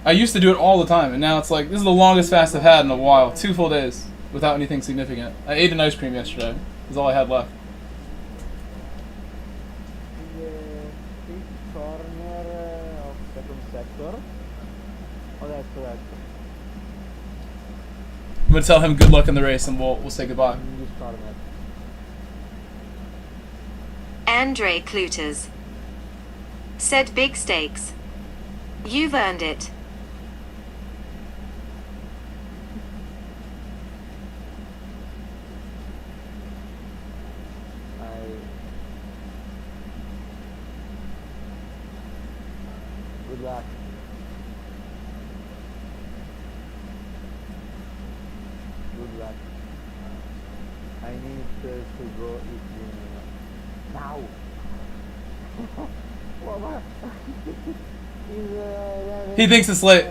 I used to do it all the time, and now it's like this is the longest fast I've had in a while. 2 full days without anything significant. I ate an ice cream yesterday. That's all I had left. Corner of second sector. Oh, that's correct. I'm gonna tell him good luck in the race, and we'll say goodbye. This corner. Andre Cluters. Said, big stakes. You've earned it. Good luck. Good luck. I need to go eat dinner. Now! What? He thinks it's late.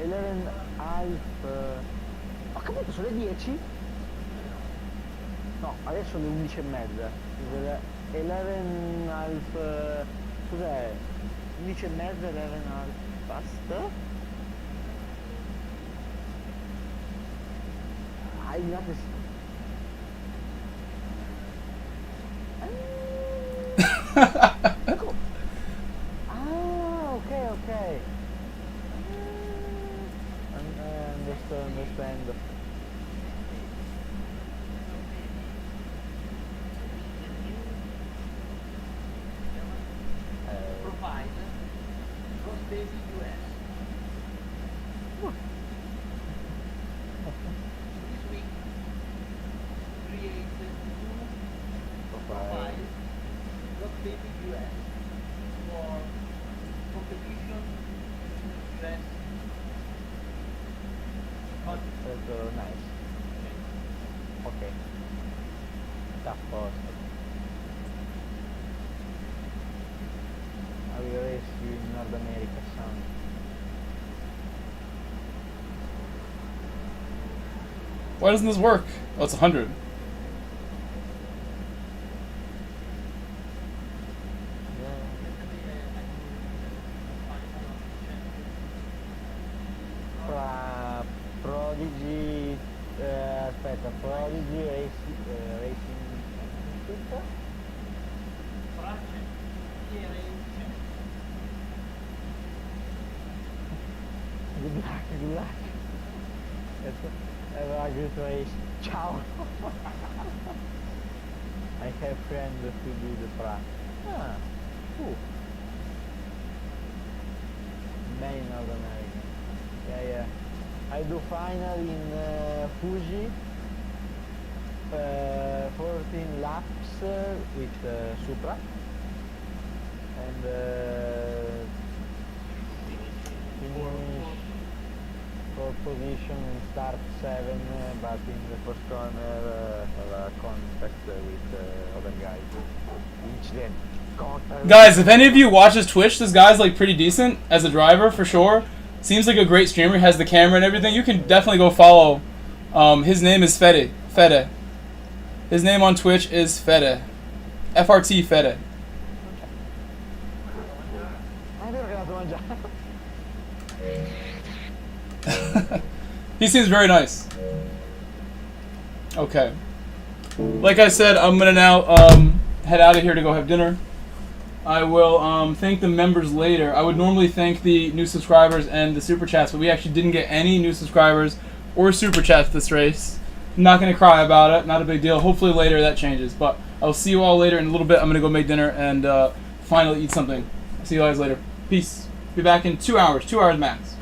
11 half. Ho capito, sono le 10? No, adesso le 11 e mezza. 11 half. Cos'è? 11 e mezza, 11 half past. I noticed. Okay. Understand. Provide gross basic US. This week, create provide gross basic US for competition US. That's nice. Okay. Tough post. I will race you in North America soon. Why doesn't this work? Oh, it's 100. Prodigy, aspetta, Prodigy Racing Championship? Good luck. Have a good race. Ciao. I have friends who do the Trak. Ah, cool. Many North American. Yeah. I do final in Fuji. 14 laps with Supra. And finish Pole position in start 7, but in the first corner have a contact with other guys. Each them. Guys, if any of you watches Twitch, this guy's like pretty decent as a driver for sure. Seems like a great streamer. Has the camera and everything. You can definitely go follow. His name is Fede. Fede. His name on Twitch is Fede. FRT Fede. He seems very nice. Okay. Like I said, I'm gonna now head out of here to go have dinner. I will thank the members later. I would normally thank the new subscribers and the super chats, but we actually didn't get any new subscribers or super chats this race. I'm not gonna cry about it. Not a big deal. Hopefully later that changes. But I'll see you all later in a little bit. I'm gonna go make dinner and finally eat something. I'll see you guys later. Peace. Be back in 2 hours. 2 hours max.